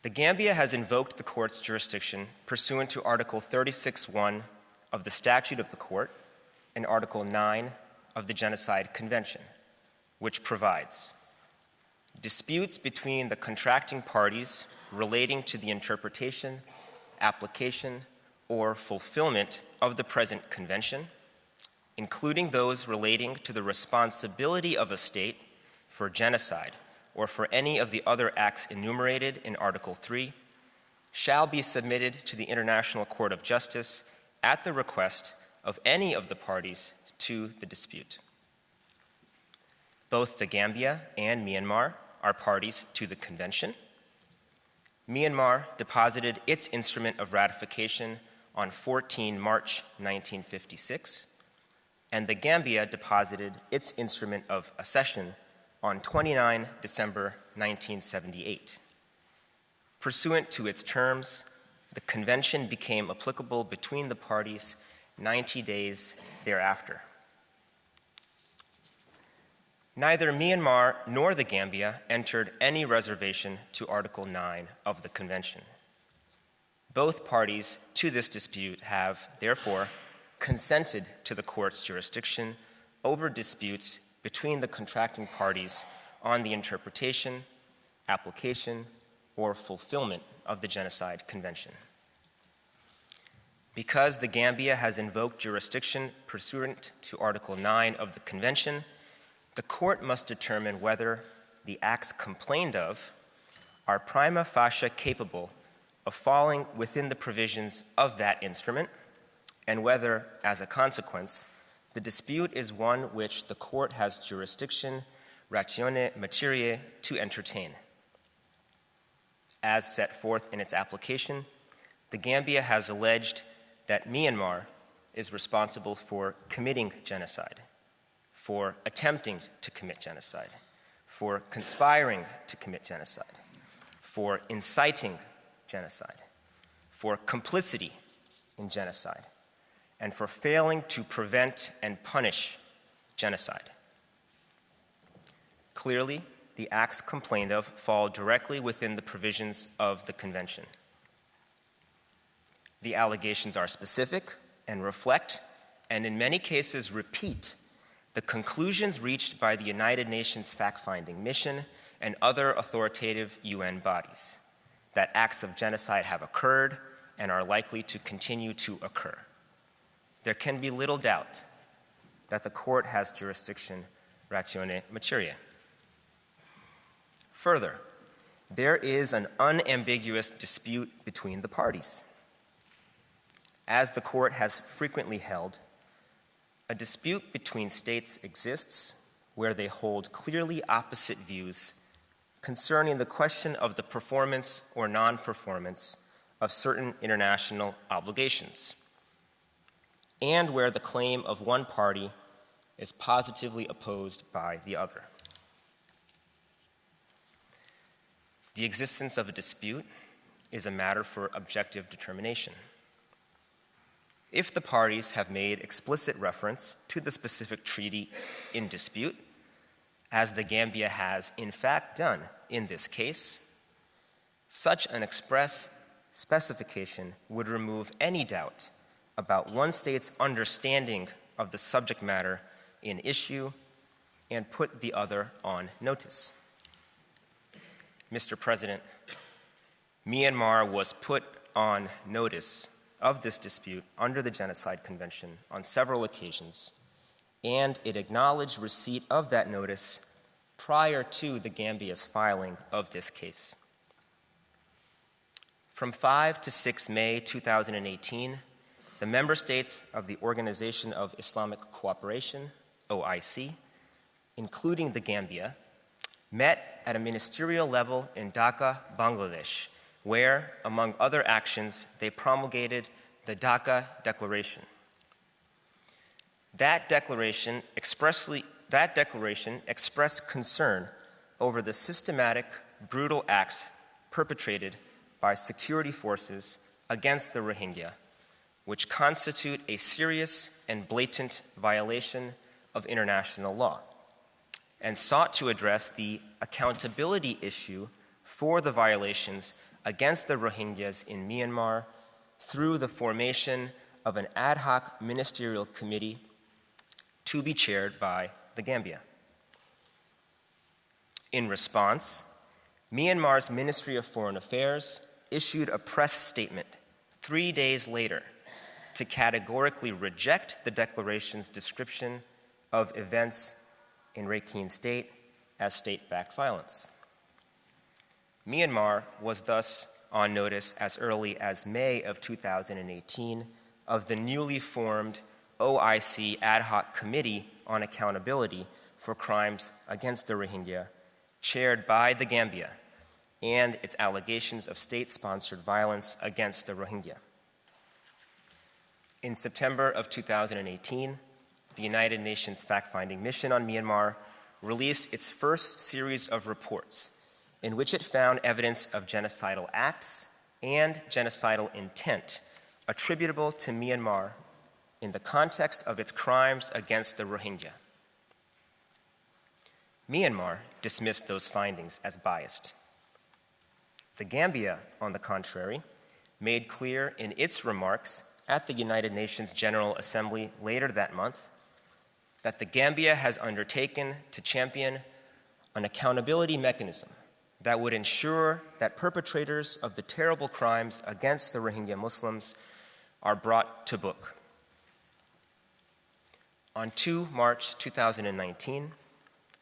The Gambia has invoked the court's jurisdiction pursuant to Article 36(1) of the Statute of the Court and Article 9 of the Genocide Convention, which provides disputes between the contracting parties relating to the interpretation, application, or fulfillment of the present convention, including those relating to the responsibility of a state for genocide or for any of the other acts enumerated in Article 3, shall be submitted to the International Court of Justice at the request of any of the parties to the dispute. Both the Gambia and Myanmar are parties to the convention. Myanmar deposited its instrument of ratification on 14 March 1956, and the Gambia deposited its instrument of accession on 29 December 1978. Pursuant to its terms, the convention became applicable between the parties 90 days thereafter. Neither Myanmar nor the Gambia entered any reservation to Article 9 of the convention. Both parties to this dispute have, therefore, consented to the court's jurisdiction over disputes between the contracting parties on the interpretation, application, or fulfillment of the Genocide Convention. Because the Gambia has invoked jurisdiction pursuant to Article 9 of the Convention, the court must determine whether the acts complained of are prima facie capable of falling within the provisions of that instrument, and whether, as a consequence, the dispute is one which the court has jurisdiction ratione materiae to entertain. As set forth in its application, the Gambia has alleged that Myanmar is responsible for committing genocide, for attempting to commit genocide, for conspiring to commit genocide, for inciting genocide, for complicity in genocide, and for failing to prevent and punish genocide. Clearly, the acts complained of fall directly within the provisions of the Convention. The allegations are specific and reflect, and in many cases repeat, the conclusions reached by the United Nations Fact-Finding Mission and other authoritative UN bodies, that acts of genocide have occurred and are likely to continue to occur. There can be little doubt that the court has jurisdiction ratione materiae. Further, there is an unambiguous dispute between the parties. As the court has frequently held, a dispute between states exists where they hold clearly opposite views concerning the question of the performance or non-performance of certain international obligations, and where the claim of one party is positively opposed by the other. The existence of a dispute is a matter for objective determination. If the parties have made explicit reference to the specific treaty in dispute, as the Gambia has in fact done in this case, such an express specification would remove any doubt about one state's understanding of the subject matter in issue and put the other on notice. Mr. President, Myanmar was put on notice of this dispute under the Genocide Convention on several occasions, and it acknowledged receipt of that notice prior to the Gambia's filing of this case. From 5 to 6 May 2018, the member states of the Organization of Islamic Cooperation, OIC, including the Gambia, met at a ministerial level in Dhaka, Bangladesh, where, among other actions, they promulgated the Dhaka Declaration. That declaration expressed concern over the systematic, brutal acts perpetrated by security forces against the Rohingya, which constitute a serious and blatant violation of international law, and sought to address the accountability issue for the violations against the Rohingyas in Myanmar through the formation of an ad hoc ministerial committee to be chaired by the Gambia. In response, Myanmar's Ministry of Foreign Affairs issued a press statement 3 days later to categorically reject the declaration's description of events in Rakhine State as state-backed violence. Myanmar was thus on notice as early as May of 2018 of the newly formed OIC Ad Hoc Committee on Accountability for Crimes Against the Rohingya, chaired by the Gambia, and its allegations of state-sponsored violence against the Rohingya. In September of 2018, the United Nations Fact-Finding Mission on Myanmar released its first series of reports in which it found evidence of genocidal acts and genocidal intent attributable to Myanmar in the context of its crimes against the Rohingya. Myanmar dismissed those findings as biased. The Gambia, on the contrary, made clear in its remarks at the United Nations General Assembly later that month that the Gambia has undertaken to champion an accountability mechanism that would ensure that perpetrators of the terrible crimes against the Rohingya Muslims are brought to book. On 2 March 2019,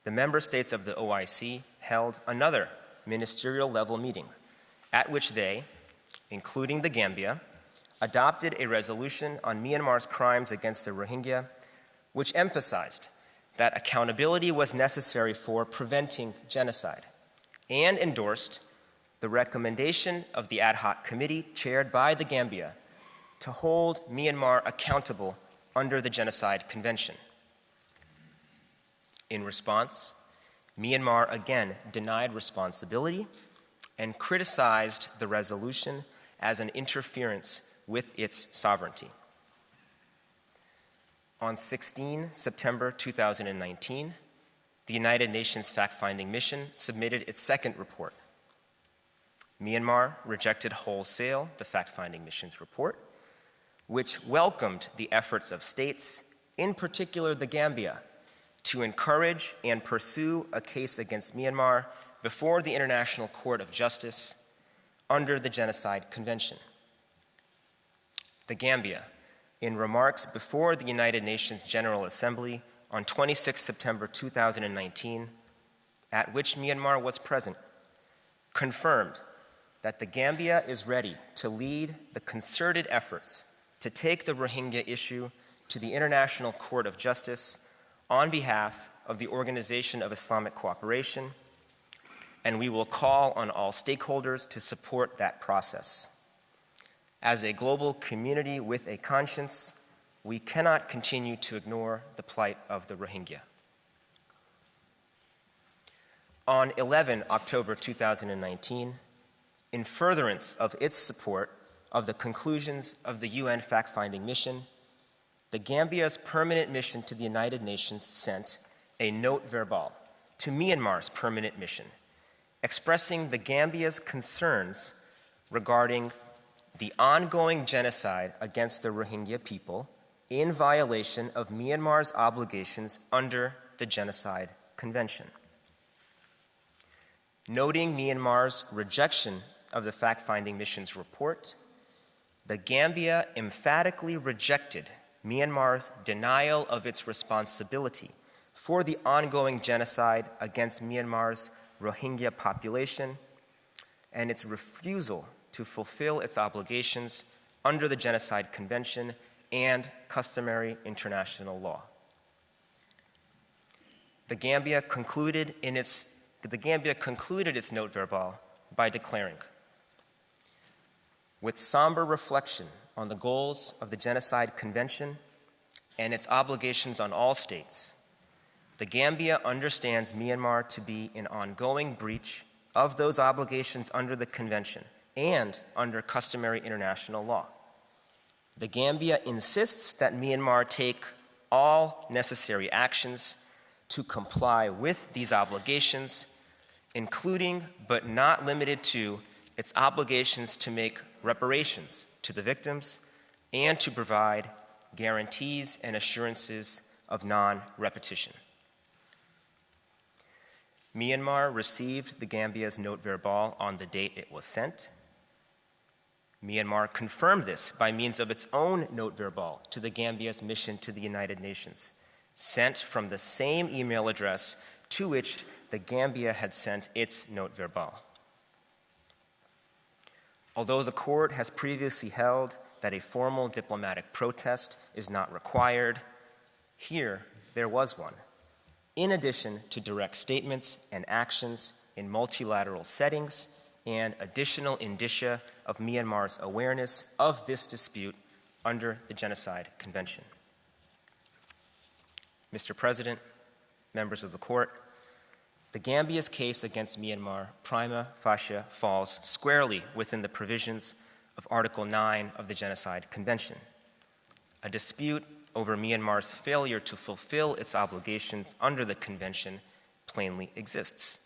the member states of the OIC held another ministerial level meeting at which they, including the Gambia, adopted a resolution on Myanmar's crimes against the Rohingya, which emphasized that accountability was necessary for preventing genocide, and endorsed the recommendation of the ad hoc committee chaired by the Gambia to hold Myanmar accountable under the Genocide Convention. In response, Myanmar again denied responsibility and criticized the resolution as an interference with its sovereignty. On 16 September 2019, the United Nations Fact-Finding Mission submitted its second report. Myanmar rejected wholesale the Fact-Finding Mission's report, which welcomed the efforts of states, in particular the Gambia, to encourage and pursue a case against Myanmar before the International Court of Justice under the Genocide Convention. The Gambia, in remarks before the United Nations General Assembly on 26 September 2019, at which Myanmar was present, confirmed that the Gambia is ready to lead the concerted efforts to take the Rohingya issue to the International Court of Justice on behalf of the Organization of Islamic Cooperation, and we will call on all stakeholders to support that process. As a global community with a conscience, we cannot continue to ignore the plight of the Rohingya. On 11 October 2019, in furtherance of its support of the conclusions of the UN Fact-Finding Mission, the Gambia's permanent mission to the United Nations sent a note verbal to Myanmar's permanent mission, expressing the Gambia's concerns regarding the ongoing genocide against the Rohingya people in violation of Myanmar's obligations under the Genocide Convention. Noting Myanmar's rejection of the Fact-Finding Mission's report, the Gambia emphatically rejected Myanmar's denial of its responsibility for the ongoing genocide against Myanmar's Rohingya population and its refusal to fulfill its obligations under the Genocide Convention and customary international law. the Gambia concluded its note verbal by declaring, with somber reflection on the goals of the Genocide Convention and its obligations on all states, the Gambia understands Myanmar to be in ongoing breach of those obligations under the Convention and under customary international law. The Gambia insists that Myanmar take all necessary actions to comply with these obligations, including but not limited to its obligations to make reparations to the victims and to provide guarantees and assurances of non-repetition. Myanmar received the Gambia's note verbal on the date it was sent. Myanmar confirmed this by means of its own note verbal to the Gambia's mission to the United Nations, sent from the same email address to which the Gambia had sent its note verbal. Although the court has previously held that a formal diplomatic protest is not required, here there was one, in addition to direct statements and actions in multilateral settings and additional indicia of Myanmar's awareness of this dispute under the Genocide Convention. Mr. President, members of the court, the Gambia's case against Myanmar prima facie falls squarely within the provisions of Article 9 of the Genocide Convention. A dispute over Myanmar's failure to fulfill its obligations under the Convention plainly exists,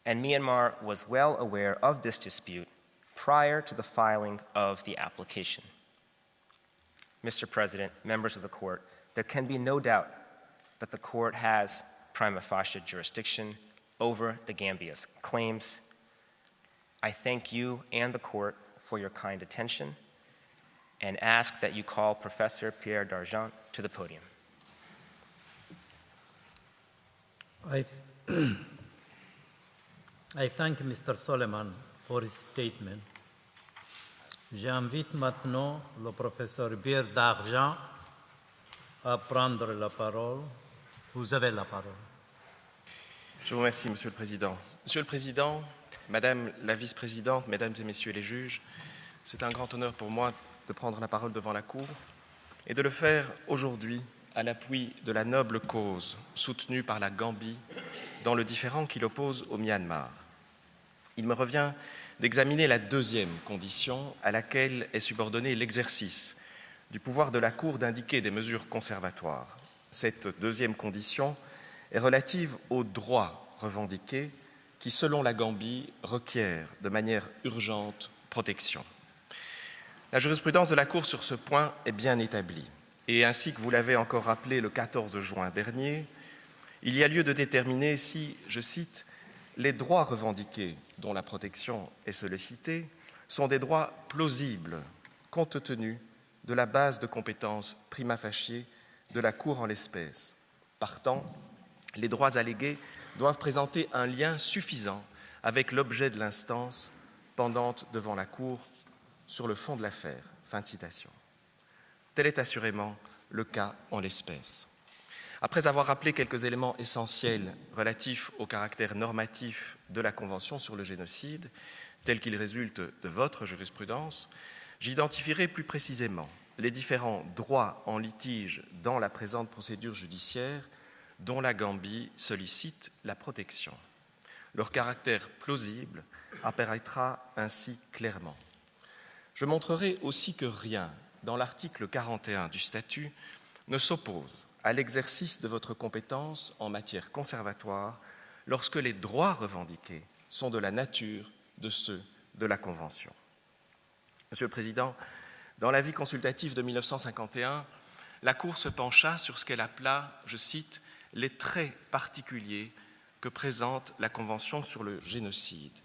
and Myanmar was well aware of this dispute prior to the filing of the application. Mr. President, members of the court, there can be no doubt that the court has prima facie jurisdiction over the Gambia's claims. I thank you and the court for your kind attention and ask that you call Professor Pierre Dargent to the podium. I thank Mr. Soleiman for his statement. J'invite maintenant le professeur Pierre Dargent à prendre la parole. Vous avez la parole. Je vous remercie, Monsieur le Président. Monsieur le Président, Madame la Vice-présidente, Mesdames et Messieurs les juges, c'est un grand honneur pour moi de prendre la parole devant la Cour et de le faire aujourd'hui à l'appui de la noble cause soutenue par la Gambie dans le différend qui l'oppose au Myanmar. Il me revient d'examiner la deuxième condition à laquelle est subordonné l'exercice du pouvoir de la Cour d'indiquer des mesures conservatoires. Cette deuxième condition est relative aux droits revendiqués qui, selon la Gambie, requièrent de manière urgente protection. La jurisprudence de la Cour sur ce point est bien établie et ainsi que vous l'avez encore rappelé le 14 juin dernier, il y a lieu de déterminer si, je cite, « les droits revendiqués dont la protection est sollicitée sont des droits plausibles compte tenu de la base de compétences prima facie de la Cour en l'espèce. Partant, les droits allégués doivent présenter un lien suffisant avec l'objet de l'instance pendante devant la Cour sur le fond de l'affaire. » Fin de citation. Tel est assurément le cas en l'espèce. Après avoir rappelé quelques éléments essentiels relatifs au caractère normatif de la Convention sur le génocide, tel qu'il résulte de votre jurisprudence, j'identifierai plus précisément les différents droits en litige dans la présente procédure judiciaire dont la Gambie sollicite la protection. Leur caractère plausible apparaîtra ainsi clairement. Je montrerai aussi que rien dans l'article 41 du statut ne s'oppose à l'exercice de votre compétence en matière conservatoire lorsque les droits revendiqués sont de la nature de ceux de la Convention. Monsieur le Président, dans l'avis consultatif de 1951, la Cour se pencha sur ce qu'elle appela, je cite, « les traits particuliers que présente la Convention sur le génocide ».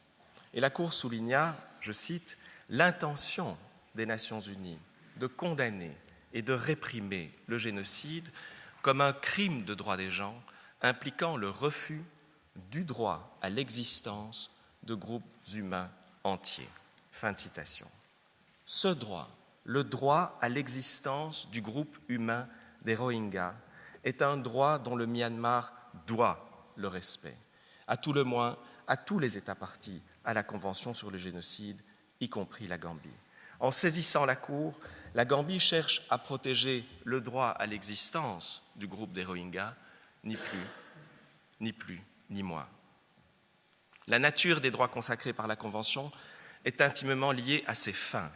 Et la Cour souligna, je cite, « l'intention des Nations Unies de condamner et de réprimer le génocide comme un crime de droit des gens impliquant le refus du droit à l'existence de groupes humains entiers. » Fin de citation. Ce droit, le droit à l'existence du groupe humain des Rohingyas, est un droit dont le Myanmar doit le respect, à tout le moins à tous les États partis à la Convention sur le génocide, y compris la Gambie. En saisissant la Cour, la Gambie cherche à protéger le droit à l'existence du groupe des Rohingyas, ni plus, ni moins. La nature des droits consacrés par la Convention est intimement liée à ses fins,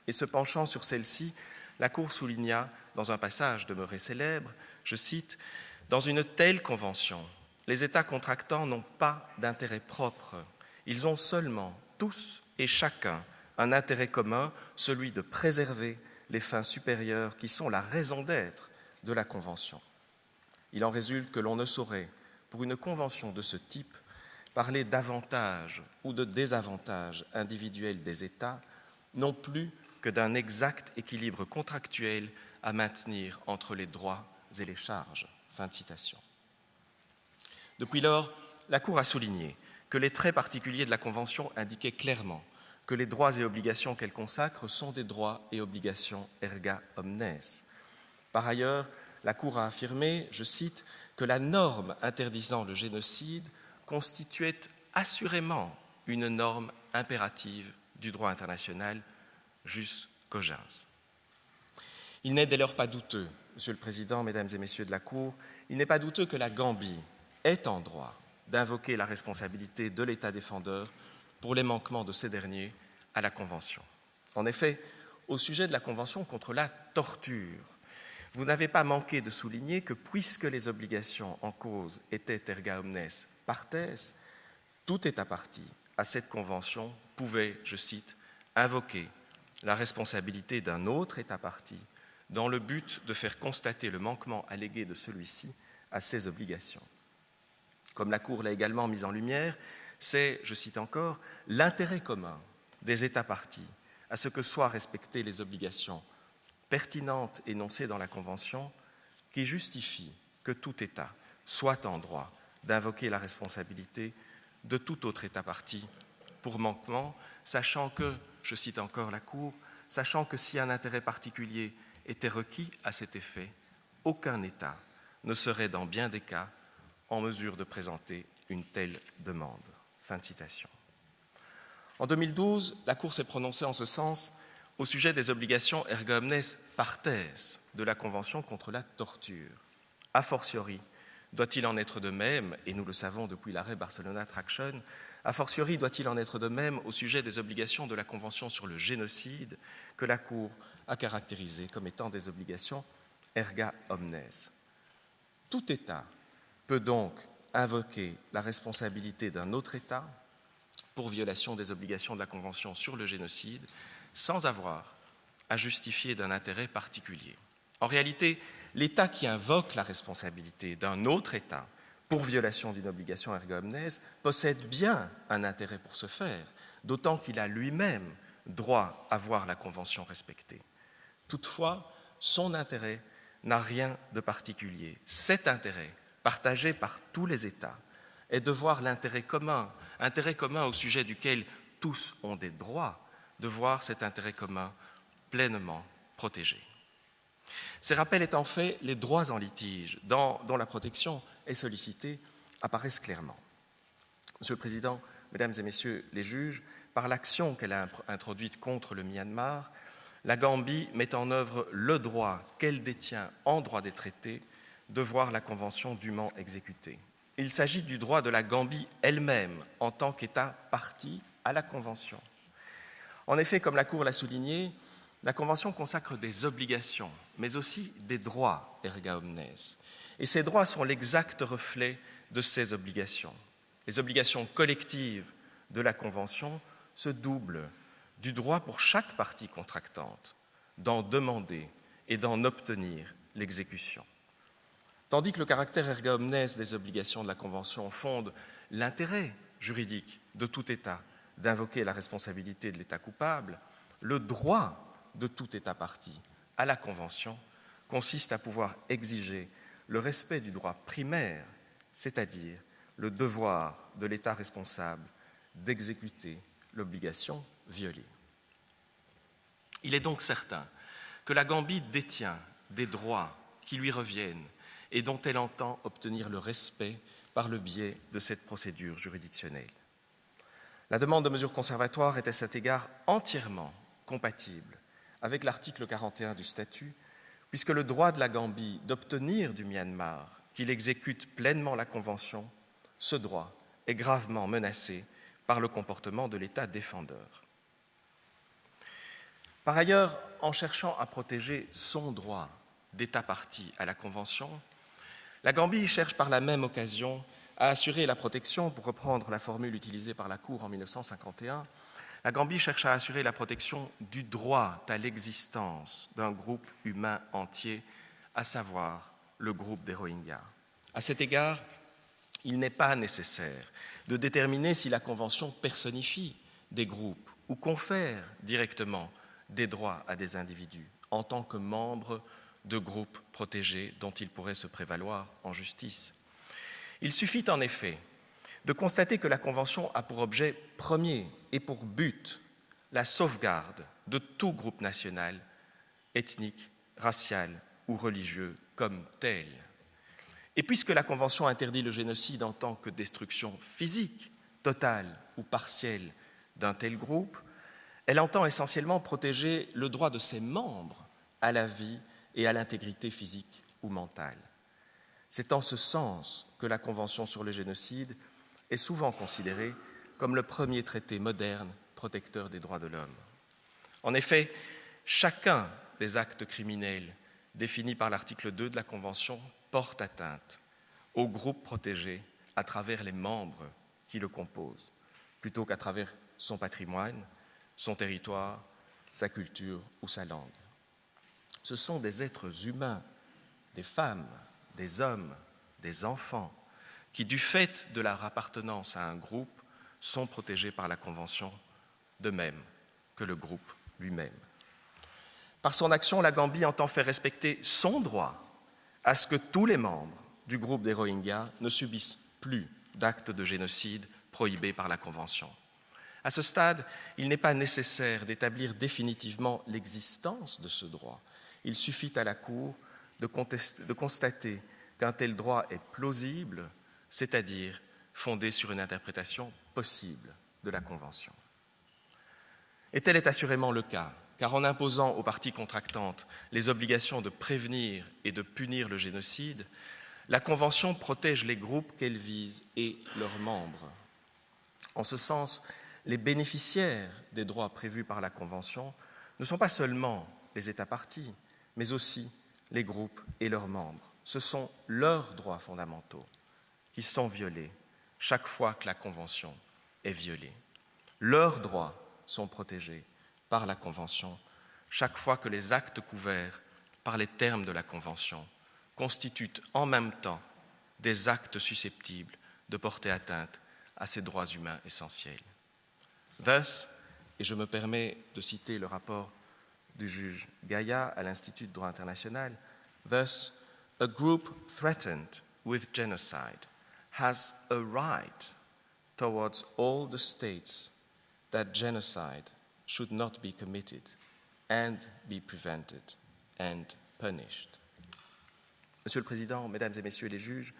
et se penchant sur celle-ci, la Cour souligna dans un passage demeuré célèbre, je cite, « Dans une telle convention, les États contractants n'ont pas d'intérêt propre. Ils ont seulement, tous et chacun, un intérêt commun, celui de préserver les fins supérieures qui sont la raison d'être de la Convention. Il en résulte que l'on ne saurait, pour une convention de ce type, parler d'avantages ou de désavantages individuels des États, non plus que d'un exact équilibre contractuel à maintenir entre les droits et les charges. » Fin de citation. Depuis lors, la Cour a souligné que les traits particuliers de la Convention indiquaient clairement que les droits et obligations qu'elle consacre sont des droits et obligations erga omnes. Par ailleurs, la Cour a affirmé, je cite, que la norme interdisant le génocide constituait assurément une norme impérative du droit international jusqu'au gens. Il n'est dès lors pas douteux, Monsieur le Président, Mesdames et Messieurs de la Cour, il n'est pas douteux que la Gambie est en droit d'invoquer la responsabilité de l'État défendeur pour les manquements de ces derniers à la Convention. En effet, au sujet de la Convention contre la torture, vous n'avez pas manqué de souligner que puisque les obligations en cause étaient erga omnes partes, tout État parti à cette Convention pouvait, je cite, invoquer la responsabilité d'un autre État parti dans le but de faire constater le manquement allégué de celui-ci à ses obligations. Comme la Cour l'a également mis en lumière, c'est, je cite encore, l'intérêt commun des États partis à ce que soient respectées les obligations pertinentes énoncées dans la Convention qui justifie que tout État soit en droit d'invoquer la responsabilité de tout autre État parti pour manquement, sachant que, je cite encore la Cour, sachant que si un intérêt particulier était requis à cet effet, aucun État ne serait dans bien des cas en mesure de présenter une telle demande. Fin de citation. En 2012, la Cour s'est prononcée en ce sens au sujet des obligations erga omnes partes de la Convention contre la torture. A fortiori, doit-il en être de même, et nous le savons depuis l'arrêt Barcelona Traction, a fortiori doit-il en être de même au sujet des obligations de la Convention sur le génocide que la Cour a caractérisées comme étant des obligations erga omnes. Tout État peut donc invoquer la responsabilité d'un autre État pour violation des obligations de la Convention sur le génocide sans avoir à justifier d'un intérêt particulier. En réalité, l'État qui invoque la responsabilité d'un autre État pour violation d'une obligation erga omnes possède bien un intérêt pour ce faire, d'autant qu'il a lui-même droit à voir la Convention respectée. Toutefois, son intérêt n'a rien de particulier. Cet intérêt, partagé par tous les États, est de voir l'intérêt commun au sujet duquel tous ont des droits, de voir cet intérêt commun pleinement protégé. Ces rappels étant faits, les droits en litige dont la protection est sollicitée apparaissent clairement. Monsieur le Président, Mesdames et Messieurs les juges, par l'action qu'elle a introduite contre le Myanmar, la Gambie met en œuvre le droit qu'elle détient en droit des traités de voir la Convention dûment exécutée. Il s'agit du droit de la Gambie elle-même en tant qu'État partie à la Convention. En effet, comme la Cour l'a souligné, la Convention consacre des obligations, mais aussi des droits erga omnes. Et ces droits sont l'exact reflet de ces obligations. Les obligations collectives de la Convention se doublent du droit pour chaque partie contractante d'en demander et d'en obtenir l'exécution. Tandis que le caractère erga omnes des obligations de la Convention fonde l'intérêt juridique de tout État d'invoquer la responsabilité de l'État coupable, le droit de tout État parti à la Convention consiste à pouvoir exiger le respect du droit primaire, c'est-à-dire le devoir de l'État responsable d'exécuter l'obligation violée. Il est donc certain que la Gambie détient des droits qui lui reviennent et dont elle entend obtenir le respect par le biais de cette procédure juridictionnelle. La demande de mesures conservatoires est à cet égard entièrement compatible avec l'article 41 du statut, puisque le droit de la Gambie d'obtenir du Myanmar qu'il exécute pleinement la Convention, ce droit est gravement menacé par le comportement de l'État défendeur. Par ailleurs, en cherchant à protéger son droit d'État partie à la Convention, la Gambie cherche par la même occasion à assurer la protection, pour reprendre la formule utilisée par la Cour en 1951, la Gambie cherche à assurer la protection du droit à l'existence d'un groupe humain entier, à savoir le groupe des Rohingyas. À cet égard, il n'est pas nécessaire de déterminer si la Convention personnifie des groupes ou confère directement des droits à des individus en tant que membres de groupes protégés dont ils pourraient se prévaloir en justice. Il suffit en effet de constater que la Convention a pour objet premier et pour but la sauvegarde de tout groupe national, ethnique, racial ou religieux comme tel. Et puisque la Convention interdit le génocide en tant que destruction physique, totale ou partielle d'un tel groupe, elle entend essentiellement protéger le droit de ses membres à la vie et à l'intégrité physique ou mentale. C'est en ce sens que la Convention sur le génocide est souvent considérée comme le premier traité moderne protecteur des droits de l'homme. En effet, chacun des actes criminels définis par l'article 2 de la Convention porte atteinte au groupe protégé à travers les membres qui le composent, plutôt qu'à travers son patrimoine, son territoire, sa culture ou sa langue. Ce sont des êtres humains, des femmes, des hommes, des enfants, qui, du fait de leur appartenance à un groupe, sont protégés par la Convention, de même que le groupe lui-même. Par son action, la Gambie entend faire respecter son droit à ce que tous les membres du groupe des Rohingyas ne subissent plus d'actes de génocide prohibés par la Convention. À ce stade, il n'est pas nécessaire d'établir définitivement l'existence de ce droit. Il suffit à la Cour de constater qu'un tel droit est plausible, c'est-à-dire fondé sur une interprétation possible de la Convention. Et tel est assurément le cas, car en imposant aux parties contractantes les obligations de prévenir et de punir le génocide, la Convention protège les groupes qu'elle vise et leurs membres. En ce sens, les bénéficiaires des droits prévus par la Convention ne sont pas seulement les États parties, mais aussi les groupes et leurs membres. Ce sont leurs droits fondamentaux qui sont violés chaque fois que la Convention est violée. Leurs droits sont protégés par la Convention chaque fois que les actes couverts par les termes de la Convention constituent en même temps des actes susceptibles de porter atteinte à ces droits humains essentiels. Thus, et je me permets de citer le rapport du juge Gaïa à l'Institut de droit international, thus, a group threatened with genocide has a right towards all the states that genocide should not be committed and be prevented and punished. Monsieur le Président, Mesdames et Messieurs les juges,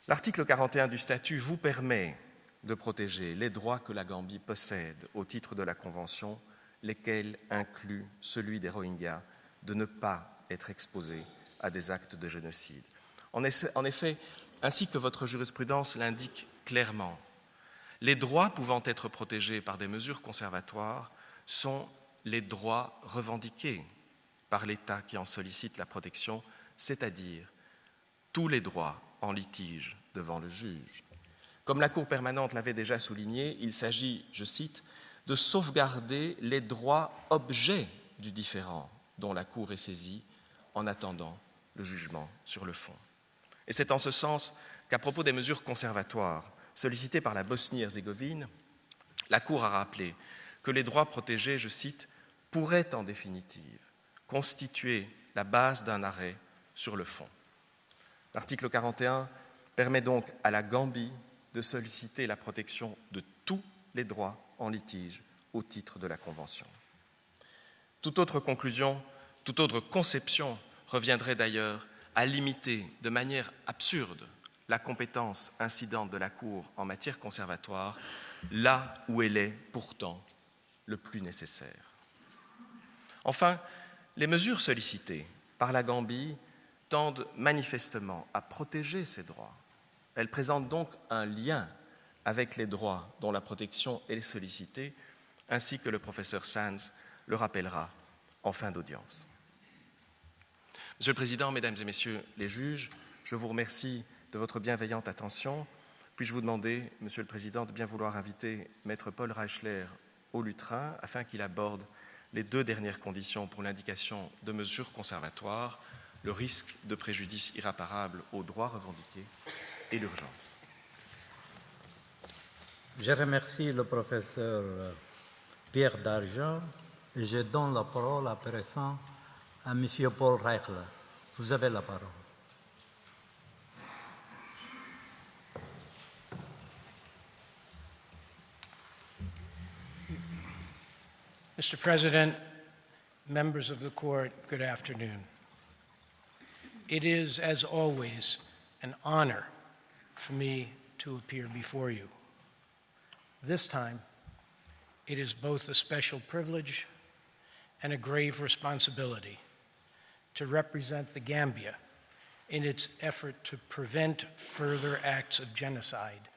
l'article 41 du statut vous permet de protéger les droits que la Gambie possède au titre de la Convention, lesquels incluent celui des Rohingyas de ne pas être exposés à des actes de génocide. En effet, ainsi que votre jurisprudence l'indique clairement, les droits pouvant être protégés par des mesures conservatoires sont les droits revendiqués par l'État qui en sollicite la protection, c'est-à-dire tous les droits en litige devant le juge. Comme la Cour permanente l'avait déjà souligné, il s'agit, je cite, de sauvegarder les droits objets du différend dont la Cour est saisie en attendant le jugement sur le fond. Et c'est en ce sens qu'à propos des mesures conservatoires sollicitées par la Bosnie-Herzégovine, la Cour a rappelé que les droits protégés, je cite, pourraient en définitive constituer la base d'un arrêt sur le fond. L'article 41 permet donc à la Gambie de solliciter la protection de tous les droits en litige au titre de la Convention. Toute autre conclusion, toute autre conception reviendrait d'ailleurs à limiter de manière absurde la compétence incidente de la Cour en matière conservatoire, là où elle est pourtant le plus nécessaire. Enfin, les mesures sollicitées par la Gambie tendent manifestement à protéger ses droits. Elles présentent donc un lien avec les droits dont la protection est sollicitée, ainsi que le professeur Sands le rappellera en fin d'audience. Monsieur le Président, Mesdames et Messieurs les juges, je vous remercie de votre bienveillante attention. Puis-je vous demander, Monsieur le Président, de bien vouloir inviter Maître Paul Reichler au lutrin afin qu'il aborde les 2 dernières conditions pour l'indication de mesures conservatoires, le risque de préjudice irréparable aux droits revendiqués et l'urgence. Je remercie le professeur Pierre Dargent et je donne la parole à présent à M. Paul Reichler. Vous avez la parole. Mr. President, members of the court, good afternoon. It is, as always, an honor for me to appear before you. This time, it is both a special privilege and a grave responsibility to represent the Gambia in its effort to prevent further acts of genocide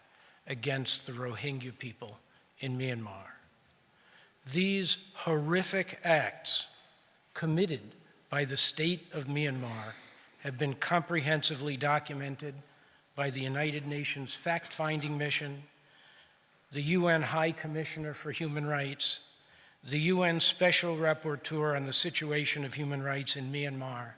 against the Rohingya people in Myanmar. These horrific acts committed by the state of Myanmar have been comprehensively documented by the United Nations Fact-Finding Mission, the UN High Commissioner for Human Rights, the UN Special Rapporteur on the Situation of Human Rights in Myanmar,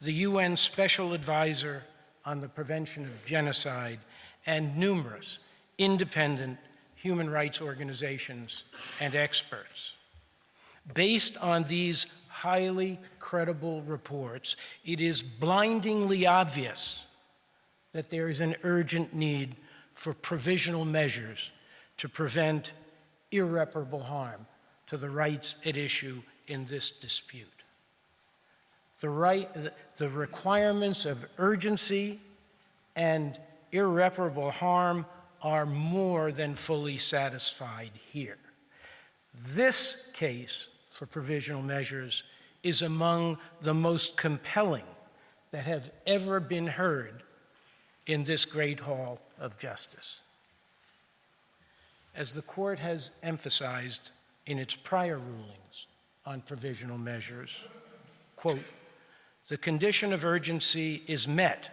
the UN Special Advisor on the Prevention of Genocide, and numerous independent human rights organizations and experts. Based on these highly credible reports, it is blindingly obvious that there is an urgent need for provisional measures to prevent irreparable harm to the rights at issue in this dispute. The requirements of urgency and irreparable harm are more than fully satisfied here. This case for provisional measures is among the most compelling that have ever been heard in this great hall of justice. As the court has emphasized in its prior rulings on provisional measures, quote, the condition of urgency is met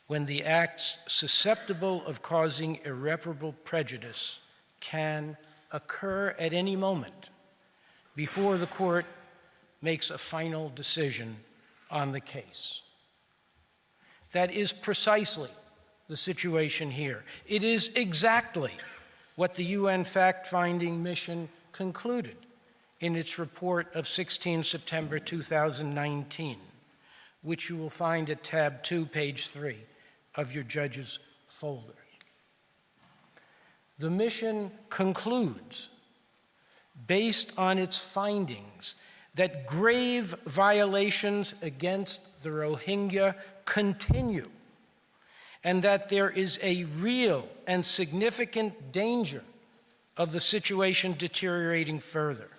when the acts susceptible of causing irreparable prejudice can occur at any moment before the court makes a final decision on the case. That is precisely the situation here. It is exactly what the UN fact-finding mission concluded in its report of 16 September 2019, which you will find at tab 2, page 3 of your judge's folders. The mission concludes, based on its findings, that grave violations against the Rohingya continue, and that there is a real and significant danger of the situation deteriorating further.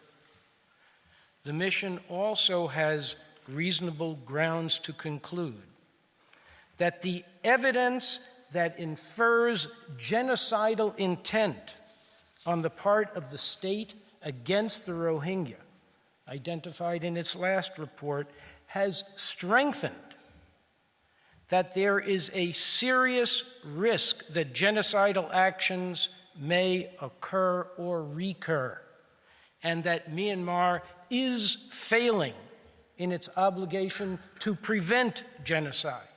The mission also has reasonable grounds to conclude that the evidence that infers genocidal intent on the part of the state against the Rohingya, identified in its last report, has strengthened that there is a serious risk that genocidal actions may occur or recur, and that Myanmar is failing in its obligation to prevent genocide,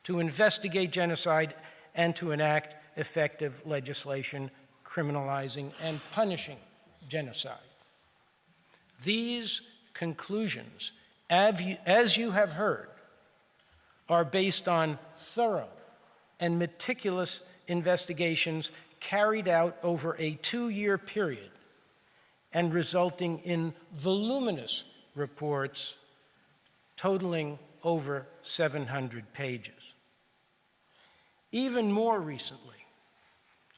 to investigate genocide, and to enact effective legislation criminalizing and punishing genocide. These conclusions, as you have heard, are based on thorough and meticulous investigations carried out over a 2-year period and resulting in voluminous reports totaling over 700 pages. Even more recently,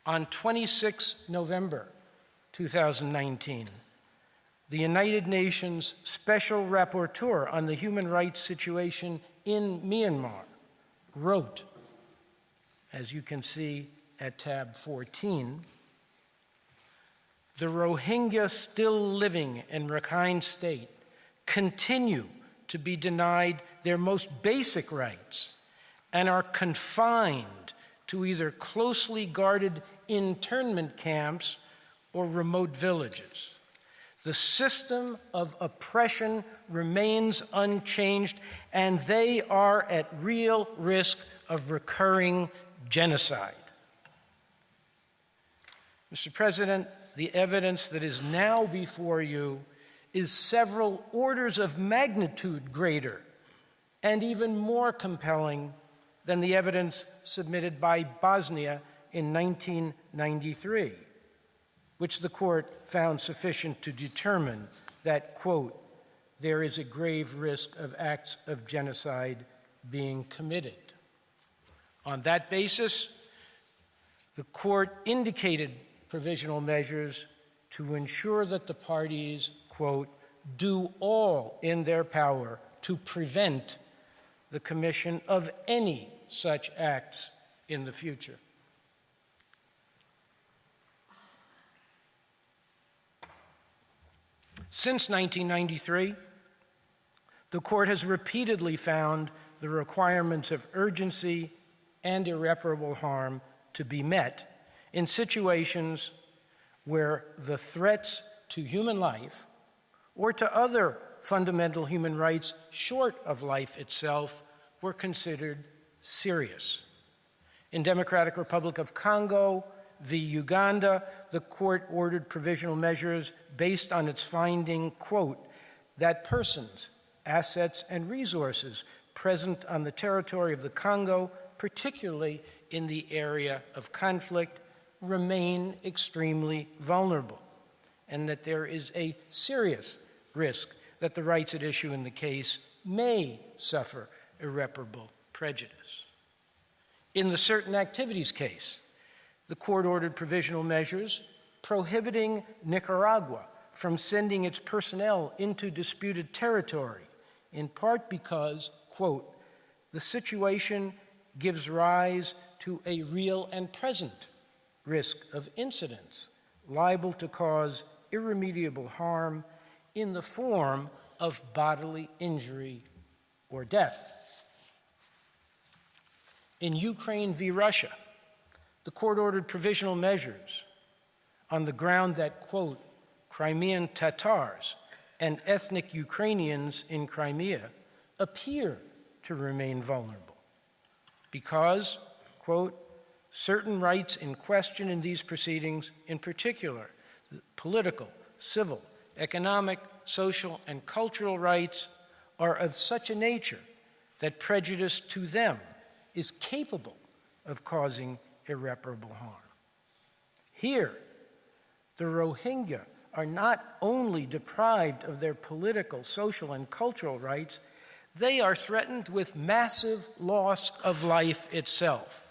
on 26 November 2019, the United Nations Special Rapporteur on the human rights situation in Myanmar wrote, as you can see at tab 14, the Rohingya still living in Rakhine State continue to be denied their most basic rights and are confined to either closely guarded internment camps or remote villages. The system of oppression remains unchanged, and they are at real risk of recurring genocide. Mr. President, the evidence that is now before you is several orders of magnitude greater and even more compelling than the evidence submitted by Bosnia in 1993, which the court found sufficient to determine that, quote, there is a grave risk of acts of genocide being committed. On that basis, the court indicated provisional measures to ensure that the parties, quote, do all in their power to prevent the commission of any such acts in the future. Since 1993, the court has repeatedly found the requirements of urgency and irreparable harm to be met in situations where the threats to human life or to other fundamental human rights short of life itself were considered serious. In Democratic Republic of Congo v. Uganda, the court ordered provisional measures based on its finding, quote, that persons, assets, and resources present on the territory of the Congo, particularly in the area of conflict, remain extremely vulnerable, and that there is a serious risk that the rights at issue in the case may suffer irreparable prejudice. In the certain activities case, the court ordered provisional measures prohibiting Nicaragua from sending its personnel into disputed territory, in part because, quote, the situation gives rise to a real and present risk of incidents liable to cause irremediable harm in the form of bodily injury or death. In Ukraine v. Russia, the court ordered provisional measures on the ground that, quote, Crimean Tatars and ethnic Ukrainians in Crimea appear to remain vulnerable because, quote, certain rights in question in these proceedings, in particular, political, civil, economic, social, and cultural rights, are of such a nature that prejudice to them is capable of causing irreparable harm. Here, the Rohingya are not only deprived of their political, social, and cultural rights, they are threatened with massive loss of life itself.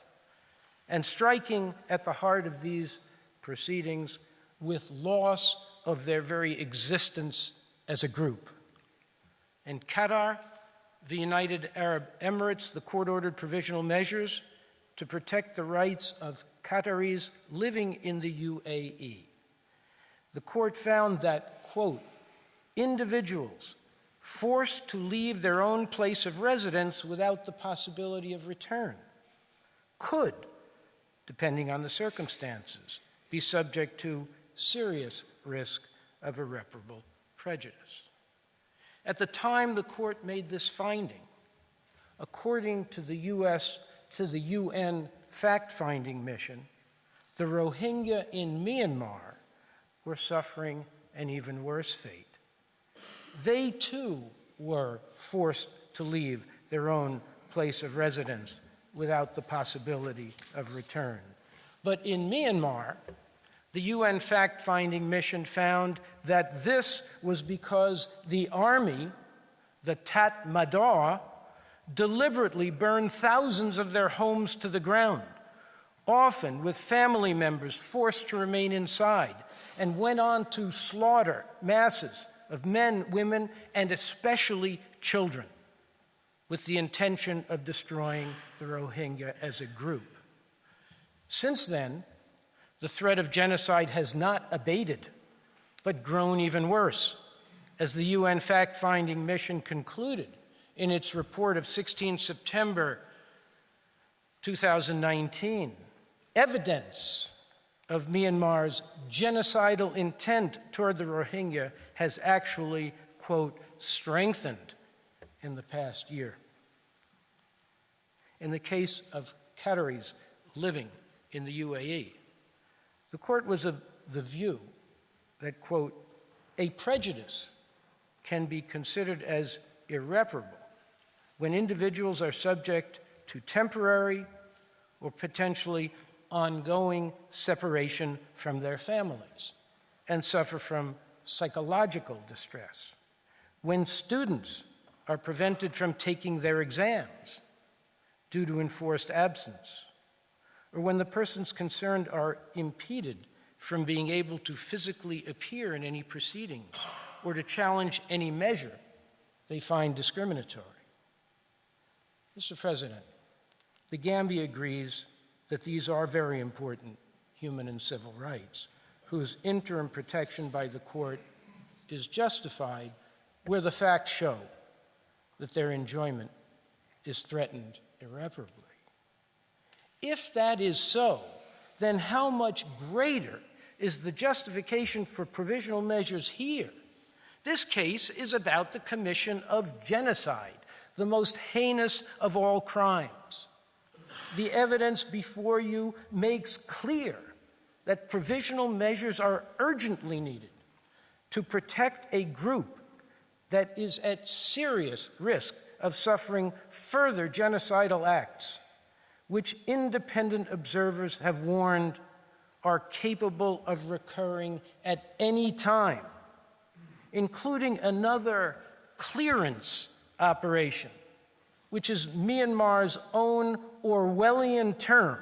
And striking at the heart of these proceedings, with loss of their very existence as a group. In Qatar, the United Arab Emirates, the court ordered provisional measures to protect the rights of Qataris living in the UAE. The court found that, quote, individuals forced to leave their own place of residence without the possibility of return could, depending on the circumstances, be subject to serious risk of irreparable prejudice. At the time the court made this finding, according to the UN fact-finding mission, the Rohingya in Myanmar were suffering an even worse fate. They too were forced to leave their own place of residence without the possibility of return. But in Myanmar, the UN fact-finding mission found that this was because the army, the Tat Madar, deliberately burned thousands of their homes to the ground, often with family members forced to remain inside, and went on to slaughter masses of men, women, and especially children, with the intention of destroying the Rohingya as a group. Since then, the threat of genocide has not abated, but grown even worse, as the UN fact-finding mission concluded in its report of 16 September 2019. Evidence of Myanmar's genocidal intent toward the Rohingya has actually, quote, strengthened in the past year. In the case of Qataris living in the UAE, the court was of the view that, quote, a prejudice can be considered as irreparable when individuals are subject to temporary or potentially ongoing separation from their families and suffer from psychological distress, when students are prevented from taking their exams due to enforced absence, or when the persons concerned are impeded from being able to physically appear in any proceedings or to challenge any measure they find discriminatory. Mr. President, the Gambia agrees that these are very important human and civil rights, whose interim protection by the court is justified where the facts show that their enjoyment is threatened irreparably. If that is so, then how much greater is the justification for provisional measures here? This case is about the commission of genocide, the most heinous of all crimes. The evidence before you makes clear that provisional measures are urgently needed to protect a group that is at serious risk of suffering further genocidal acts, which independent observers have warned are capable of recurring at any time, including another clearance operation, which is Myanmar's own Orwellian term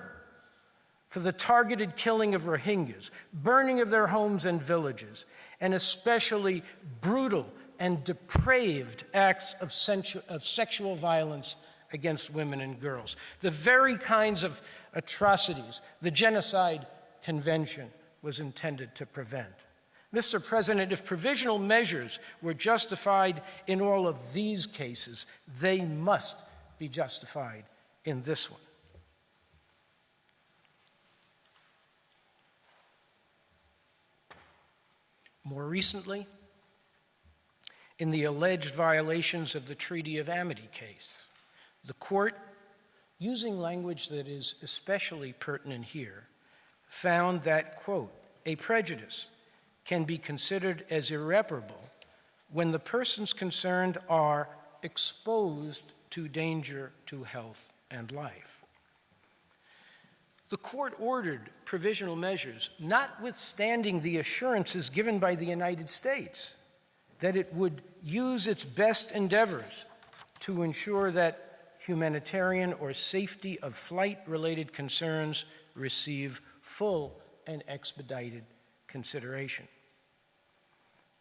for the targeted killing of Rohingyas, burning of their homes and villages, and especially brutal and depraved acts of sexual violence against women and girls, the very kinds of atrocities the Genocide Convention was intended to prevent. Mr. President, if provisional measures were justified in all of these cases, they must be justified in this one. More recently, in the alleged violations of the Treaty of Amity case, the court, using language that is especially pertinent here, found that, quote, a prejudice can be considered as irreparable when the persons concerned are exposed to danger to health and life. The court ordered provisional measures, notwithstanding the assurances given by the United States that it would use its best endeavors to ensure that humanitarian or safety of flight-related concerns receive full and expedited consideration.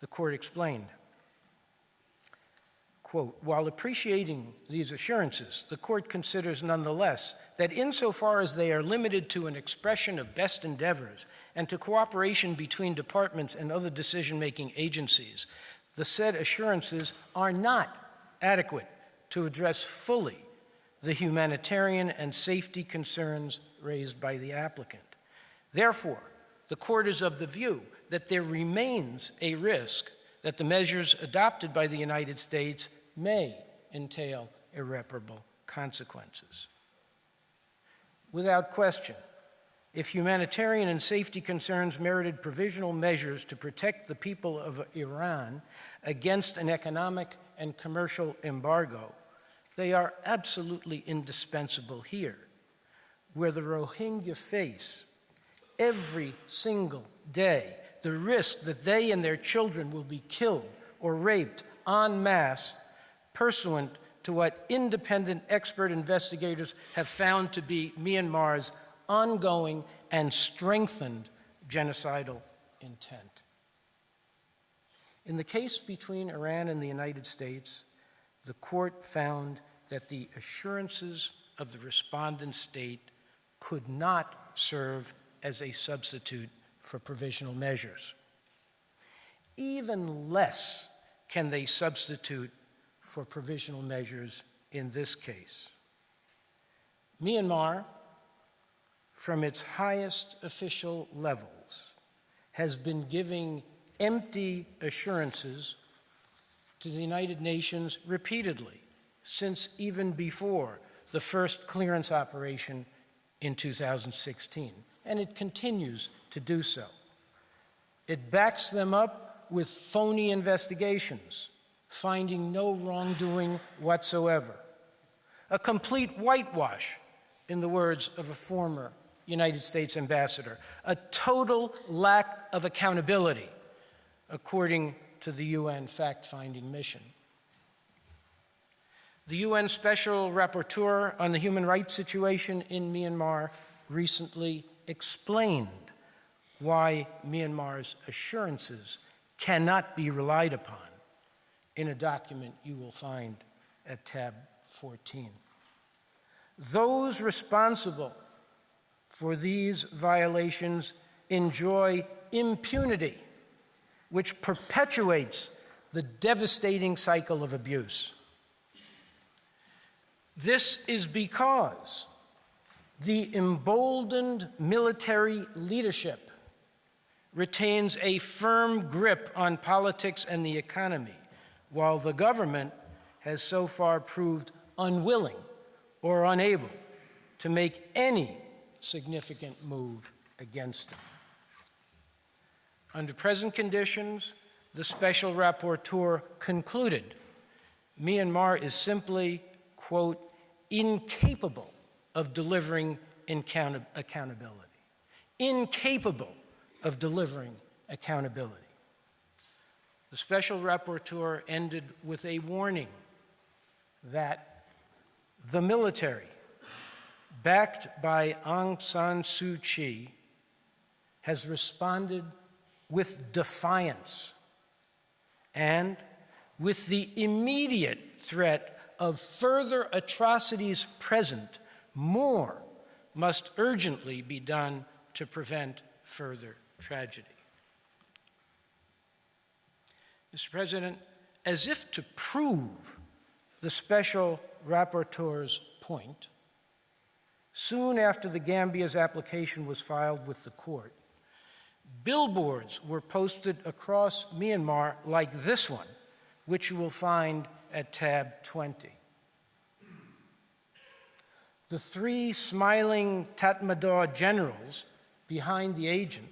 The court explained, quote, while appreciating these assurances, the court considers nonetheless that insofar as they are limited to an expression of best endeavors and to cooperation between departments and other decision-making agencies, the said assurances are not adequate to address fully the humanitarian and safety concerns raised by the applicant. Therefore, the court is of the view that there remains a risk that the measures adopted by the United States may entail irreparable consequences. Without question, if humanitarian and safety concerns merited provisional measures to protect the people of Iran against an economic and commercial embargo, they are absolutely indispensable here, where the Rohingya face every single day the risk that they and their children will be killed or raped en masse pursuant to what independent expert investigators have found to be Myanmar's ongoing and strengthened genocidal intent. In the case between Iran and the United States, the court found that the assurances of the respondent state could not serve as a substitute for provisional measures. Even less can they substitute for provisional measures in this case. Myanmar, from its highest official levels, has been giving empty assurances to the United Nations repeatedly, since even before the first clearance operation in 2016, and it continues to do so. It backs them up with phony investigations, finding no wrongdoing whatsoever. A complete whitewash, in the words of a former United States ambassador. A total lack of accountability, according to the UN fact-finding mission. The UN Special Rapporteur on the human rights situation in Myanmar recently explained why Myanmar's assurances cannot be relied upon in a document you will find at tab 14. Those responsible for these violations enjoy impunity, which perpetuates the devastating cycle of abuse. This is because the emboldened military leadership retains a firm grip on politics and the economy, while the government has so far proved unwilling or unable to make any significant move against them. Under present conditions, the Special Rapporteur concluded Myanmar is simply, quote, incapable of delivering accountability. Incapable of delivering accountability. The Special Rapporteur ended with a warning that the military, backed by Aung San Suu Kyi, has responded with defiance and with the immediate threat of further atrocities present, more must urgently be done to prevent further tragedy. Mr. President, as if to prove the Special Rapporteur's point, soon after the Gambia's application was filed with the court, billboards were posted across Myanmar like this one, which you will find at tab 20. The three smiling Tatmadaw generals behind the agent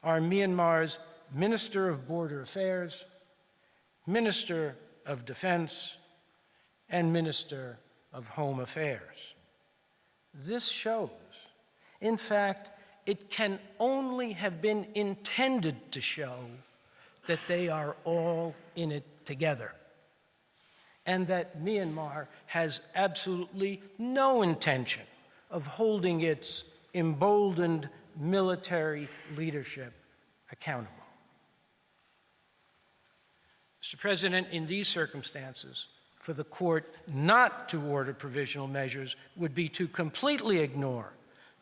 are Myanmar's Minister of Border Affairs, Minister of Defense, and Minister of Home Affairs. This shows, in fact, it can only have been intended to show that they are all in it together, and that Myanmar has absolutely no intention of holding its emboldened military leadership accountable. Mr. President, in these circumstances, for the court not to order provisional measures would be to completely ignore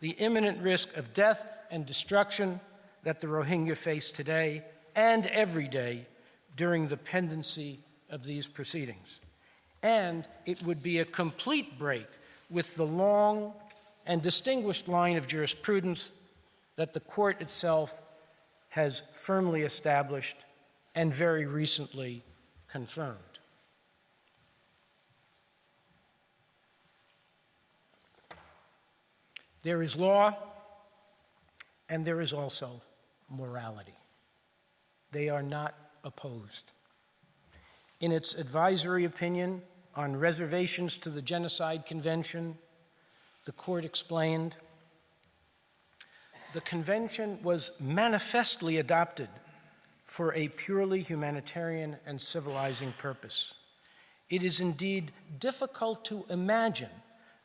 the imminent risk of death and destruction that the Rohingya face today and every day during the pendency of these proceedings. And it would be a complete break with the long and distinguished line of jurisprudence that the court itself has firmly established and very recently confirmed. There is law, and there is also morality. They are not opposed. In its advisory opinion on reservations to the Genocide Convention, the court explained, the convention was manifestly adopted for a purely humanitarian and civilizing purpose. It is indeed difficult to imagine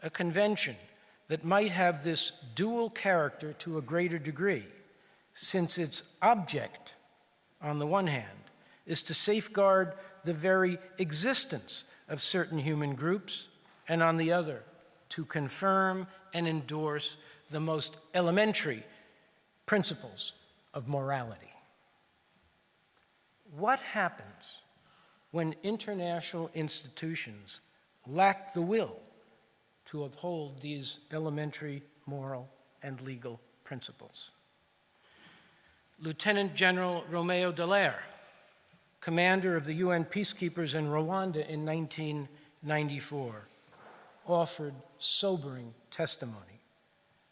a convention that might have this dual character to a greater degree, since its object, on the one hand, is to safeguard the very existence of certain human groups, and on the other, to confirm and endorse the most elementary principles of morality. What happens when international institutions lack the will to uphold these elementary moral and legal principles? Lieutenant General Romeo Dallaire, commander of the UN peacekeepers in Rwanda in 1994, offered sobering testimony,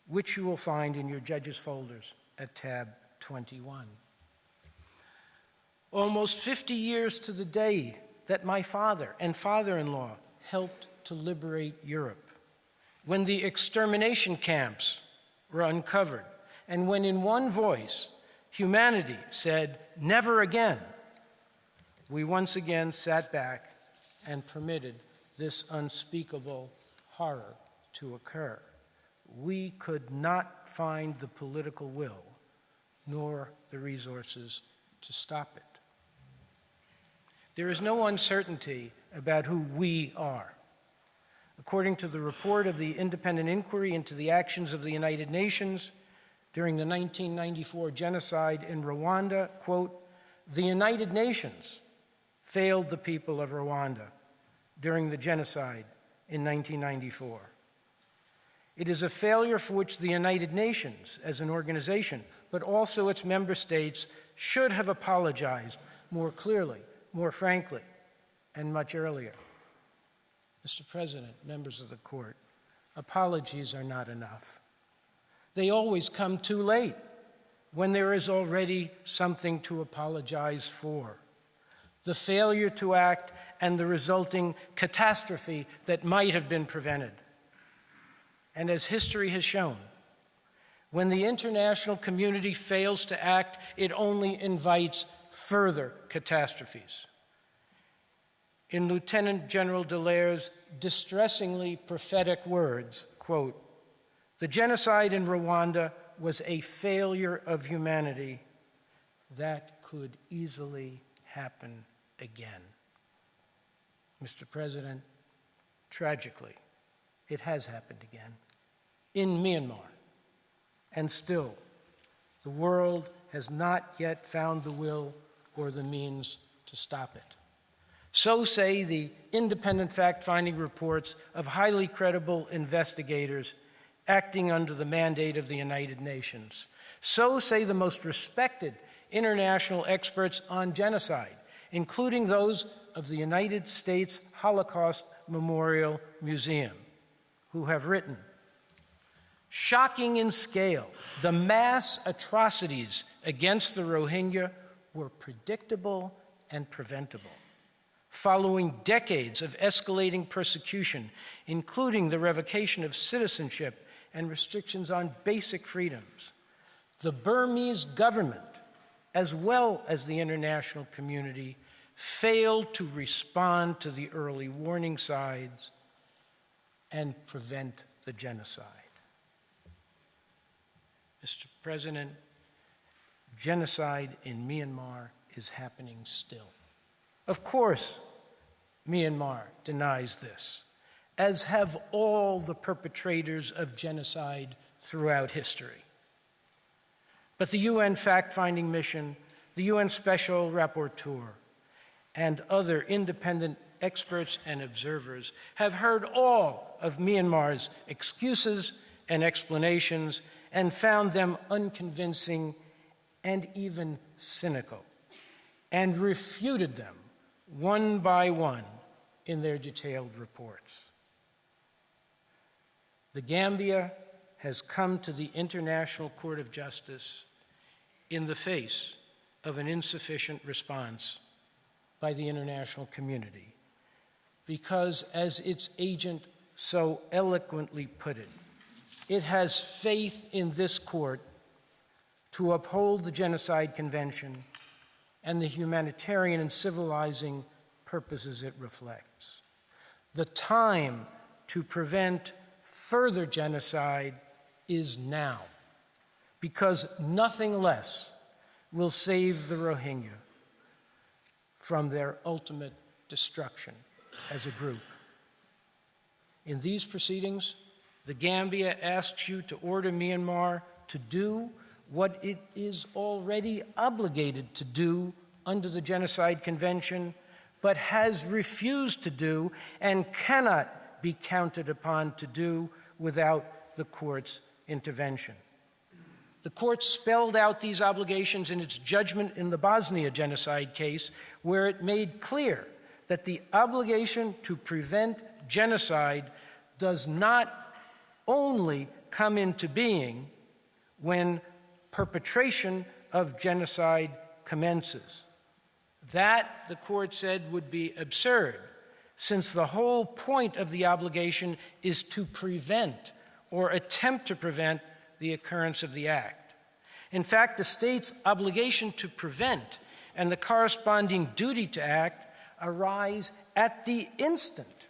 which you will find in your judges' folders at tab 21. Almost 50 years to the day that my father and father-in-law helped to liberate Europe, when the extermination camps were uncovered, and when in one voice humanity said, "Never again," we once again sat back and permitted this unspeakable horror to occur. We could not find the political will nor the resources to stop it. There is no uncertainty about who we are. According to the report of the Independent Inquiry into the Actions of the United Nations during the 1994 genocide in Rwanda, quote, "The United Nations failed the people of Rwanda during the genocide in 1994. It is a failure for which the United Nations as an organization, but also its member states, should have apologized more clearly, more frankly, and much earlier." Mr. President, members of the court, apologies are not enough. They always come too late, when there is already something to apologize for. The failure to act and the resulting catastrophe that might have been prevented. And as history has shown, when the international community fails to act, it only invites further catastrophes. In Lieutenant General Dallaire's distressingly prophetic words, quote, "The genocide in Rwanda was a failure of humanity that could easily happen again." Mr. President, tragically, it has happened again in Myanmar, and still, the world has not yet found the will or the means to stop it. So say the independent fact-finding reports of highly credible investigators acting under the mandate of the United Nations. So say the most respected international experts on genocide, including those of the United States Holocaust Memorial Museum, who have written, "Shocking in scale, the mass atrocities against the Rohingya were predictable and preventable. Following decades of escalating persecution, including the revocation of citizenship and restrictions on basic freedoms, the Burmese government, as well as the international community, failed to respond to the early warning signs and prevent the genocide." Mr. President, genocide in Myanmar is happening still. Of course, Myanmar denies this, as have all the perpetrators of genocide throughout history. But the UN fact-finding mission, the UN Special Rapporteur, and other independent experts and observers have heard all of Myanmar's excuses and explanations and found them unconvincing and even cynical, and refuted them one by one in their detailed reports. The Gambia has come to the International Court of Justice in the face of an insufficient response by the international community, because, as its agent so eloquently put it, it has faith in this court to uphold the Genocide Convention and the humanitarian and civilizing purposes it reflects. The time to prevent further genocide is now, because nothing less will save the Rohingya from their ultimate destruction as a group. In these proceedings, the Gambia asks you to order Myanmar to do what it is already obligated to do under the Genocide Convention, but has refused to do and cannot be counted upon to do without the court's intervention. The court spelled out these obligations in its judgment in the Bosnia genocide case, where it made clear that the obligation to prevent genocide does not only come into being when perpetration of genocide commences. That, the court said, would be absurd, since the whole point of the obligation is to prevent or attempt to prevent the occurrence of the act. In fact, the state's obligation to prevent and the corresponding duty to act arise at the instant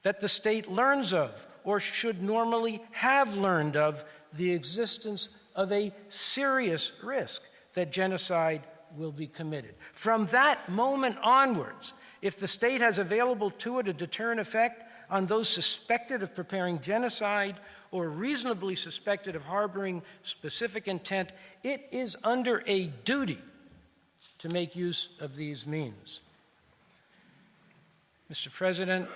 that the state learns of, or should normally have learned of, the existence of a serious risk that genocide will be committed. From that moment onwards, if the state has available to it a deterrent effect on those suspected of preparing genocide or reasonably suspected of harboring specific intent, it is under a duty to make use of these means. Mr. President,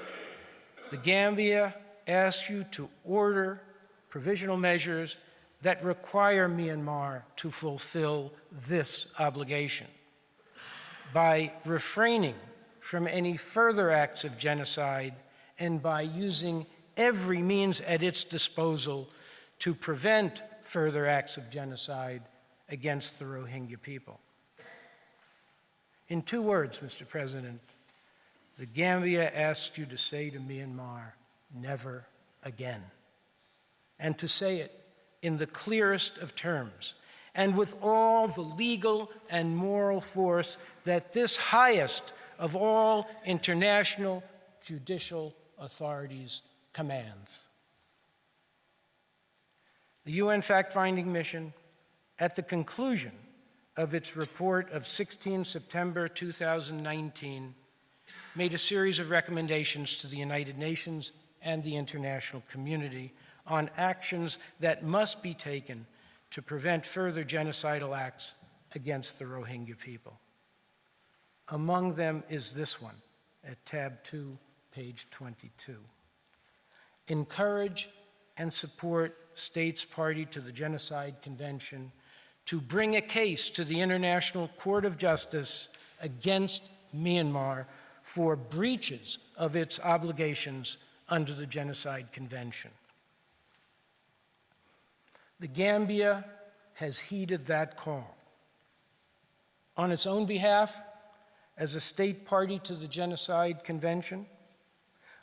the Gambia asks you to order provisional measures that require Myanmar to fulfill this obligation by refraining from any further acts of genocide and by using every means at its disposal to prevent further acts of genocide against the Rohingya people. In 2 words, Mr. President, the Gambia asks you to say to Myanmar, never again, and to say it in the clearest of terms and with all the legal and moral force that this highest of all international judicial authorities commands. The UN fact-finding mission, at the conclusion of its report of 16 September 2019, made a series of recommendations to the United Nations and the international community on actions that must be taken to prevent further genocidal acts against the Rohingya people. Among them is this one, at tab 2, page 22. Encourage and support states party to the Genocide Convention to bring a case to the International Court of Justice against Myanmar for breaches of its obligations under the Genocide Convention. The Gambia has heeded that call. On its own behalf, as a state party to the Genocide Convention,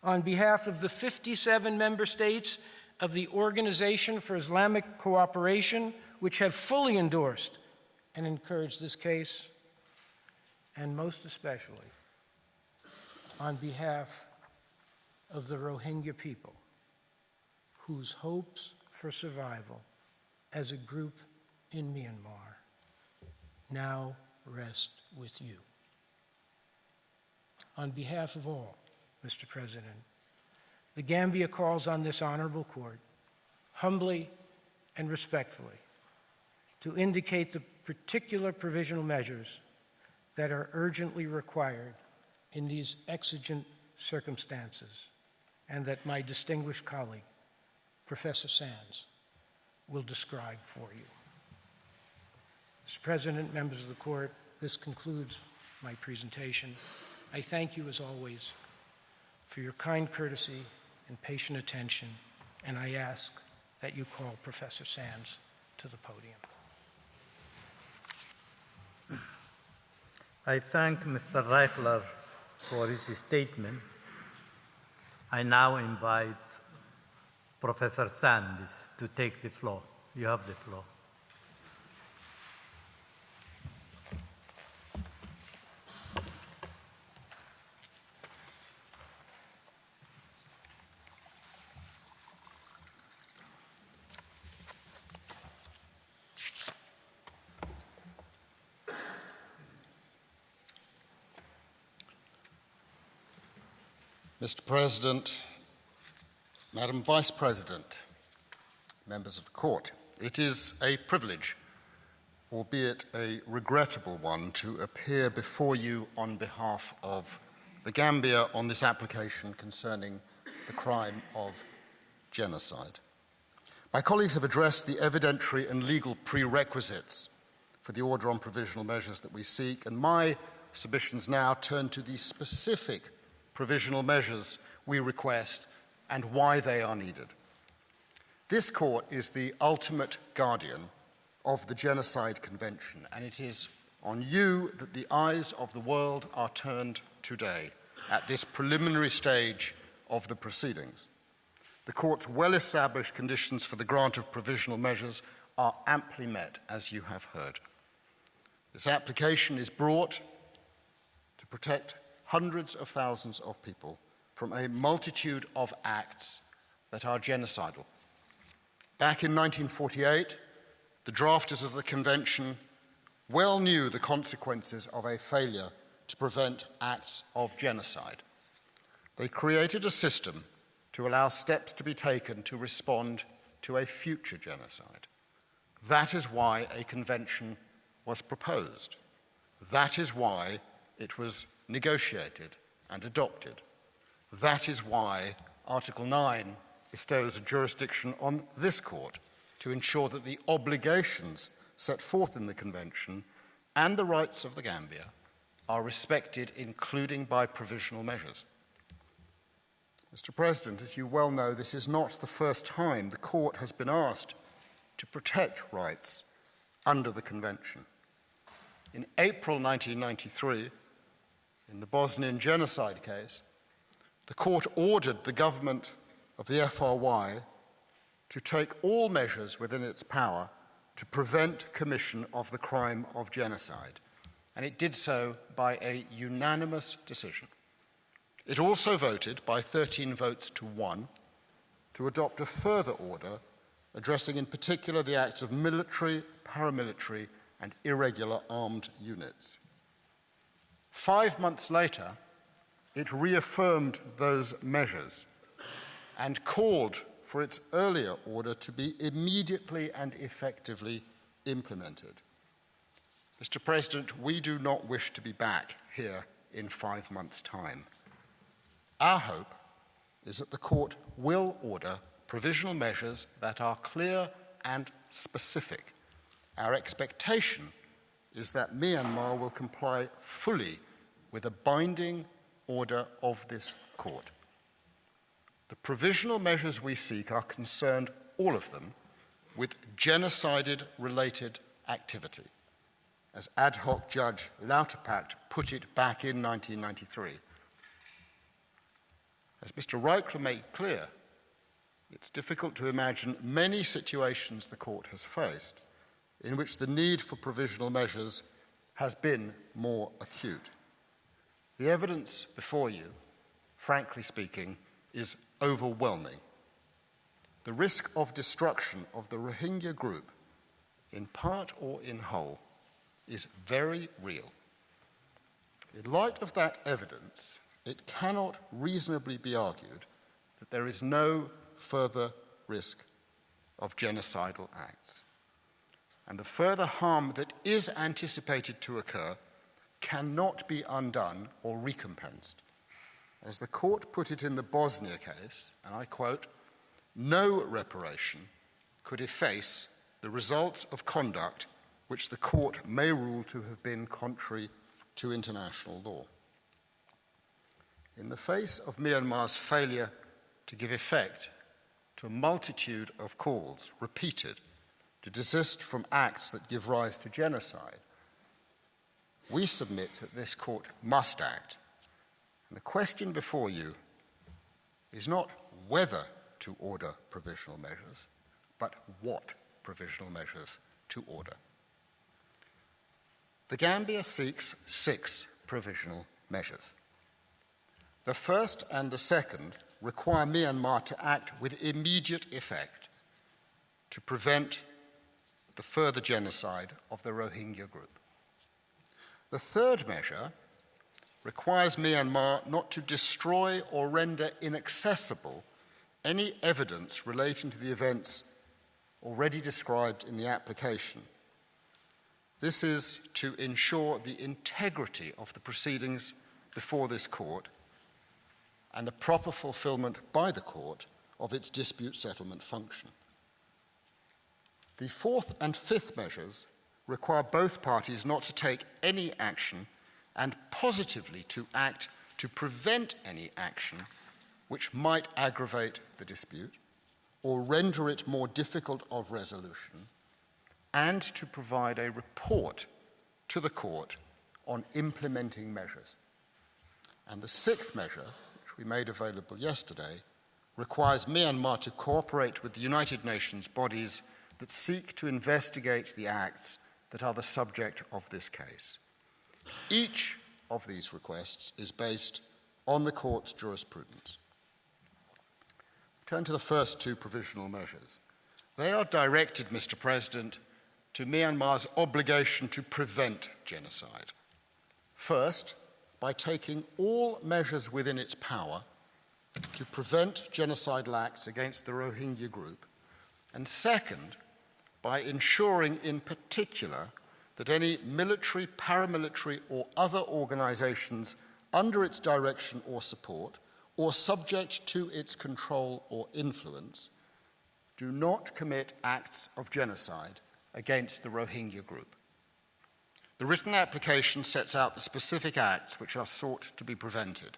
on behalf of the 57 member states of the Organization for Islamic Cooperation, which have fully endorsed and encouraged this case, and most especially on behalf of the Rohingya people, whose hopes for survival as a group in Myanmar now rest with you. On behalf of all, Mr. President, the Gambia calls on this honorable court, humbly and respectfully, to indicate the particular provisional measures that are urgently required in these exigent circumstances, and that my distinguished colleague, Professor Sands, will describe for you. Mr. President, members of the court, this concludes my presentation. I thank you, as always, for your kind courtesy and patient attention, and I ask that you call Professor Sands to the podium. I thank Mr. Reifler for his statement. I now invite Professor Sands to take the floor. You have the floor. Mr. President, Madam Vice President, members of the Court, it is a privilege, albeit a regrettable one, to appear before you on behalf of the Gambia on this application concerning the crime of genocide. My colleagues have addressed the evidentiary and legal prerequisites for the order on provisional measures that we seek, and my submissions now turn to the specific provisional measures we request and why they are needed. This court is the ultimate guardian of the Genocide Convention, and it is on you that the eyes of the world are turned today at this preliminary stage of the proceedings. The court's well-established conditions for the grant of provisional measures are amply met, as you have heard. This application is brought to protect hundreds of thousands of people from a multitude of acts that are genocidal. Back in 1948, the drafters of the convention well knew the consequences of a failure to prevent acts of genocide. They created a system to allow steps to be taken to respond to a future genocide. That is why a convention was proposed. That is why it was negotiated and adopted. That is why Article 9 bestows a jurisdiction on this court to ensure that the obligations set forth in the Convention and the rights of the Gambia are respected, including by provisional measures. Mr. President, as you well know, this is not the first time the court has been asked to protect rights under the Convention. In April 1993, in the Bosnian genocide case, the court ordered the government of the FRY to take all measures within its power to prevent commission of the crime of genocide, and it did so by a unanimous decision. It also voted by 13 votes to 1 to adopt a further order addressing in particular the acts of military, paramilitary, and irregular armed units. 5 months later, it reaffirmed those measures and called for its earlier order to be immediately and effectively implemented. Mr. President, we do not wish to be back here in 5 months' time. Our hope is that the court will order provisional measures that are clear and specific. Our expectation is that Myanmar will comply fully with a binding order of this court. The provisional measures we seek are concerned, all of them, with genocide-related activity, as ad hoc Judge Lauterpacht put it back in 1993. As Mr. Reichler made clear, it's difficult to imagine many situations the court has faced in which the need for provisional measures has been more acute. The evidence before you, frankly speaking, is overwhelming. The risk of destruction of the Rohingya group, in part or in whole, is very real. In light of that evidence, it cannot reasonably be argued that there is no further risk of genocidal acts. And the further harm that is anticipated to occur cannot be undone or recompensed. As the court put it in the Bosnia case, and I quote, "No reparation could efface the results of conduct which the court may rule to have been contrary to international law." In the face of Myanmar's failure to give effect to a multitude of calls, repeated, to desist from acts that give rise to genocide, we submit that this court must act. And the question before you is not whether to order provisional measures, but what provisional measures to order. The Gambia seeks 6 provisional measures. The first and the second require Myanmar to act with immediate effect to prevent the further genocide of the Rohingya group. The third measure requires Myanmar not to destroy or render inaccessible any evidence relating to the events already described in the application. This is to ensure the integrity of the proceedings before this court and the proper fulfilment by the court of its dispute settlement function. The fourth and fifth measures require both parties not to take any action and positively to act to prevent any action which might aggravate the dispute or render it more difficult of resolution, and to provide a report to the court on implementing measures. And the sixth measure, which we made available yesterday, requires Myanmar to cooperate with the United Nations bodies that seek to investigate the acts that are the subject of this case. Each of these requests is based on the court's jurisprudence. Turn to the first two provisional measures. They are directed, Mr. President, to Myanmar's obligation to prevent genocide. First, by taking all measures within its power to prevent genocidal acts against the Rohingya group, and second, by ensuring in particular that any military, paramilitary, or other organizations under its direction or support, or subject to its control or influence, do not commit acts of genocide against the Rohingya group. The written application sets out the specific acts which are sought to be prevented.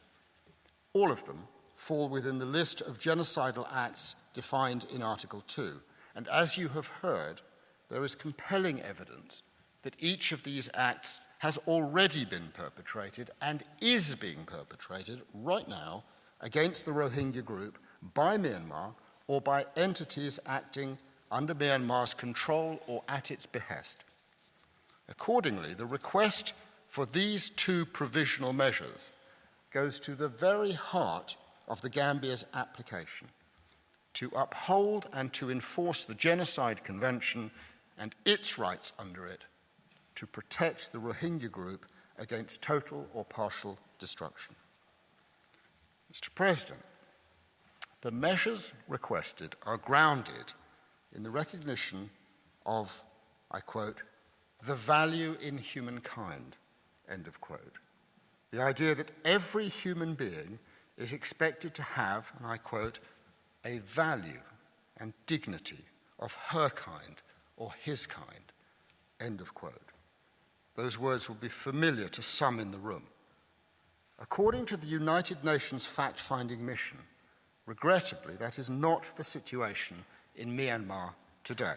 All of them fall within the list of genocidal acts defined in Article 2, and as you have heard, there is compelling evidence that each of these acts has already been perpetrated and is being perpetrated right now against the Rohingya group by Myanmar or by entities acting under Myanmar's control or at its behest. Accordingly, the request for these two provisional measures goes to the very heart of the Gambia's application to uphold and to enforce the Genocide Convention and its rights under it to protect the Rohingya group against total or partial destruction. Mr. President, the measures requested are grounded in the recognition of, I quote, the value in humankind, end of quote. The idea that every human being is expected to have, and I quote, a value and dignity of her kind or his kind, end of quote. Those words will be familiar to some in the room. According to the United Nations fact-finding mission, regrettably, that is not the situation in Myanmar today,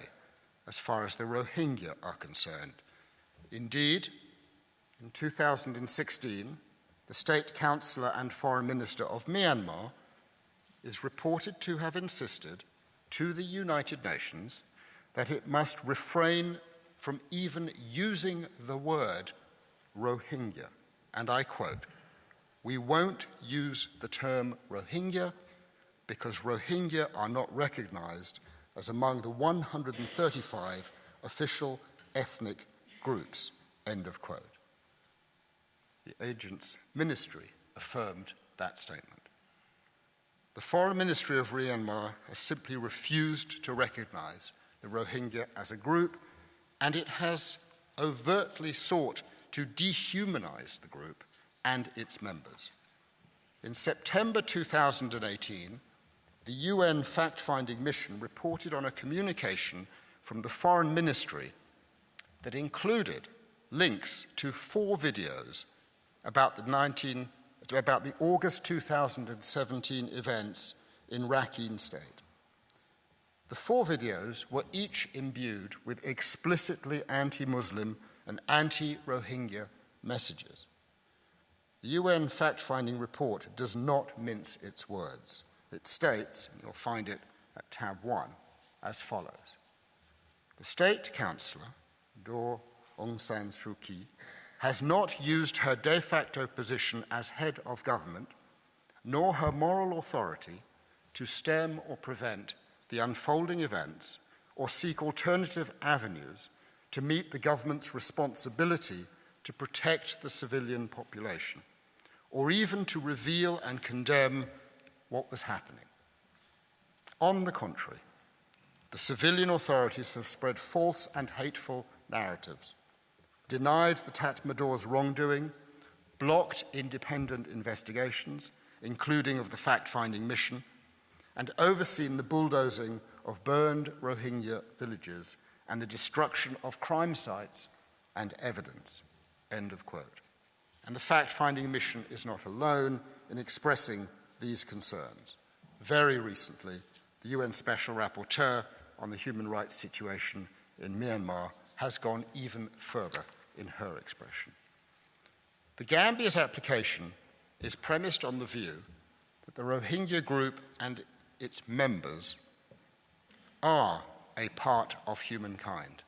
as far as the Rohingya are concerned. Indeed, in 2016, the State Councillor and Foreign Minister of Myanmar is reported to have insisted to the United Nations that it must refrain from even using the word Rohingya. And I quote, "We won't use the term Rohingya because Rohingya are not recognized as among the 135 official ethnic groups," end of quote. The agent's ministry affirmed that statement. The Foreign Ministry of Myanmar has simply refused to recognize the Rohingya as a group, and it has overtly sought to dehumanize the group and its members. In September 2018, the UN fact-finding mission reported on a communication from the Foreign Ministry that included links to 4 videos about the August 2017 events in Rakhine State. The 4 videos were each imbued with explicitly anti-Muslim and anti-Rohingya messages. The UN fact-finding report does not mince its words. It states, and you'll find it at tab 1, as follows. The State Councillor, Daw Aung San Suu Kyi, has not used her de facto position as head of government, nor her moral authority, to stem or prevent the unfolding events or seek alternative avenues to meet the government's responsibility to protect the civilian population. or even to reveal and condemn what was happening. On the contrary, the civilian authorities have spread false and hateful narratives, denied the Tatmadaws' wrongdoing, blocked independent investigations, including of the fact-finding mission, and overseen the bulldozing of burned Rohingya villages and the destruction of crime sites and evidence." End of quote. And the fact-finding mission is not alone in expressing these concerns. Very recently, the UN Special Rapporteur on the human rights situation in Myanmar has gone even further in her expression. The Gambia's application is premised on the view that the Rohingya group and its members are a part of humankind,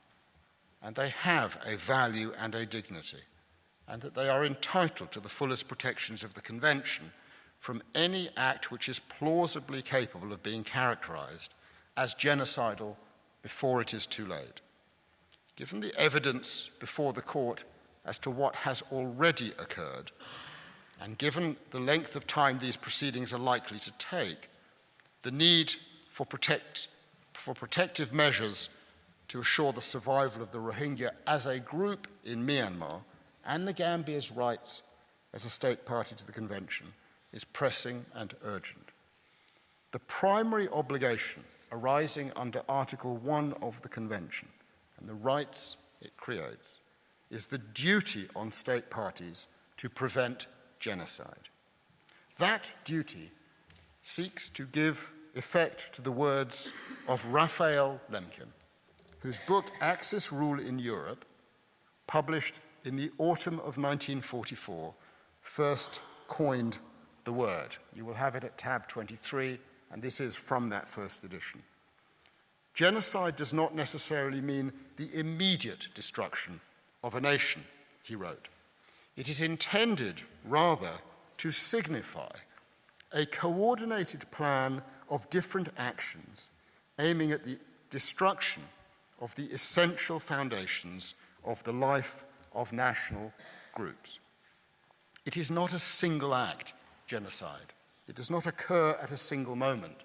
and they have a value and a dignity, and that they are entitled to the fullest protections of the Convention from any act which is plausibly capable of being characterized as genocidal before it is too late. Given the evidence before the court as to what has already occurred, and given the length of time these proceedings are likely to take, the need for protective measures to assure the survival of the Rohingya as a group in Myanmar and the Gambia's rights as a state party to the Convention is pressing and urgent. The primary obligation arising under Article 1 of the Convention and the rights it creates is the duty on state parties to prevent genocide. That duty seeks to give effect to the words of Raphael Lemkin, whose book Axis Rule in Europe, published in the autumn of 1944, first coined the word. You will have it at tab 23, and this is from that first edition. Genocide does not necessarily mean the immediate destruction of a nation, he wrote. It is intended, rather, to signify a coordinated plan of different actions aiming at the destruction of the essential foundations of the life of national groups. It is not a single act, genocide. It does not occur at a single moment.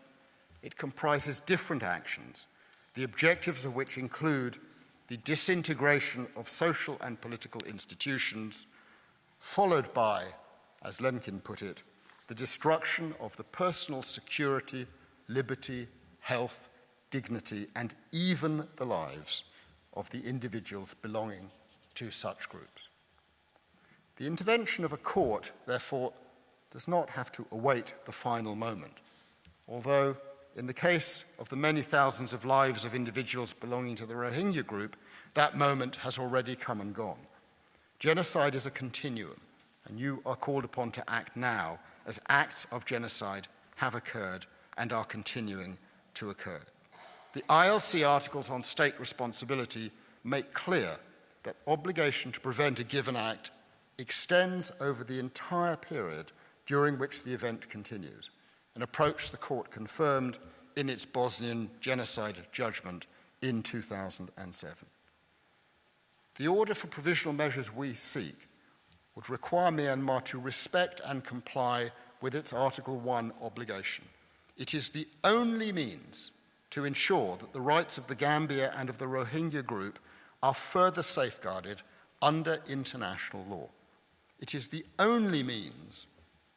It comprises different actions, the objectives of which include the disintegration of social and political institutions, followed by, as Lemkin put it, the destruction of the personal security, liberty, health, dignity, and even the lives of the individuals belonging to such groups. The intervention of a court, therefore, does not have to await the final moment, although in the case of the many thousands of lives of individuals belonging to the Rohingya group, that moment has already come and gone. Genocide is a continuum, and you are called upon to act now as acts of genocide have occurred and are continuing to occur. The ILC articles on state responsibility make clear that obligation to prevent a given act extends over the entire period during which the event continues, an approach the court confirmed in its Bosnian genocide judgment in 2007. The order for provisional measures we seek would require Myanmar to respect and comply with its Article 1 obligation. It is the only means to ensure that the rights of the Gambia and of the Rohingya group are further safeguarded under international law. It is the only means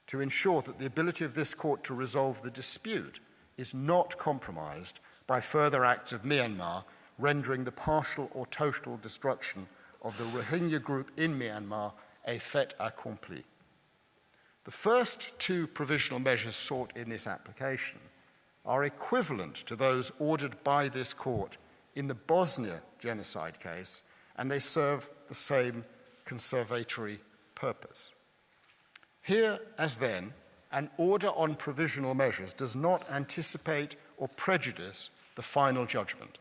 to ensure that the ability of this court to resolve the dispute is not compromised by further acts of Myanmar, rendering the partial or total destruction of the Rohingya group in Myanmar a fait accompli. The first two provisional measures sought in this application are equivalent to those ordered by this court in the Bosnia genocide case, and they serve the same conservatory purpose. Here, as then, an order on provisional measures does not anticipate or prejudice the final judgment,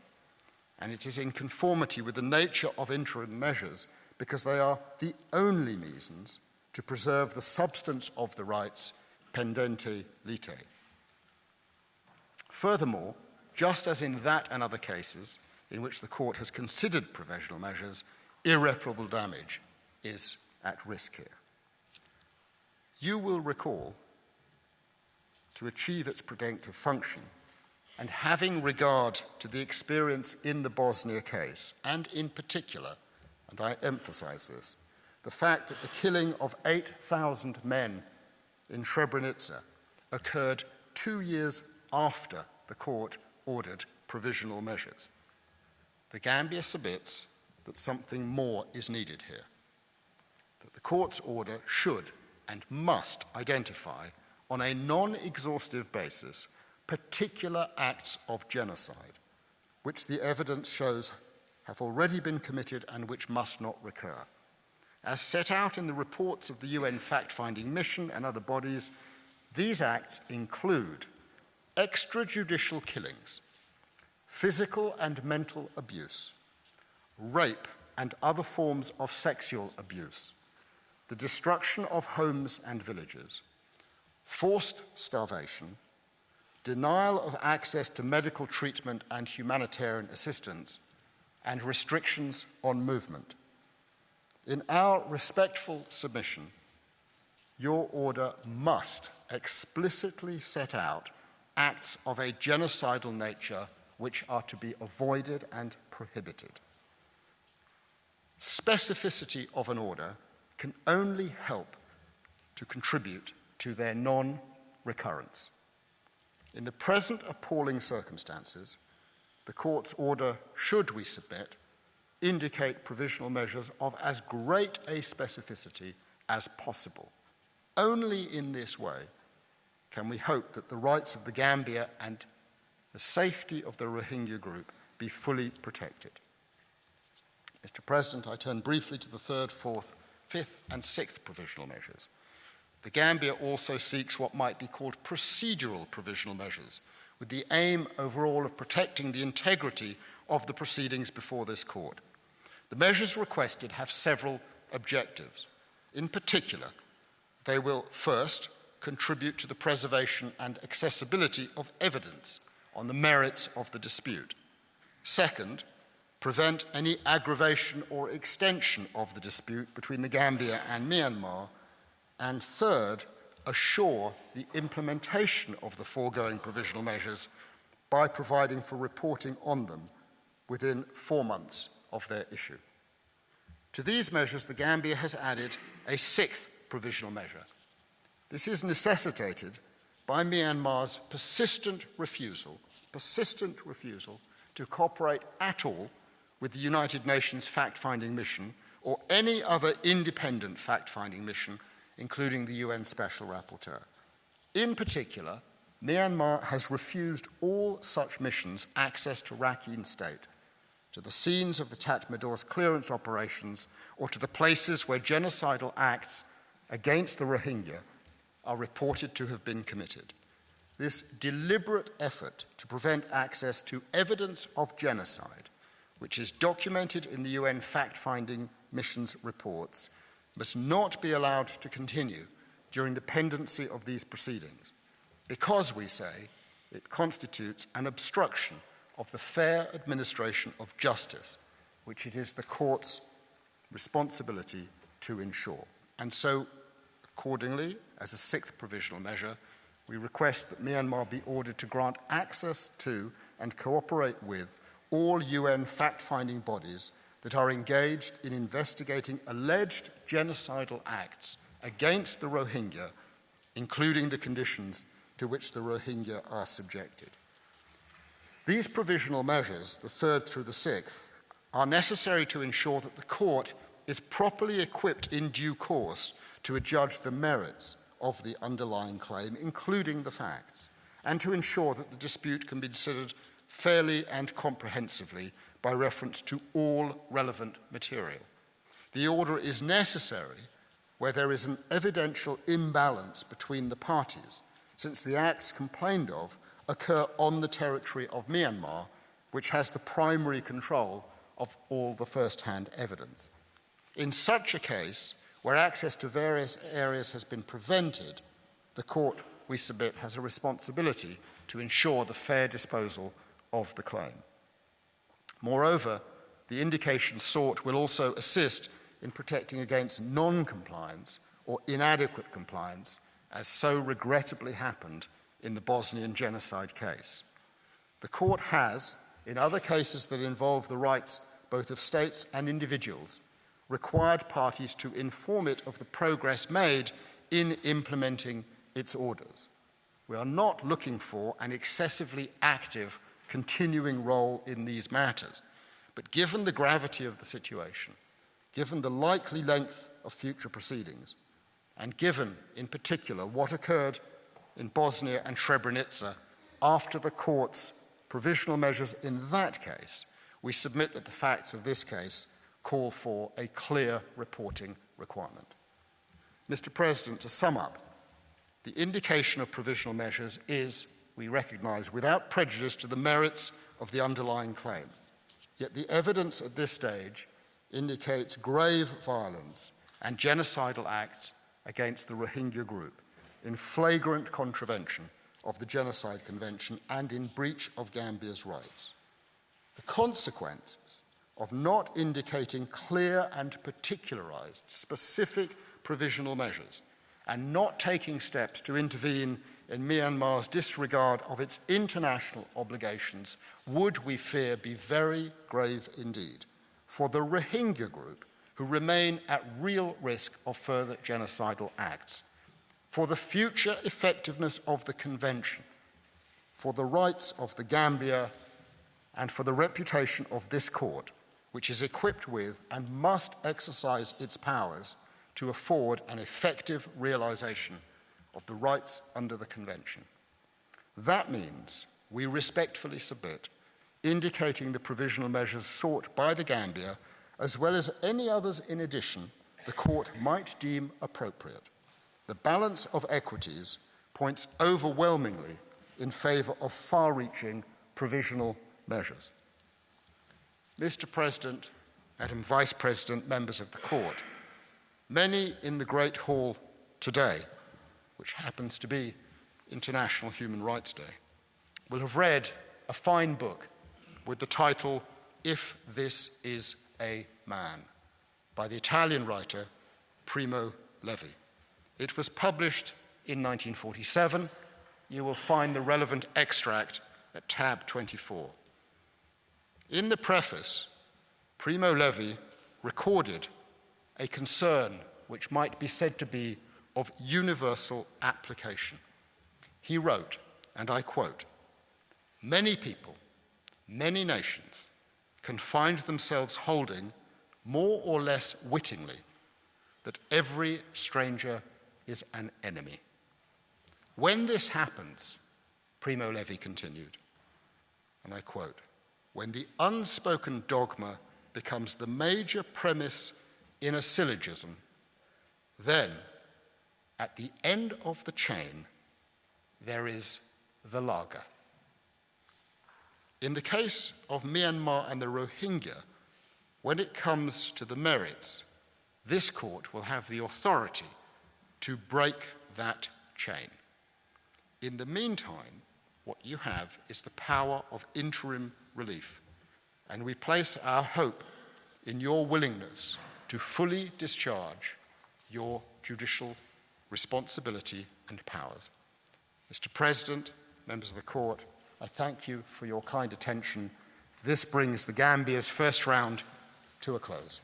and it is in conformity with the nature of interim measures because they are the only means to preserve the substance of the rights pendente lite. Furthermore, just as in that and other cases in which the court has considered provisional measures, irreparable damage is at risk here. You will recall, to achieve its protective function, and having regard to the experience in the Bosnia case, and in particular, and I emphasize this, the fact that the killing of 8,000 men in Srebrenica occurred 2 years after the court ordered provisional measures. The Gambia submits that something more is needed here, that the court's order should and must identify on a non-exhaustive basis particular acts of genocide, which the evidence shows have already been committed and which must not recur. As set out in the reports of the UN fact-finding mission and other bodies, these acts include extrajudicial killings, physical and mental abuse, rape and other forms of sexual abuse, the destruction of homes and villages, forced starvation, denial of access to medical treatment and humanitarian assistance, and restrictions on movement. In our respectful submission, your order must explicitly set out acts of a genocidal nature which are to be avoided and prohibited. Specificity of an order can only help to contribute to their non-recurrence. In the present appalling circumstances, the court's order, should we submit, indicate provisional measures of as great a specificity as possible. Only in this way can we hope that the rights of the Gambia and the safety of the Rohingya group be fully protected. Mr. President, I turn briefly to the third, fourth, fifth, and sixth provisional measures. The Gambia also seeks what might be called procedural provisional measures, with the aim overall of protecting the integrity of the proceedings before this court. The measures requested have several objectives. In particular, they will first contribute to the preservation and accessibility of evidence on the merits of the dispute. Second, prevent any aggravation or extension of the dispute between the Gambia and Myanmar. And third, assure the implementation of the foregoing provisional measures by providing for reporting on them within 4 months of their issue. To these measures, the Gambia has added a sixth provisional measure. This is necessitated by Myanmar's persistent refusal to cooperate at all with the United Nations fact-finding mission or any other independent fact-finding mission, including the UN Special Rapporteur. In particular, Myanmar has refused all such missions access to Rakhine State, to the scenes of the Tatmadaw clearance operations, or to the places where genocidal acts against the Rohingya are reported to have been committed. This deliberate effort to prevent access to evidence of genocide, which is documented in the UN fact-finding mission's reports, must not be allowed to continue during the pendency of these proceedings, because, we say, it constitutes an obstruction of the fair administration of justice, which it is the court's responsibility to ensure. And so, accordingly, as a sixth provisional measure, we request that Myanmar be ordered to grant access to and cooperate with all UN fact-finding bodies that are engaged in investigating alleged genocidal acts against the Rohingya, including the conditions to which the Rohingya are subjected. These provisional measures, the third through the sixth, are necessary to ensure that the court is properly equipped in due course to adjudge the merits of the underlying claim, including the facts, and to ensure that the dispute can be considered fairly and comprehensively by reference to all relevant material. The order is necessary where there is an evidential imbalance between the parties, since the acts complained of occur on the territory of Myanmar, which has the primary control of all the first-hand evidence. In such a case, where access to various areas has been prevented, the court, we submit, has a responsibility to ensure the fair disposal of the claim. Moreover, the indication sought will also assist in protecting against non-compliance or inadequate compliance, as so regrettably happened in the Bosnian genocide case. The Court has, in other cases that involve the rights both of states and individuals, required parties to inform it of the progress made in implementing its orders. We are not looking for an excessively active, continuing role in these matters, but given the gravity of the situation, given the likely length of future proceedings, and given, in particular, what occurred in Bosnia and Srebrenica after the Court's provisional measures in that case, we submit that the facts of this case call for a clear reporting requirement. Mr. President, to sum up, the indication of provisional measures is, we recognise, without prejudice to the merits of the underlying claim. Yet the evidence at this stage indicates grave violence and genocidal acts against the Rohingya group in flagrant contravention of the Genocide Convention and in breach of Gambia's rights. The consequences of not indicating clear and particularised specific provisional measures and not taking steps to intervene in Myanmar's disregard of its international obligations would, we fear, be very grave indeed for the Rohingya group, who remain at real risk of further genocidal acts, for the future effectiveness of the Convention, for the rights of the Gambia, and for the reputation of this Court, which is equipped with and must exercise its powers to afford an effective realisation of the rights under the Convention. That means we respectfully submit indicating the provisional measures sought by the Gambia, as well as any others in addition the Court might deem appropriate. The balance of equities points overwhelmingly in favour of far-reaching provisional measures. Mr. President, Madam Vice President, members of the Court, many in the Great Hall today, which happens to be International Human Rights Day, will have read a fine book with the title, If This Is a Man, by the Italian writer Primo Levi. It was published in 1947. You will find the relevant extract at tab 24. In the preface, Primo Levi recorded a concern which might be said to be of universal application. He wrote, and I quote, "Many people, many nations can find themselves holding, more or less wittingly, that every stranger is an enemy. When this happens," Primo Levi continued, and I quote, "when the unspoken dogma becomes the major premise in a syllogism, then, at the end of the chain, there is the lager." In the case of Myanmar and the Rohingya, when it comes to the merits, this Court will have the authority to break that chain. In the meantime, what you have is the power of interim relief, and we place our hope in your willingness to fully discharge your judicial responsibility and powers. Mr. President, members of the Court, I thank you for your kind attention. This brings the Gambia's first round to a close.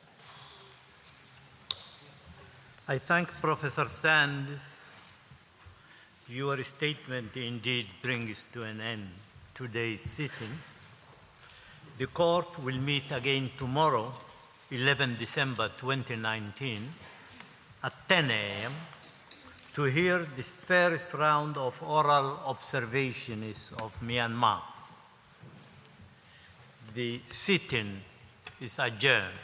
I thank Professor Sands. Your statement indeed brings to an end today's sitting. The Court will meet again tomorrow, 11 December 2019, at 10 a.m. to hear the first round of oral observations of Myanmar. The sitting is adjourned.